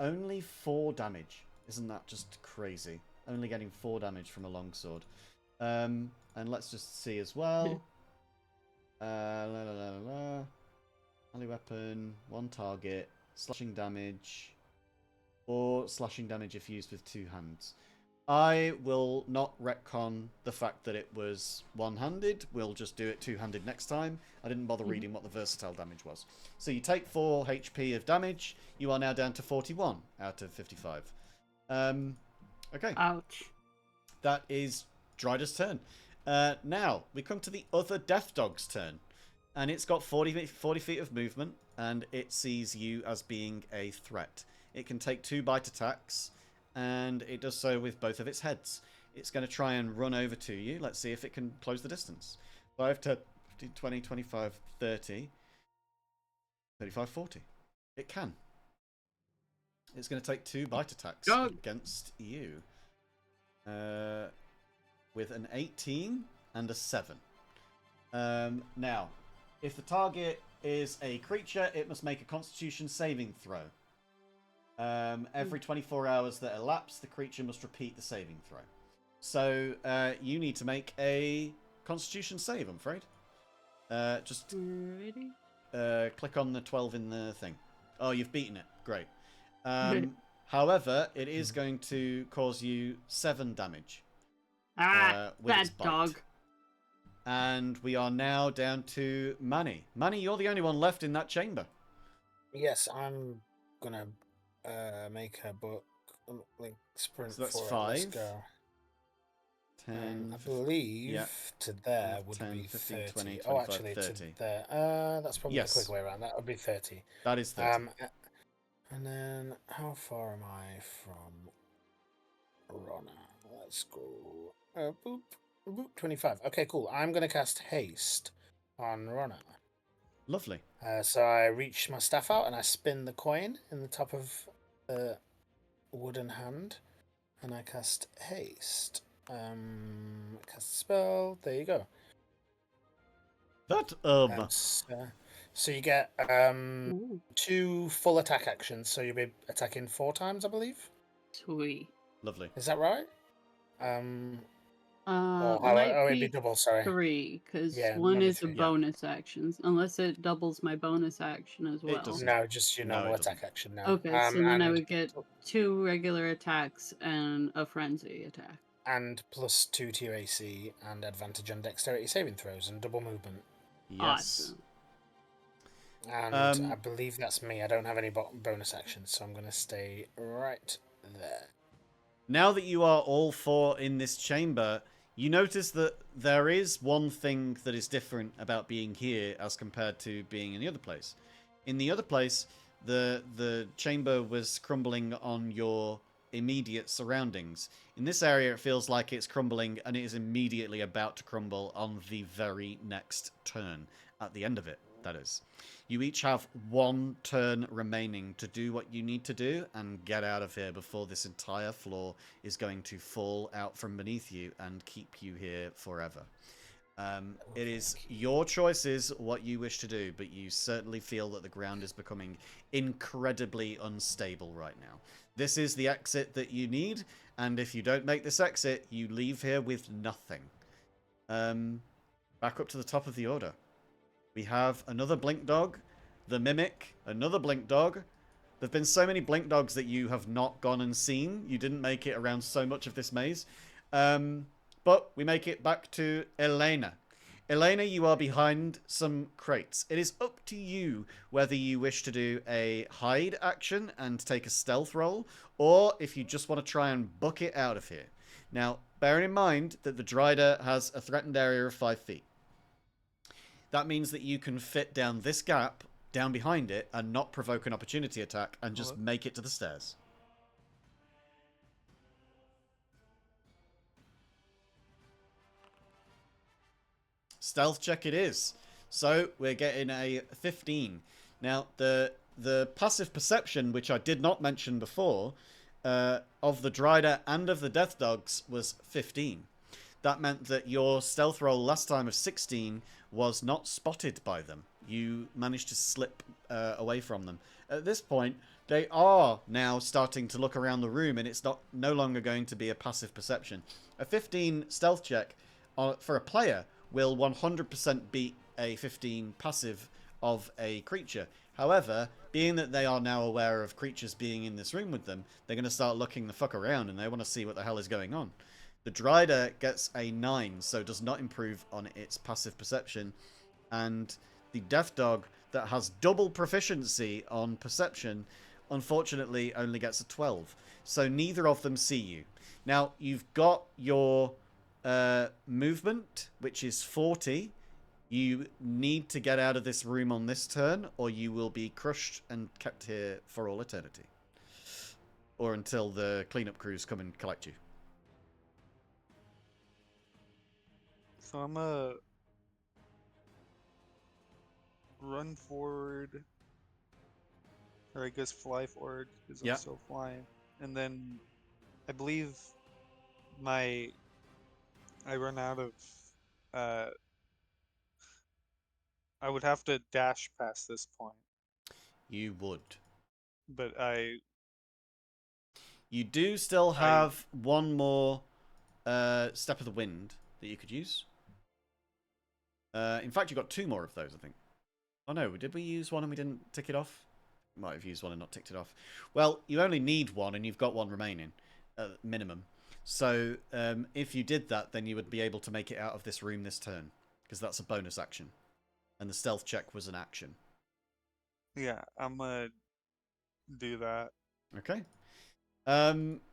Only 4 damage. Isn't that just crazy? Only getting 4 damage from a longsword. And let's just see as well. Melee weapon, 1 target, slashing damage, or slashing damage if used with 2 hands. I will not retcon the fact that it was one-handed. We'll just do it two-handed next time. I didn't bother reading what the versatile damage was. So you take 4 HP of damage. You are now down to 41 out of 55. Okay. Ouch. That is Drider's turn. Now, we come to the other Death Dog's turn. And it's got 40 feet of movement, and it sees you as being a threat. It can take 2 bite attacks, and it does so with both of its heads. It's going to try and run over to you. Let's see if it can close the distance. 5, 10, 15, 20, 25, 30, 35, 40. It can. It's going to take 2 bite attacks against you. With an 18 and a 7. Now, if the target is a creature, it must make a Constitution saving throw. Every 24 hours that elapse, the creature must repeat the saving throw. So, you need to make a Constitution save, I'm afraid. Just Ready? click on the 12 in the thing. Oh, you've beaten it. Great. However, it is going to cause you 7 damage. With its That bite. dog. And we are now down to Manny. Manny, you're the only one left in that chamber. Yes, I'm gonna make a book like sprint So that's for it. 5. Let's go. 10, I believe yeah. to there would 10, be 15, 30. 20, oh, 25, actually, 30. to there. That's probably Yes. the quick way around. That would be 30. That is 30. And then how far am I from Ronna? Let's go. Boop. Boop. 25. Okay, cool. I'm gonna cast haste on Ronna. Lovely. So I reach my staff out and I spin the coin in the top of the wooden hand, and I cast haste. Cast spell. There you go. That, So you get Ooh, 2 full attack actions. So you'll be attacking 4 times, I believe. sweet. lovely. Is that right? It'd be double. Sorry. 3, because Yeah, one maybe is a 3. Yeah. bonus action, unless it doubles my bonus action as well. doesn't. No, just your No, normal it doesn't. attack action now. Okay, so then I and- would get 2 regular attacks and a frenzy attack. and plus 2 to your AC and advantage on dexterity saving throws and double movement. Yes. Awesome. And I believe that's me. I don't have any bonus actions, so I'm going to stay right there. Now that you are all 4 in this chamber, You notice that there is one thing that is different about being here as compared to being in the other place. In the other place, the chamber was crumbling on your immediate surroundings. In this area, it feels like it's crumbling, and it is immediately about to crumble on the very next turn. At the end of it, that is. You each have one turn remaining to do what you need to do and get out of here before this entire floor is going to fall out from beneath you and keep you here forever. It is your choices what you wish to do, but you certainly feel that the ground is becoming incredibly unstable right now. This is the exit that you need, and if you don't make this exit, you leave here with nothing. Back up to the top of the order. We have another Blink Dog, the Mimic, another Blink Dog. There have been so many Blink Dogs that you have not gone and seen. You didn't make it around so much of this maze. But we make it back to Elena. Elena, you are behind some crates. It is up to you whether you wish to do a hide action and take a stealth roll, or if you just want to try and book it out of here. Now, bearing in mind that the Dryder has a threatened area of 5 feet. That means that you can fit down this gap, down behind it, and not provoke an opportunity attack, and just make it to the stairs. Stealth check it is. So we're getting a 15. Now, the passive perception, which I did not mention before, of the Dryder and of the Death Dogs was 15. That meant that your stealth roll last time of 16 was not spotted by them. You managed to slip away from them. At this point, they are now starting to look around the room, and it's no longer going to be a passive perception. A 15 stealth check for a player will 100% beat a 15 passive of a creature. However, being that they are now aware of creatures being in this room with them, they're going to start looking the fuck around, and they want to see what the hell is going on. The Dryder gets a 9, so does not improve on its passive perception. And the Death Dog, that has double proficiency on perception, unfortunately only gets a 12. So neither of them see you. Now, you've got your movement, which is 40. You need to get out of this room on this turn, or you will be crushed and kept here for all eternity. Or until the cleanup crews come and collect you. So I'm run forward, or I guess fly forward because I'm still flying, and then I believe I run out of. I would have to dash past this point. You would. But You do still have one more Step of the Wind that you could use. In fact, you got 2 more of those, I think. Oh no, did we use one and we didn't tick it off? Might have used one and not ticked it off. Well, you only need one and you've got one remaining, minimum. So if you did that, then you would be able to make it out of this room this turn, because that's a bonus action. And the stealth check was an action. Yeah, I'm gonna do that. Okay.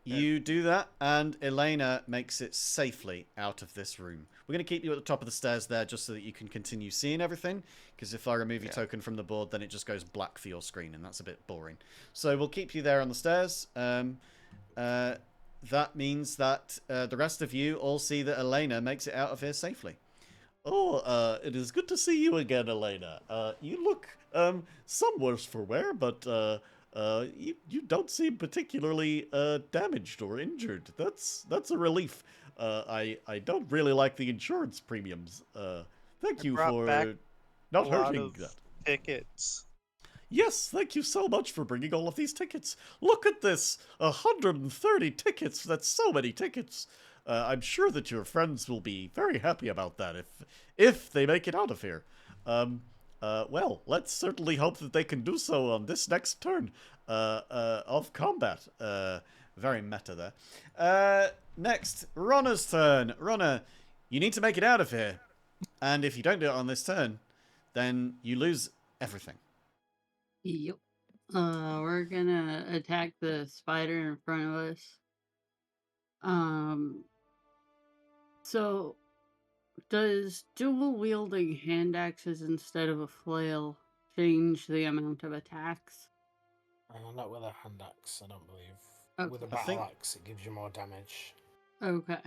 You do that, and Elena makes it safely out of this room. We're going to keep you at the top of the stairs there just so that you can continue seeing everything, because if I remove your token from the board, then it just goes black for your screen, and that's a bit boring. So we'll keep you there on the stairs. That means that the rest of you all see that Elena makes it out of here safely. Oh, it is good to see you again, Elena. You look some worse for wear, but you don't seem particularly damaged or injured. That's a relief. I don't really like the insurance premiums. Thank you for not hurting that. Tickets. Yes, thank you so much for bringing all of these tickets. Look at this, 130 tickets. That's so many tickets. I'm sure that your friends will be very happy about that if they make it out of here. Well, let's certainly hope that they can do so on this next turn of combat. Very meta there. Next, Ronna's turn. Ronna, you need to make it out of here. And if you don't do it on this turn, then you lose everything. Yep. We're gonna attack the spider in front of us. So, does dual wielding hand axes instead of a flail change the amount of attacks? Not with a hand axe, I don't believe. Okay. With a I think- battle axe, it gives you more damage. Okay.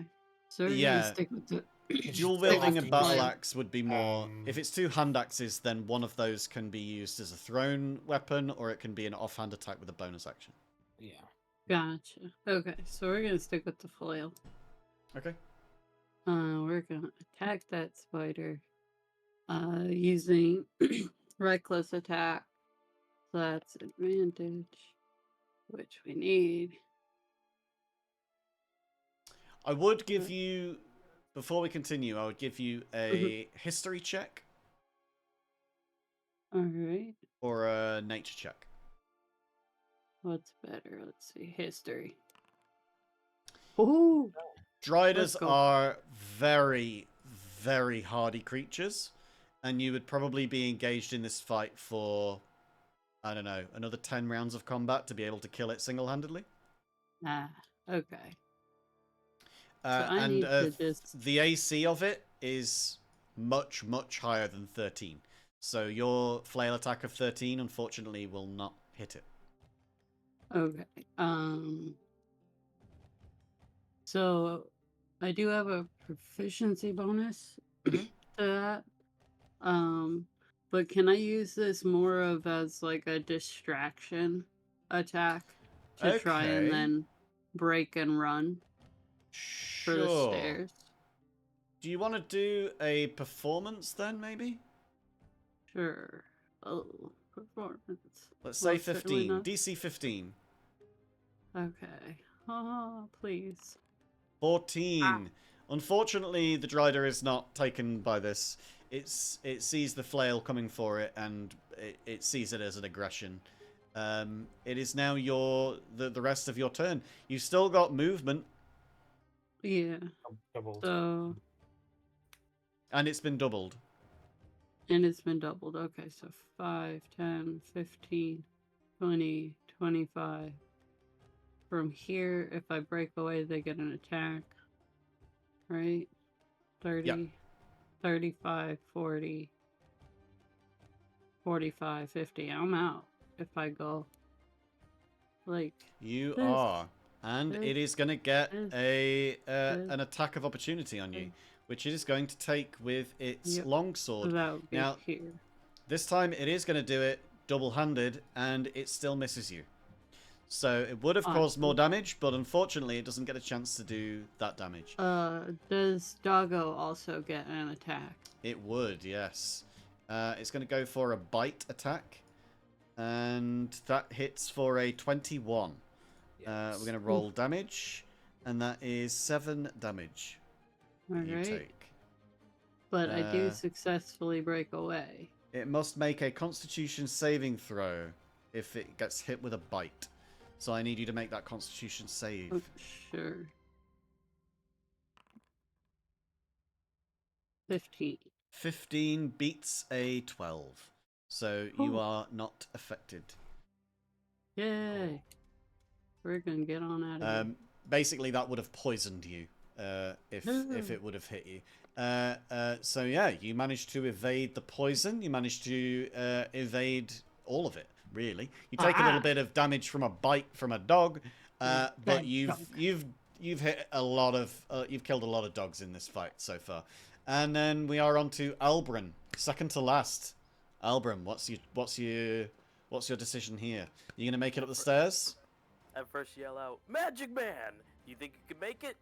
So we're gonna Yeah. stick with the You Dual still wielding have a to battle use- axe would be more. If it's two hand axes, then one of those can be used as a thrown weapon, or it can be an offhand attack with a bonus action. Yeah. Gotcha. Okay, so we're gonna stick with the flail. Okay. We're gonna attack that spider. Using reckless attack. So that's advantage, which we need. I would give you, before we continue, I would give you a history check All right. or a nature check. What's better? Let's see. History. Ooh. Driders Let's go. are very, very hardy creatures, and you would probably be engaged in this fight for, I don't know, another 10 rounds of combat to be able to kill it single-handedly. Ah. Okay. I And need to just. the AC of it is much, much higher than 13. So your flail attack of 13, unfortunately, will not hit it. Okay. So I do have a proficiency bonus to that. But can I use this more of as like a distraction attack to try and Okay. then break and run for the Sure. stairs? Do you want to do a performance then, maybe? Sure. Oh, performance. Let's say Well, certainly 15. not. DC 15. Okay. Oh, please. 14. Unfortunately, the Drider is not taken by this. It sees the flail coming for it, and it sees it as an aggression. It is now the rest of your turn. You've still got movement, Yeah. Doubled. So, and it's been doubled. and it's been doubled. Okay, so 5, 10, 15, 20, 25. From here, if I break away, they get an attack. Right? 30, Yeah. 35, 40, 45, 50. I'm out if I go. Like, You This- are. And it is going to get this- an attack of opportunity on you, which it is going to take with its Yep. longsword. that would be Now, here. this time it is going to do it double-handed, and it still misses you. So it would have caused more damage, but unfortunately it doesn't get a chance to do that damage. Does Doggo also get an attack? It would, yes. It's going to go for a bite attack, and that hits for a 21. We're going to roll damage, and that is 7 damage you Alright. take. But I do Uh, successfully break away. It must make a Constitution saving throw if it gets hit with a bite. So I need you to make that Constitution save. Oh, sure. 15. 15 beats a 12. So you Oh. are not affected. Yay! We're gonna get on out of here. Basically, that would have poisoned you if it would have hit you. So yeah, you managed to evade the poison. You managed to evade all of it. Really, you take a little bit of damage from a bite from a dog, but Bad you've hit a lot of you've killed a lot of dogs in this fight so far. And then we are on to Albrin, second to last. Albrin, what's your decision here? You gonna make it up the stairs? At first yell out, Magic Man! You think you can make it?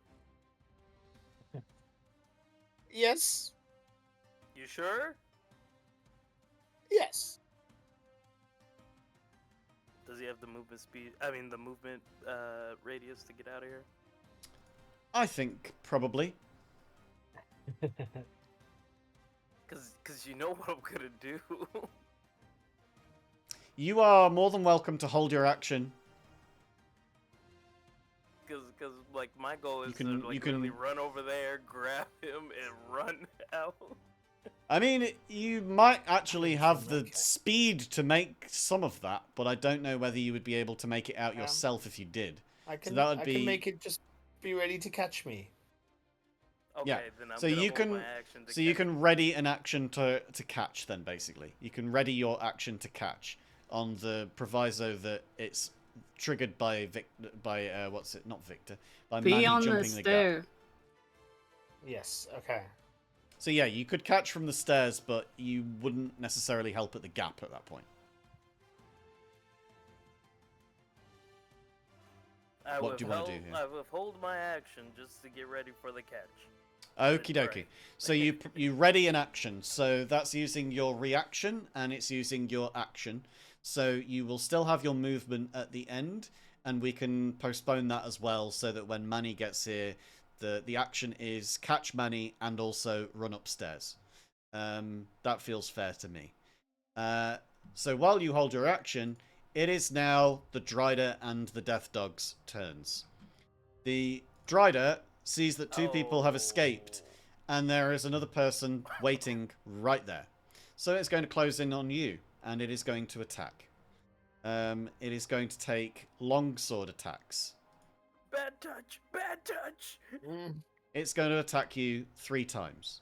Yes. You sure? Yes. Does he have the movement speed? I mean, the movement radius to get out of here? I think probably. Cause you know what I'm gonna do. You are more than welcome to hold your action. Cause like my goal is can- to like you can- really run over there, grab him, and run out. I mean, you might actually have the speed to make some of that, but I don't know whether you would be able to make it out yourself if you did. I can. that would I be- can make it just be ready to catch me. Okay, Yeah. then I'm So gonna you hold can my action to so you catch. can ready an action to catch then basically. You can ready your action to catch on the proviso that it's triggered by what's it? Not Victor. By Be Manny on the jumping the gap. stair. Yes. Okay. So yeah, you could catch from the stairs, but you wouldn't necessarily help at the gap at that point. What do you want to do here? I withhold my action just to get ready for the catch. Okie dokie. Right. So you ready an action. So that's using your reaction and it's using your action. So you will still have your movement at the end, and we can postpone that as well so that when Manny gets here, the action is catch Manny and also run upstairs. That feels fair to me. So while you hold your action, it is now the Drider and the Death Dog's turns. The Drider sees that two people have escaped, and there is another person waiting right there. So it's going to close in on you, and it is going to attack. It is going to take longsword attacks. Bad touch! Bad touch! It's going to attack you 3 times.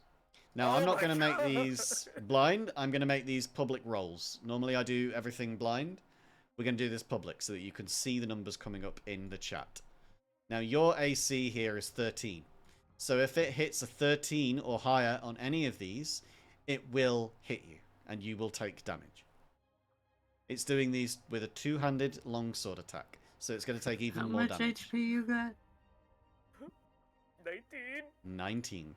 Now, Oh I'm not my going to make God. these blind. I'm going to make these public rolls. Normally, I do everything blind. We're going to do this public so that you can see the numbers coming up in the chat. Now, your AC here is 13. So if it hits a 13 or higher on any of these, it will hit you, and you will take damage. It's doing these with a 2-handed longsword attack, so it's going to take even How more much damage. HP you got? 19. 19.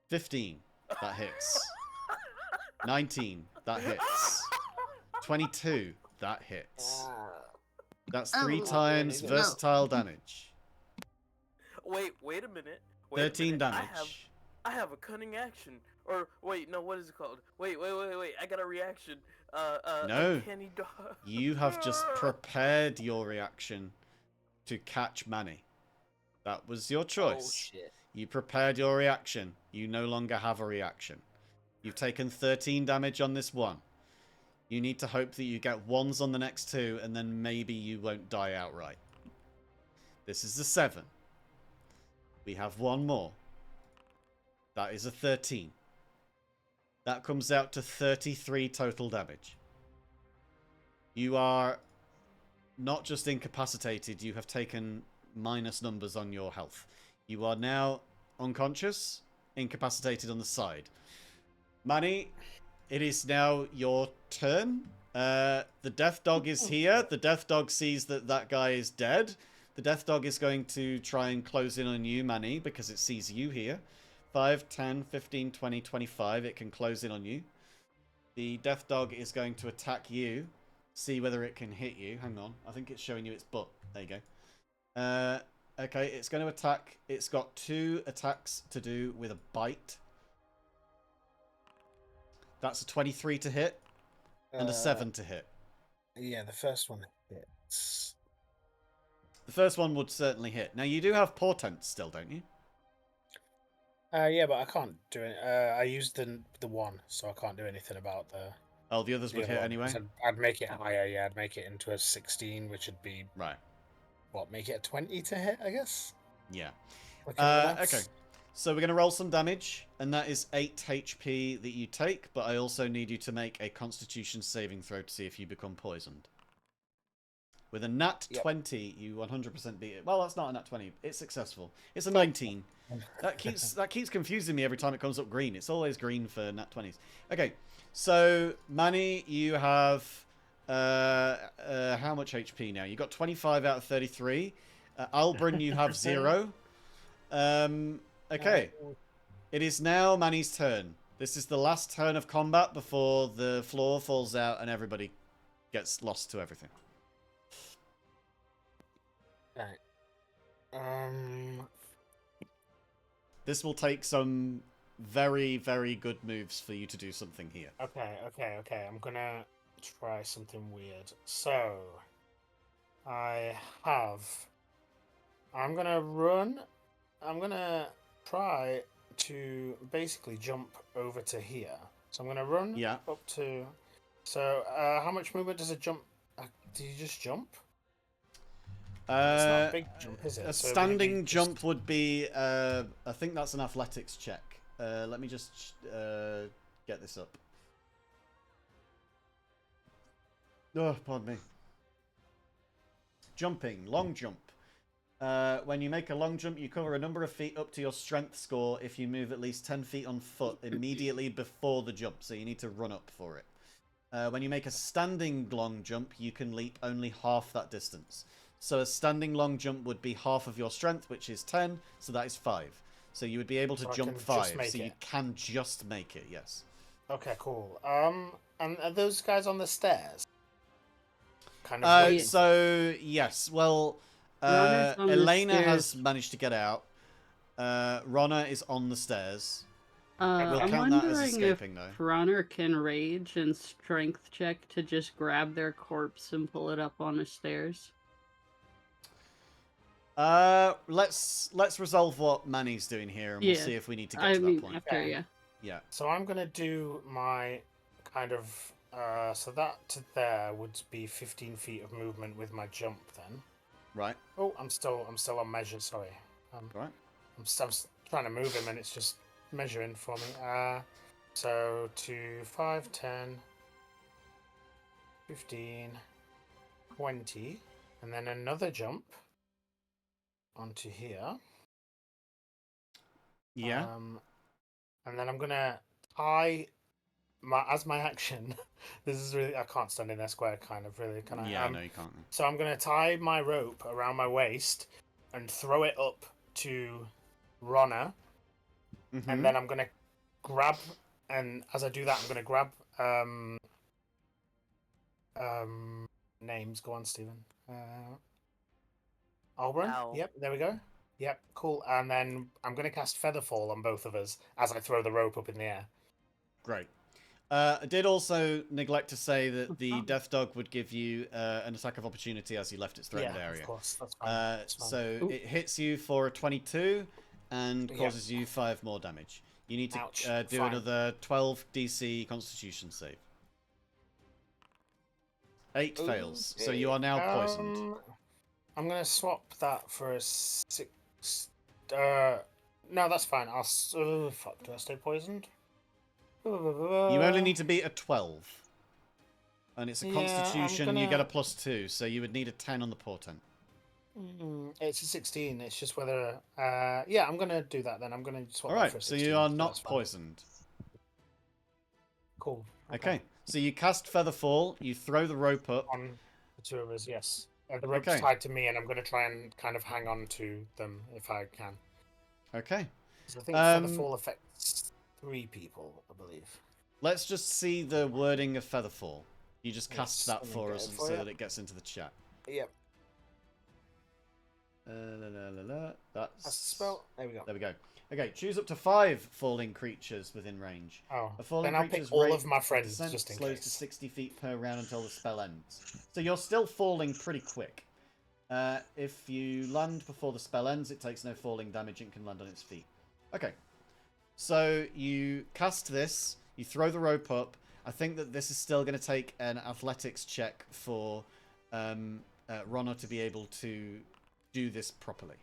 15. That hits. 19. That hits. 22. That hits. That's 3 Oh, times no. versatile damage. Wait a minute. Wait a 13 minute. damage. I have a cunning action. Or wait, no, what is it called? Wait. I got a reaction. No. Uncanny dog. You have just prepared your reaction to catch Manny. That was your Oh choice. shit. You prepared your reaction. You no longer have a reaction. You've taken 13 damage on this one. You need to hope that you get 1s on the next 2, and then maybe you won't die outright. This is a 7. We have 1 more. That is a 13. That comes out to 33 total damage. You are not just incapacitated, you have taken minus numbers on your health. You are now unconscious, incapacitated on the side. Manny, it is now your turn. The Death Dog is here. The Death Dog sees that that guy is dead. The Death Dog is going to try and close in on you, Manny, because it sees you here. 5, 10, 15, 20, 25. It can close in on you. The Death Dog is going to attack you. See whether it can hit you. Hang on. I think it's showing you its butt. There you go. Okay, it's going to attack. It's got 2 attacks to do with a bite. That's a 23 to hit and a 7 to hit. Yeah, the first one hits. The first one would certainly hit. Now, you do have portents still, don't you? Yeah, but I can't do it. I used the 1, so I can't do anything about the. Oh, the others would other hit one, anyway? 'cause I'd make it higher. Yeah, I'd make it into a 16, which would be Right. what, make it a 20 to hit, I guess. Yeah. Looking at the Okay. maths. So we're going to roll some damage, and that is 8 HP that you take, but I also need you to make a Constitution saving throw to see if you become poisoned. With a nat 20, you 100% beat it. Well, that's not a nat 20. It's successful. It's a 19. That keeps confusing me every time it comes up green. It's always green for nat 20s. Okay, so Manny, you have how much HP now? You got 25 out of 33. Albrin, you have 0. Okay. It is now Manny's turn. This is the last turn of combat before the floor falls out and everybody gets lost to everything. Right. This will take some very, very good moves for you to do something here. Okay. I'm gonna try something weird. So, I'm gonna run. I'm gonna try to basically jump over to here. So I'm gonna run Yeah. up to. So, how much movement does a jump? Do you just jump? It's not a Uh, big jump, is it? a So maybe standing just- jump would be. I think that's an athletics check. Let me just get this up. Oh, pardon me. Jumping, long jump. When you make a long jump, you cover a number of feet up to your strength score if you move at least 10 feet on foot immediately before the jump, so you need to run up for it. When you make a standing long jump, you can leap only half that distance. So a standing long jump would be half of your strength, which is 10, so that is 5. So you would be able to So I jump can just 5, make so you it. can just make it, yes. Okay, cool. And are those guys on the stairs? Kind of. Yeah. waiting for- So, yes, well, Runner's on the Elena has stairs. managed to get out. Ronna is on the stairs. We'll I'm count that as wondering escaping, if though. Runner can rage and strength check to just grab their corpse and pull it up on the stairs. Let's resolve what Manny's doing here, and we'll Yeah, see if we need to get I to mean, that point. after, Okay. yeah. Yeah. So I'm gonna do my kind of. So that to there would be 15 feet of movement with my jump then. Right. Oh, I'm still on measure. Sorry. Right. I'm trying to move him and it's just measuring for me. So to 5, 10, 15, 20, and then another jump onto here. Yeah. And then I'm gonna tie my action. This is really, I can't stand in their square, kind of, really, can I? Yeah, no, you can't. So I'm gonna tie my rope around my waist and throw it up to Ronna, Mhm. and then I'm gonna grab. And as I do that, I'm gonna grab names. Go on, Stephen. Albrun. Ow. Yep, there we go. Yep, cool. And then I'm gonna cast Featherfall on both of us as I throw the rope up in the air. Great. I did also neglect to say that the Uh-huh. Death Dog would give you an attack of opportunity as you left its threatened Yeah, area. of course. That's fine. That's fine. So Ooh. it hits you for a 22 and Yeah. causes you 5 more damage. You need to Ouch. do Fine. another 12 DC Constitution save. 8 fails, so you are now poisoned. I'm gonna swap that for a 6. No, that's fine. Fuck. Do I stay poisoned? You only need to beat a 12. And it's a Yeah, I'm Constitution, you get a gonna- +2, so you would need a 10 on the portent. It's a 16. It's just whether. Yeah, I'm gonna do that then. I'm gonna swap that Alright, for a so 16. you are so not that's fine. poisoned. Cool. Okay, so you cast Featherfall, you throw the rope up. On the two of us, yes. The rope's Okay. tied to me, and I'm gonna try and kind of hang on to them if I can. Okay, 'Cause I think Um, Featherfall affects 3 people, I believe. let's just see the wording of Featherfall. You just cast Yes, that let me for get us it so for you. that it gets into the chat. Yep. That's That's the spell. There we go. There we go. Okay, choose up to 5 falling creatures within range. Oh, A falling then I'll pick creature's all rate of my friends descent just in slows case. to 60 feet per round until the spell ends. So you're still falling pretty quick. If you land before the spell ends, it takes no falling damage and can land on its feet. Okay. So you cast this, you throw the rope up. I think that this is still going to take an athletics check for Ronna to be able to do this properly.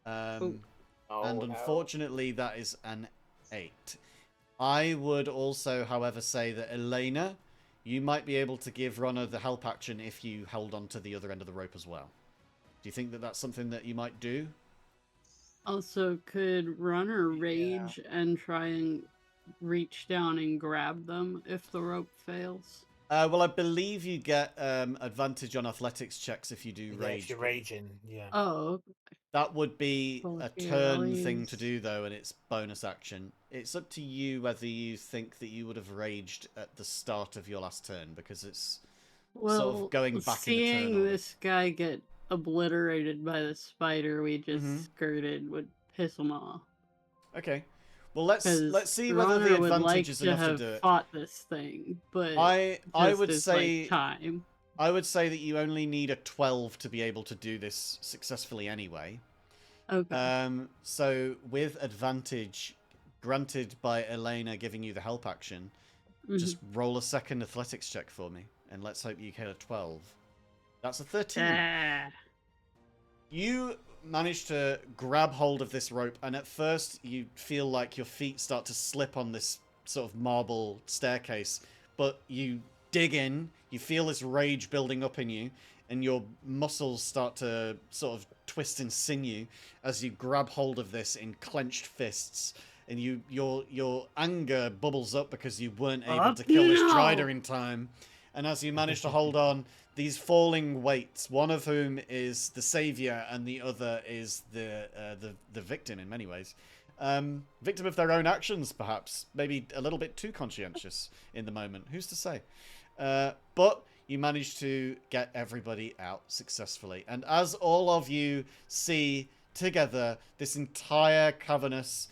And Oh, unfortunately, that is an 8. I would also, however, say that Elena, you might be able to give Ronna the help action if you held on to the other end of the rope as well. Do you think that that's something that you might do? Also, could Runner rage and try and reach down and grab them if the rope fails? Well, I believe you get advantage on athletics checks if you do yeah, rage. if you're raging, yeah. Oh, That would be Well, a here, turn I'll thing to use- do, though, and it's bonus action. It's up to you whether you think that you would have raged at the start of your last turn, because it's well, sort of going back in the turn seeing order. this guy get obliterated by the spider we just Mhm. skirted would piss him off. Okay. Well, let's Because see whether the Runner would advantage like is to enough to have do it. fought this thing, but I just would as, say like, time. I would say that you only need a 12 to be able to do this successfully anyway. Okay. So with advantage granted by Elena giving you the help action, Mhm. just roll a second athletics check for me, and let's hope you get a 12. That's a 13. Ah, You manage to grab hold of this rope, and at first you feel like your feet start to slip on this sort of marble staircase, but you dig in, you feel this rage building up in you, and your muscles start to sort of twist and sinew as you grab hold of this in clenched fists. And your anger bubbles up because you weren't able to kill this Drider in time. And as you manage to hold on, these falling weights, one of whom is the savior and the other is the victim in many ways. Victim of their own actions, perhaps. Maybe a little bit too conscientious in the moment. Who's to say? But you manage to get everybody out successfully. And as all of you see together, this entire cavernous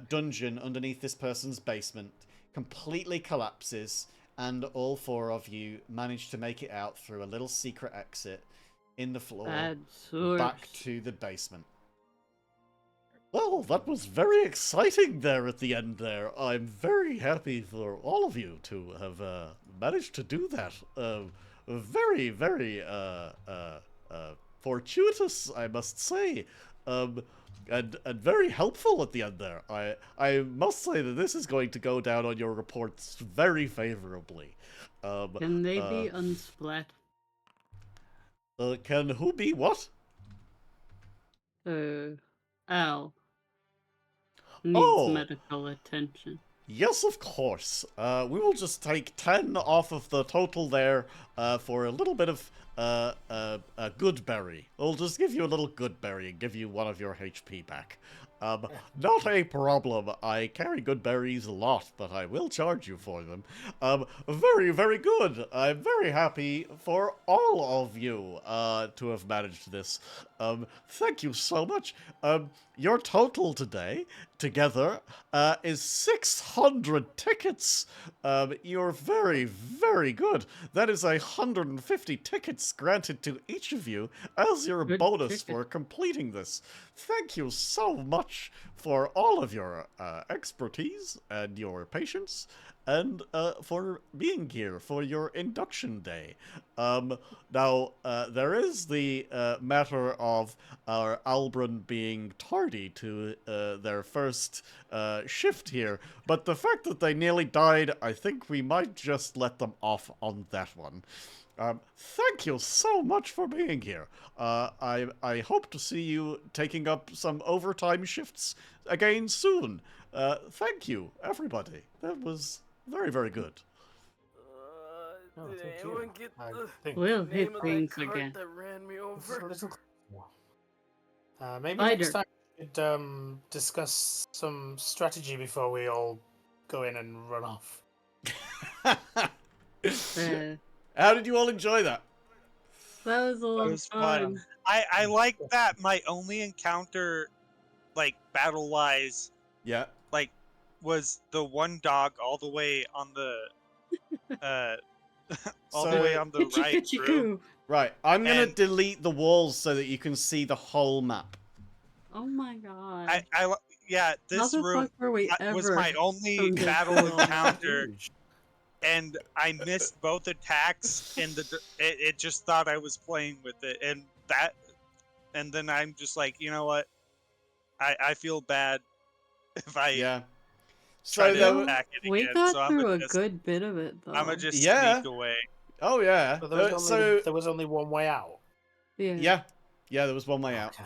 dungeon underneath this person's basement completely collapses, and all four of you manage to make it out through a little secret exit in the floor back to the basement. Well, that was very exciting there at the end there. I'm very happy for all of you to have managed to do that. Very, very fortuitous, I must say. And very helpful at the end there. I must say that this is going to go down on your reports very favorably. Can they be unsplat? Can who be what? Al. Needs Oh. medical attention. Yes, of course. We will just take 10 off of the total there for a little bit of a good berry. We'll just give you a little good berry and give you one of your HP back. Not a problem. I carry good berries a lot, but I will charge you for them. Very, very good. I'm very happy for all of you to have managed this. Thank you so much. Your total today, together, is 600 tickets. You're very, very good. That is 150 tickets granted to each of you as your Good bonus ticket. for completing this. Thank you so much for all of your expertise and your patience, and for being here for your induction day. Now, there is the matter of our Albron being tardy to their first shift here, but the fact that they nearly died, I think we might just let them off on that one. Thank you so much for being here. I hope to see you taking up some overtime shifts again soon. Thank you, everybody. That was very, very good. No, Did thank anyone you. get I the think We'll hit name of that things cart again. that ran me it's a over? little. Maybe Spider. next time we should discuss some strategy before we all go in and run off. Uh, How did you all enjoy that? that was a lot It of was fun. fun. I like that my only encounter, like, battle-wise, Yeah. like, was the one dog all the way on the, all the way So- on the Kitchy right kitchy room. coo. Right, I'm gonna And- delete the walls so that you can see the whole map. Oh my god. Yeah, How this the room fuck were we was ever my only from this battle world? encounter, and I missed both attacks, and it just thought I was playing with it, and then I'm just like, you know what? I feel bad if I Yeah. try So to there were... attack it We again. got So through a good bit of it, though. I'm gonna just Yeah. sneak away. Oh yeah. So there was only one way out. Yeah. Yeah, there was one way out. Okay.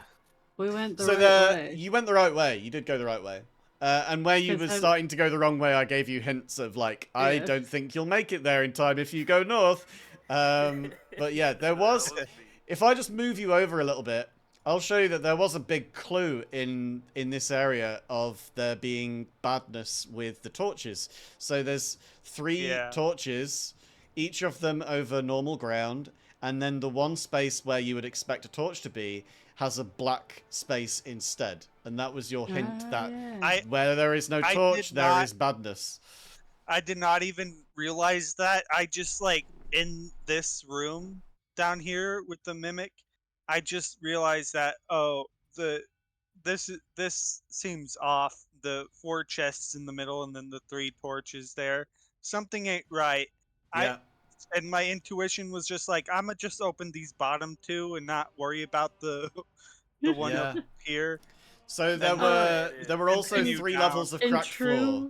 We went the So right way. you went the right way. You did go the right way. And where you were Because I'm- starting to go the wrong way, I gave you hints of like, I Yeah. don't think you'll make it there in time if you go north. But yeah, there was. That me. If I just move you over a little bit, I'll show you that there was a big clue in this area of there being badness with the torches. So there's 3 Yeah. torches, each of them over normal ground, and then the one space where you would expect a torch to be has a black space instead. And that was your hint Ah, that yeah. where there is no I torch, did there not- is badness. I did not even realize that. I just, like, in this room down here with the mimic, I just realized that, oh, this seems off. The 4 chests in the middle and then the 3 torches there. Something ain't right. Yeah. and my intuition was just like, I'm gonna just open these bottom two and not worry about the the one Yeah. up here. So And there were also continue 3 down. levels of cracked floor.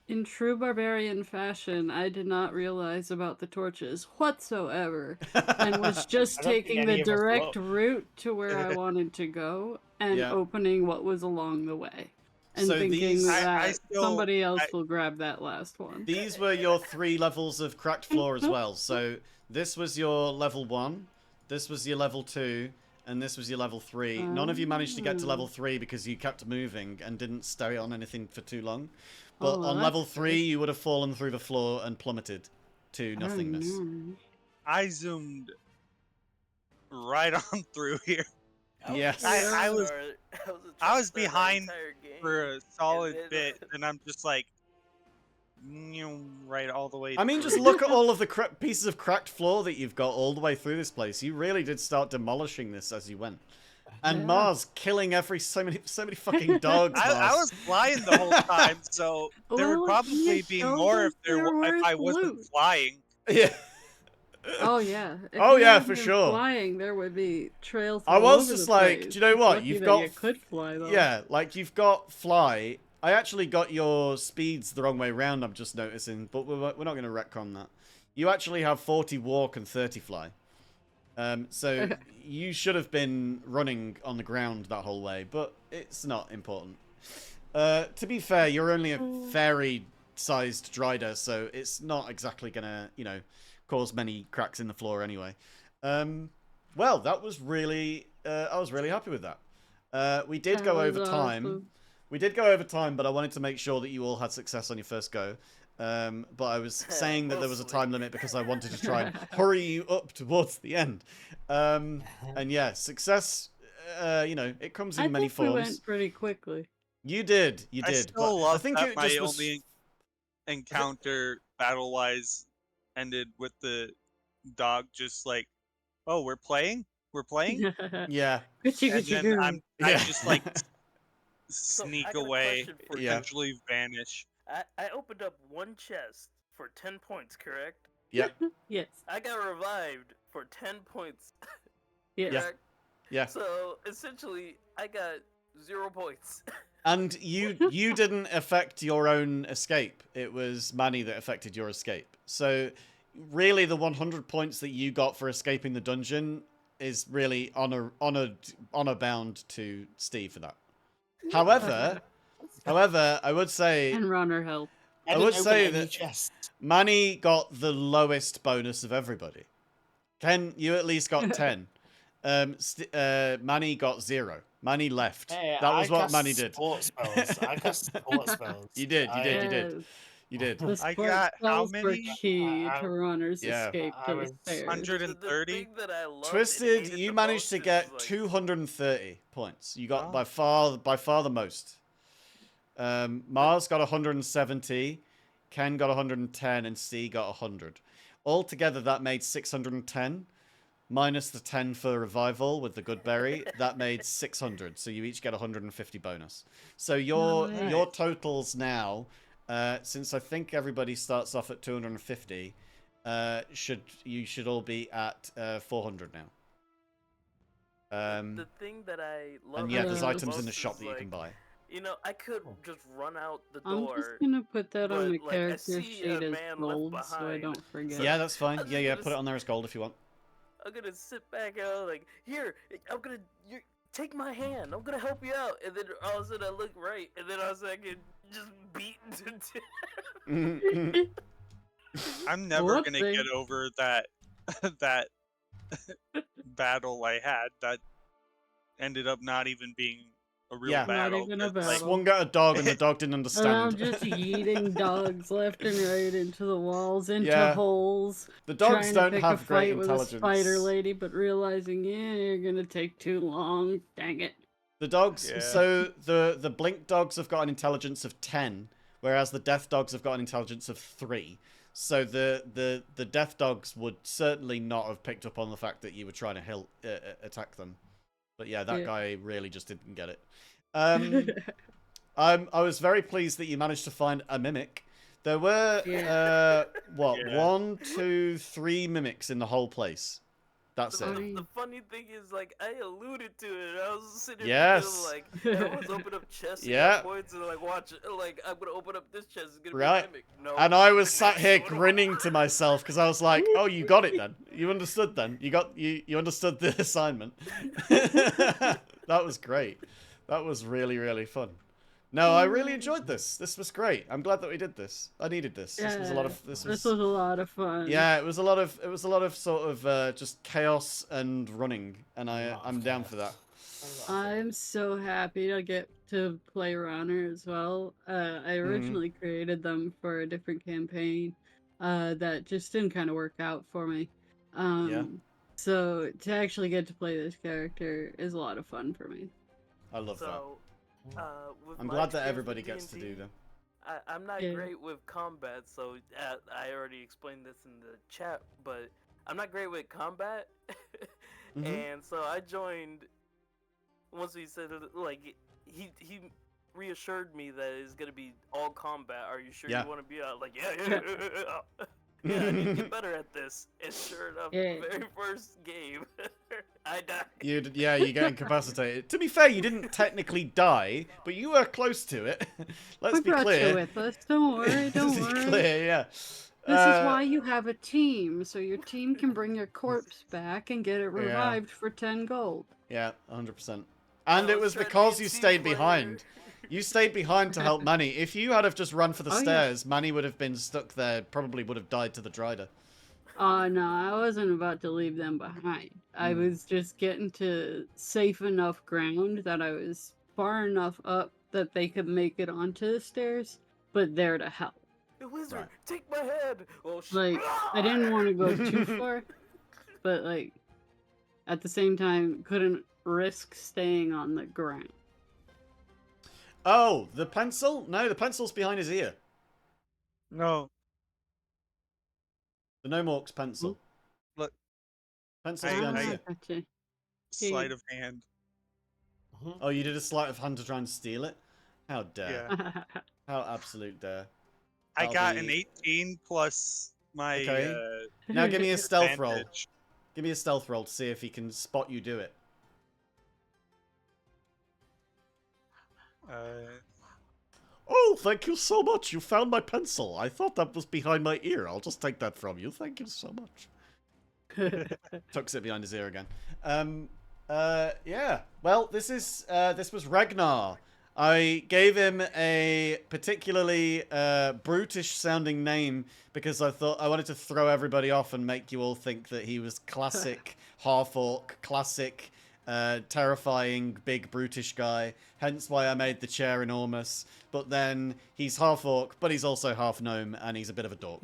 In true barbarian fashion, I did not realize about the torches whatsoever, and was just I don't think taking any the of us direct looked. route to where I wanted to go and Yeah. opening what was along the way, and So thinking these- I that still- somebody else will grab that last one. These were your 3 levels of cracked floor as well. So this was your level 1, this was your level 2, and this was your level 3. None of you managed to get to level 3 because you kept moving and didn't stay on anything for too long. But Oh, on that's level good. 3, you would have fallen through the floor and plummeted to Oh, nothingness. no. I zoomed right on through here Yes. I was- I was behind game. for a solid then- bit, and I'm just like, right all the way. I mean, just through. look at all of the pieces of cracked floor that you've got all the way through this place. You really did start demolishing this as you went. And Yeah. Mars killing so many fucking dogs. I Mars. was flying the whole time, so there Well, would probably it be shows more us if there they're if I worth wasn't loot. flying. Yeah. Oh yeah. If Oh, you yeah, hadn't for been sure. Flying, there would be trails. I all was over just the like, place. do you know what? Lucky You've that got you could fly though. Yeah, like you've got fly. I actually got your speeds the wrong way round, I'm just noticing, but we're not going to retcon that. You actually have 40 walk and 30 fly. So you should have been running on the ground that whole way, but it's not important. To be fair, you're only a fairy-sized Drider, so it's not exactly going to, you know, cause many cracks in the floor anyway. Well, that was really... I was really happy with that. We did go That over was time. awesome. We did go over time, but I wanted to make sure that you all had success on your first go. But I was saying that there was a Mostly. time limit because I wanted to try and hurry you up towards the end. And yeah, success, you know, it comes in I many think we forms. went pretty quickly. You did. I But still love I think that it my just was... only encounter battle-wise ended with the dog just like, oh, we're playing? We're playing? Yeah. Gucci, And Gucci, then Goo. I Yeah. just like So, I sneak got a away, question for Yeah. potentially vanish. I opened up one chest for 10 points, correct? Yeah. Yes. I got revived for 10 points, Yes. Yeah. correct? Yeah. So essentially, I got 0 points. And you didn't affect your own escape. It was Manny that affected your escape. So really the 100 points that you got for escaping the dungeon is really honor bound to Steve for that. However, I would say And runner help. I didn't would open say any that- chests. Manny got the lowest bonus of everybody. Ken, you at least got 10. Manny got 0. Manny left. Hey, That was I what cast Manny did. Support spells. I cast support spells. You did. Yes. You did. The I sport got how spells were many? key I- to runner's Yeah. escape I to the was stairs. 130? The thing that I loved and Twisted, hated you the managed to most get is, like, 230 points. You got Oh. by far the most. Mars got 170, Ken got 110, and C got 100. Altogether, that made 610. Minus the 10 for revival with the good berry, that made 600. So you each get 150 bonus. So your Nice. totals now, since I think everybody starts off at 250, you should all be at 400 now. the thing that I love And yeah, there's Yeah. items in the shop is, that you can like, buy. You know, I could just run out the I'm door. just gonna put that on but, the like, I character see a sheet as man left gold so I behind. don't forget. Yeah, that's fine. I'm Yeah, just yeah, gonna put it on there as gold if you want. I'm gonna sit back and I'm like, here, I'm gonna take my hand. I'm gonna help you out. And then all of a sudden I look right, and then all of a sudden I get just beaten to death. I'm never gonna Whoopsie. get over that that battle I had that ended up not even being a real Yeah. Not battle. even a 'cause, like, battle. Swung at a dog and the dog didn't And I'm understand. just yeeting dogs left and right into the walls, into Yeah. holes. The dogs trying don't to pick have a great fight with intelligence. a spider lady, but realizing, yeah, you're gonna take too long. Dang it. The dogs, Yeah. so the blink dogs have got an intelligence of 10, whereas the death dogs have got an intelligence of 3. So the death dogs would certainly not have picked up on the fact that you were trying to attack them. But yeah, that Yeah. guy really just didn't get it. I was very pleased that you managed to find a mimic. There were what Yeah. 1, 2, 3 mimics in the whole place. That's The, it. Funny. the funny thing is, like, I alluded to it. I was sitting Yes. there, like, everyone's open up chests and Yeah. got points, and like, watch, like, I'm gonna open up this chest. It's gonna Right. be a mimic. No. And I was the sat next here one. grinning to myself because I was like, "Oh, you got it then. You understood then. You understood the assignment." That was great. That was really, really fun. No, I really enjoyed this. This was great. I'm glad that we did this. I needed this. This was a lot of This was a lot of fun. yeah, it was a lot of sort of just chaos and running, and I'm down for that. I'm so happy to get to play Runner as well. I originally created them for a different campaign that just didn't kind of work out for me. So to actually get to play this character is a lot of fun for me. I love that. So, with I'm my glad that experience everybody with gets to D&D, do them. I'm not Yeah. great with combat, so I already explained this in the chat, but I'm not great with combat, and so I joined. Once he said like he reassured me that it's gonna be all combat. Are you sure Yeah. you want to be out? Like yeah, I need to get better at this. And sure enough, Yeah. very first game, I died. You get incapacitated. To be fair, you didn't technically die, but you were close to it. Let's We be brought clear. you with us. Don't worry. Don't Let's be worry. clear, yeah. This is why you have a team, so your team can bring your corpse back and get it revived for 10 gold. Yeah, 100%. And it was trying to because be a you team stayed player. behind. You stayed behind to help Manny. If you had have just run for the Oh, yeah. stairs, Manny would have been stuck there. Probably would have died to the Drider. Oh no, I wasn't about to leave them behind. I was just getting to safe enough ground that I was far enough up that they could make it onto the stairs, but there to help. The wizard, Right. take my head. Oh shit! Like, I didn't want to go too far, but like, at the same time, couldn't risk staying on the ground. Oh, the pencil? No, the pencil's behind his ear. No, The Gnome Orc's pencil. Look. Pencil's I- behind his I- ear. Gotcha. sleight of hand. Oh, you did a sleight of hand to try and steal it? How dare. Yeah. How absolute dare. I That'll got be- an 18 plus my Okay. Now give me a stealth roll. advantage. Give me a stealth roll to see if he can spot you do it. Oh, thank you so much. You found my pencil. I thought that was behind my ear. I'll just take that from you. Thank you so much. Tucks it behind his ear again. Yeah. Well, this was Ragnar. I gave him a particularly brutish sounding name because I thought I wanted to throw everybody off and make you all think that he was classic half-orc, classic terrifying big brutish guy. Hence why I made the chair enormous. But then he's half-orc, but he's also half-gnome, and he's a bit of a dork.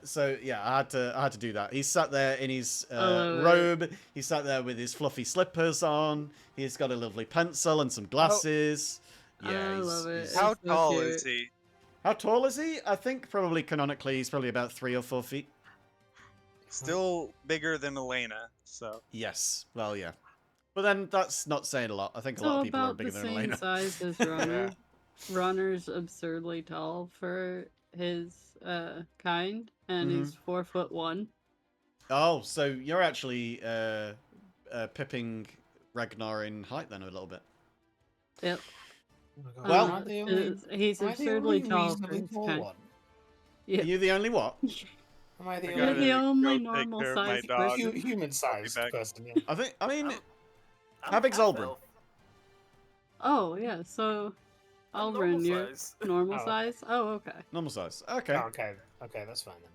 So yeah, I had to do that. He's sat there in his robe. He sat there with his fluffy slippers on. He's got a lovely pencil and some glasses. Yeah, I he's- love it. he's- How so tall cute. is he? How tall is he? I think probably canonically he's probably about 3 or 4 feet. Still bigger than Elena, so. Yes. Well, yeah. But then that's not saying a lot. I think a lot So of people are about the bigger than same Elena. size as Runner. Runner's absurdly tall for his kind, and he's 4'1". Oh, so you're actually pipping Ragnar in height then a little bit. Yep. Well- am I the only, He's am I the absurdly only tall for reasonably his tall kind. one? Yeah. Are you the only what? Am I the I You're gotta the only go take normal care of my sized dog. person. human-sized back. person? Yeah. I mean, I'm how big's half Olbrin? elf. Oh yeah, so I'm I'll normal run your size. normal Oh. size. Oh okay. Normal size. Okay. Oh, okay, that's fine then.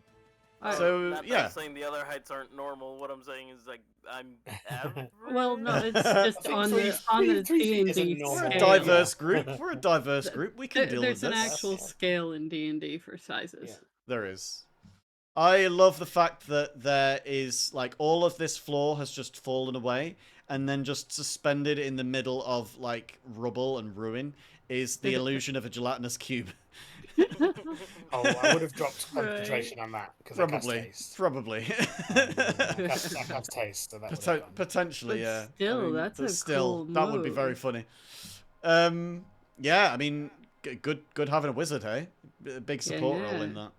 Alright. So, Not yeah. that I'm saying the other heights aren't normal. What I'm saying is like I'm average. Well, no, it's I just think on three- the on three- the 3 feet D&D isn't We're normal. a scale. diverse group. We're a diverse group. We can deal with There's an this. actual scale in D&D for sizes. Yeah. There is. I love the fact that there is, like, all of this floor has just fallen away, and then just suspended in the middle of, like, rubble and ruin is the illusion of a gelatinous cube. Oh, I would have dropped Right. concentration on that because Probably. I cast taste. Probably. I cast taste, so that would have gone. Potentially, But yeah. still, I mean, that's but a still, cool that would be very move. funny. Yeah, I mean, good having a wizard, hey? Big support role Yeah. in that.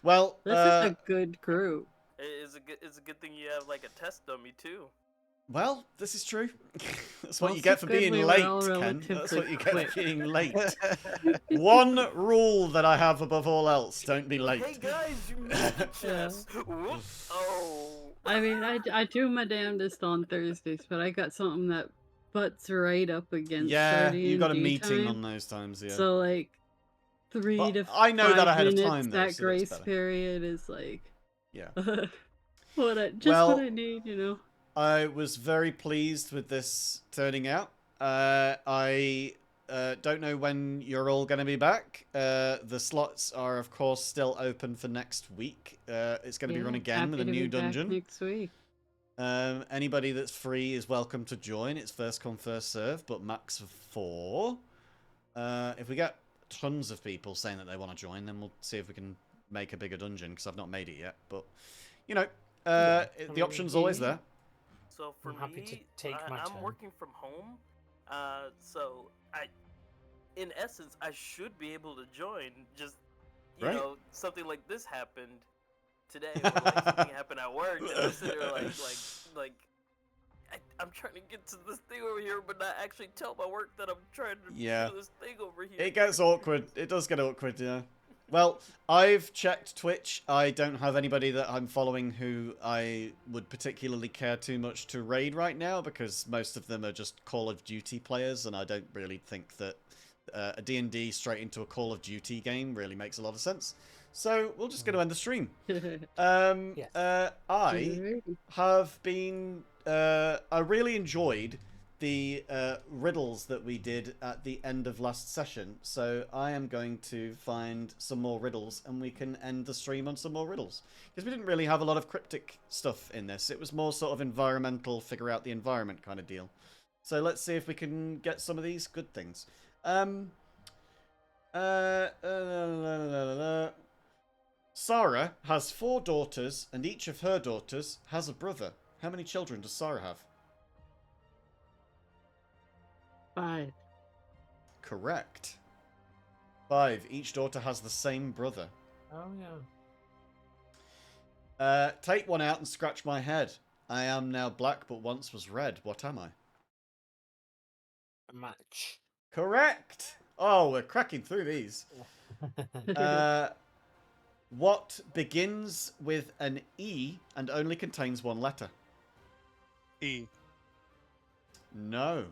Well, This is a good group. It's a good thing you have like a test dummy too. well, this is true. That's what you Also get for good being we were late, all Ken. That's what relatively you get quick. for being late. One rule that I have above all else: don't be late. Hey guys, you missed the chest. Whoops. Oh. I mean, I do my damnedest on Thursdays, but I got something that butts right up against Yeah, our you got a D&D meeting time. on those times, yeah. So like 3 But to I know 5 that ahead of minutes, time, though, that so that's grace better. period is like Yeah. what I Well, need, you know. I was very pleased with this turning out. I don't know when you're all going to be back. The slots are, of course, still open for next week. It's going to be run again with a new dungeon. Next week. Anybody that's free is welcome to join. It's first come, first serve, but max of 4. If we get tons of people saying that they want to join, then we'll see if we can make a bigger dungeon, because I've not made it yet. But, you know, the option's always there. So for I'm happy to me, take my I'm turn. working from home, so in essence, I should be able to join. Just you Right. know, something like this happened today, where like something happened at work, and I'm sitting there like I'm trying to get to this thing over here, but not actually tell my work that I'm trying to Yeah. do this thing over here. It gets awkward. It does get awkward, yeah. Well, I've checked Twitch. I don't have anybody that I'm following who I would particularly care too much to raid right now, because most of them are just Call of Duty players, and I don't really think that a D&D straight into a Call of Duty game really makes a lot of sense. So we're just going to end the stream. Yes. I have been... I really enjoyed the riddles that we did at the end of last session, so I am going to find some more riddles and we can end the stream on some more riddles, because we didn't really have a lot of cryptic stuff in this. It was more sort of environmental, figure out the environment kind of deal. So let's see if we can get some of these good things. Sarah has 4 daughters, and each of her daughters has a brother. How many children does Sarah have? 5. Correct. 5. Each daughter has the same brother. Oh yeah. Take one out and scratch my head. I am now black, but once was red. What am I? A match. Correct. Oh, we're cracking through these. What begins with an E and only contains one letter? E. No.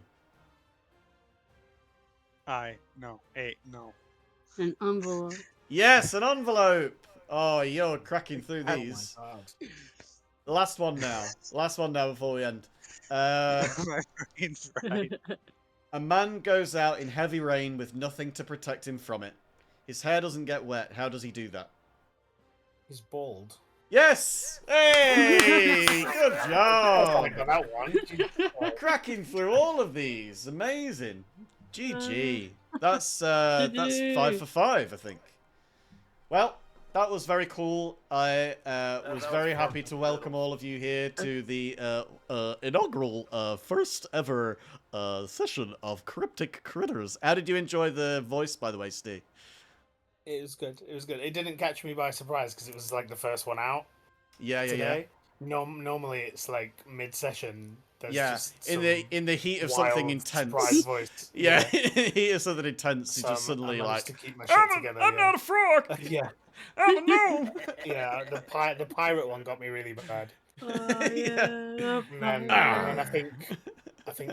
I. No. A. No. An envelope. Yes, an envelope. Oh, you're cracking through Oh these. my god. The last one now. Last one now before we end. My brain's fried. A man goes out in heavy rain with nothing to protect him from it. His hair doesn't get wet. How does he do that? He's bald. Yes! Hey! Good I job! got that one. Jesus. Cracking through all of these. Amazing. GG. That's 5 for 5, I think. Well, that was very cool. I was was very fun. happy to welcome all of you here to the inaugural first ever session of Cryptic Critters. How did you enjoy the voice, by the way, Steve? It was good. It was good. It didn't catch me by surprise because it was like the first one out Yeah. today. Normally it's like mid-session. There's Yeah, just in the heat of wild something intense. surprise voice. Yeah, in the heat of something intense, you So just suddenly I like, managed to keep my shit together. I'm not a frog. Yeah, I'm a gnome. yeah. The pirate one got me really bad. Oh, yeah. And then I think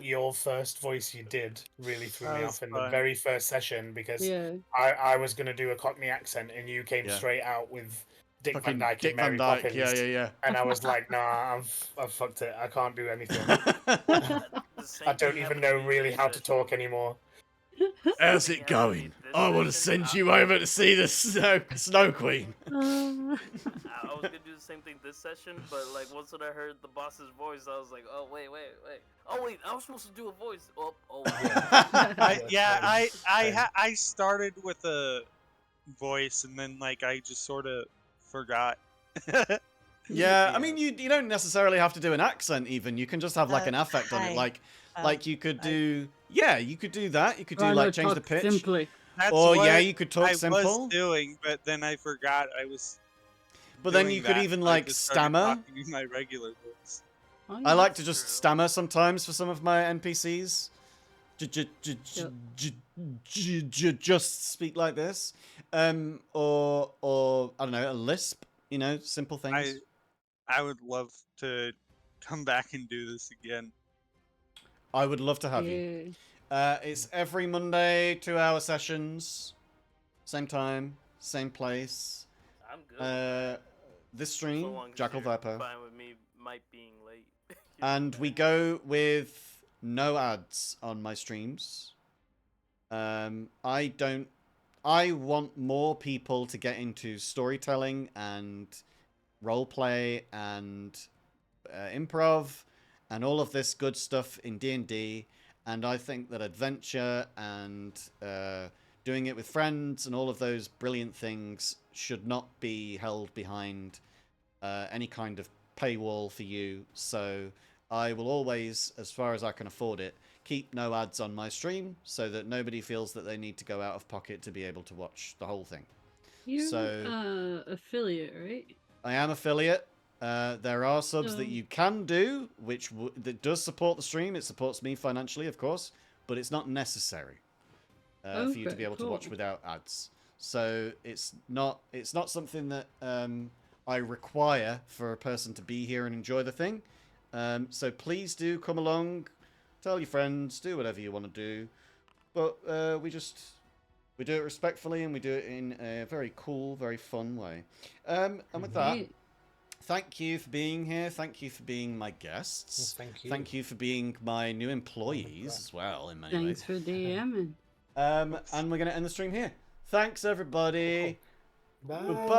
your first voice you did really threw That me was off in fun. the very first session because Yeah. I was gonna do a Cockney accent and you came Yeah. straight out with Dick Fucking Van Dyke Dick and Mary Van Dyke. Poppins. Yeah. And I was like, nah, I've fucked it. I can't do anything. The same I don't thing even happened know me really this how to session. talk anymore. How's Same it thing happened me going? this I want to session. send you over to see the Snow Queen. I was gonna do the same thing this session, but like once when I heard the boss's voice, I was like, oh wait. Oh wait, I was supposed to do a voice. Oh I started with a voice and then like I just sort of forgot. Yeah, I mean, you don't necessarily have to do an accent even. You can just have like an affect on it. hi. Like you could do, yeah, you could do that. You could do like change the pitch. Simply. That's Or what yeah, you could talk I simple. was doing, but then I forgot I was. But then doing you could that, even so I like just started stammer. talking in my regular voice. Oh, I yeah. like to just True. stammer sometimes for some of my NPCs. Just speak like this, or I don't know, a lisp. You know, simple things. I would love to come back and do this again. I would love to have you. Yeah. It's every Monday, 2-hour sessions, same time, same place. I'm good. This So stream, long as Jackal you're Viper, fine with me might being late. and we go with no ads on my streams. I want more people to get into storytelling and roleplay and improv and all of this good stuff in D&D, and I think that adventure and doing it with friends and all of those brilliant things should not be held behind any kind of paywall for you. So I will always, as far as I can afford it, keep no ads on my stream so that nobody feels that they need to go out of pocket to be able to watch the whole thing. You're affiliate, right? I am affiliate. There are subs that you can do, which that does support the stream. It supports me financially, of course, but it's not necessary for you to be able to watch without ads. So it's not something that I require for a person to be here and enjoy the thing. So please do come along, tell your friends, do whatever you want to do, but we do it respectfully and we do it in a very cool, very fun way. And with that, thank you for being here. Thank you for being my guests. Well, thank you. Thank you for being my new employees as well, in many Thanks ways. for DMing. And we're going to end the stream here. Thanks, everybody. Bye. Goodbye.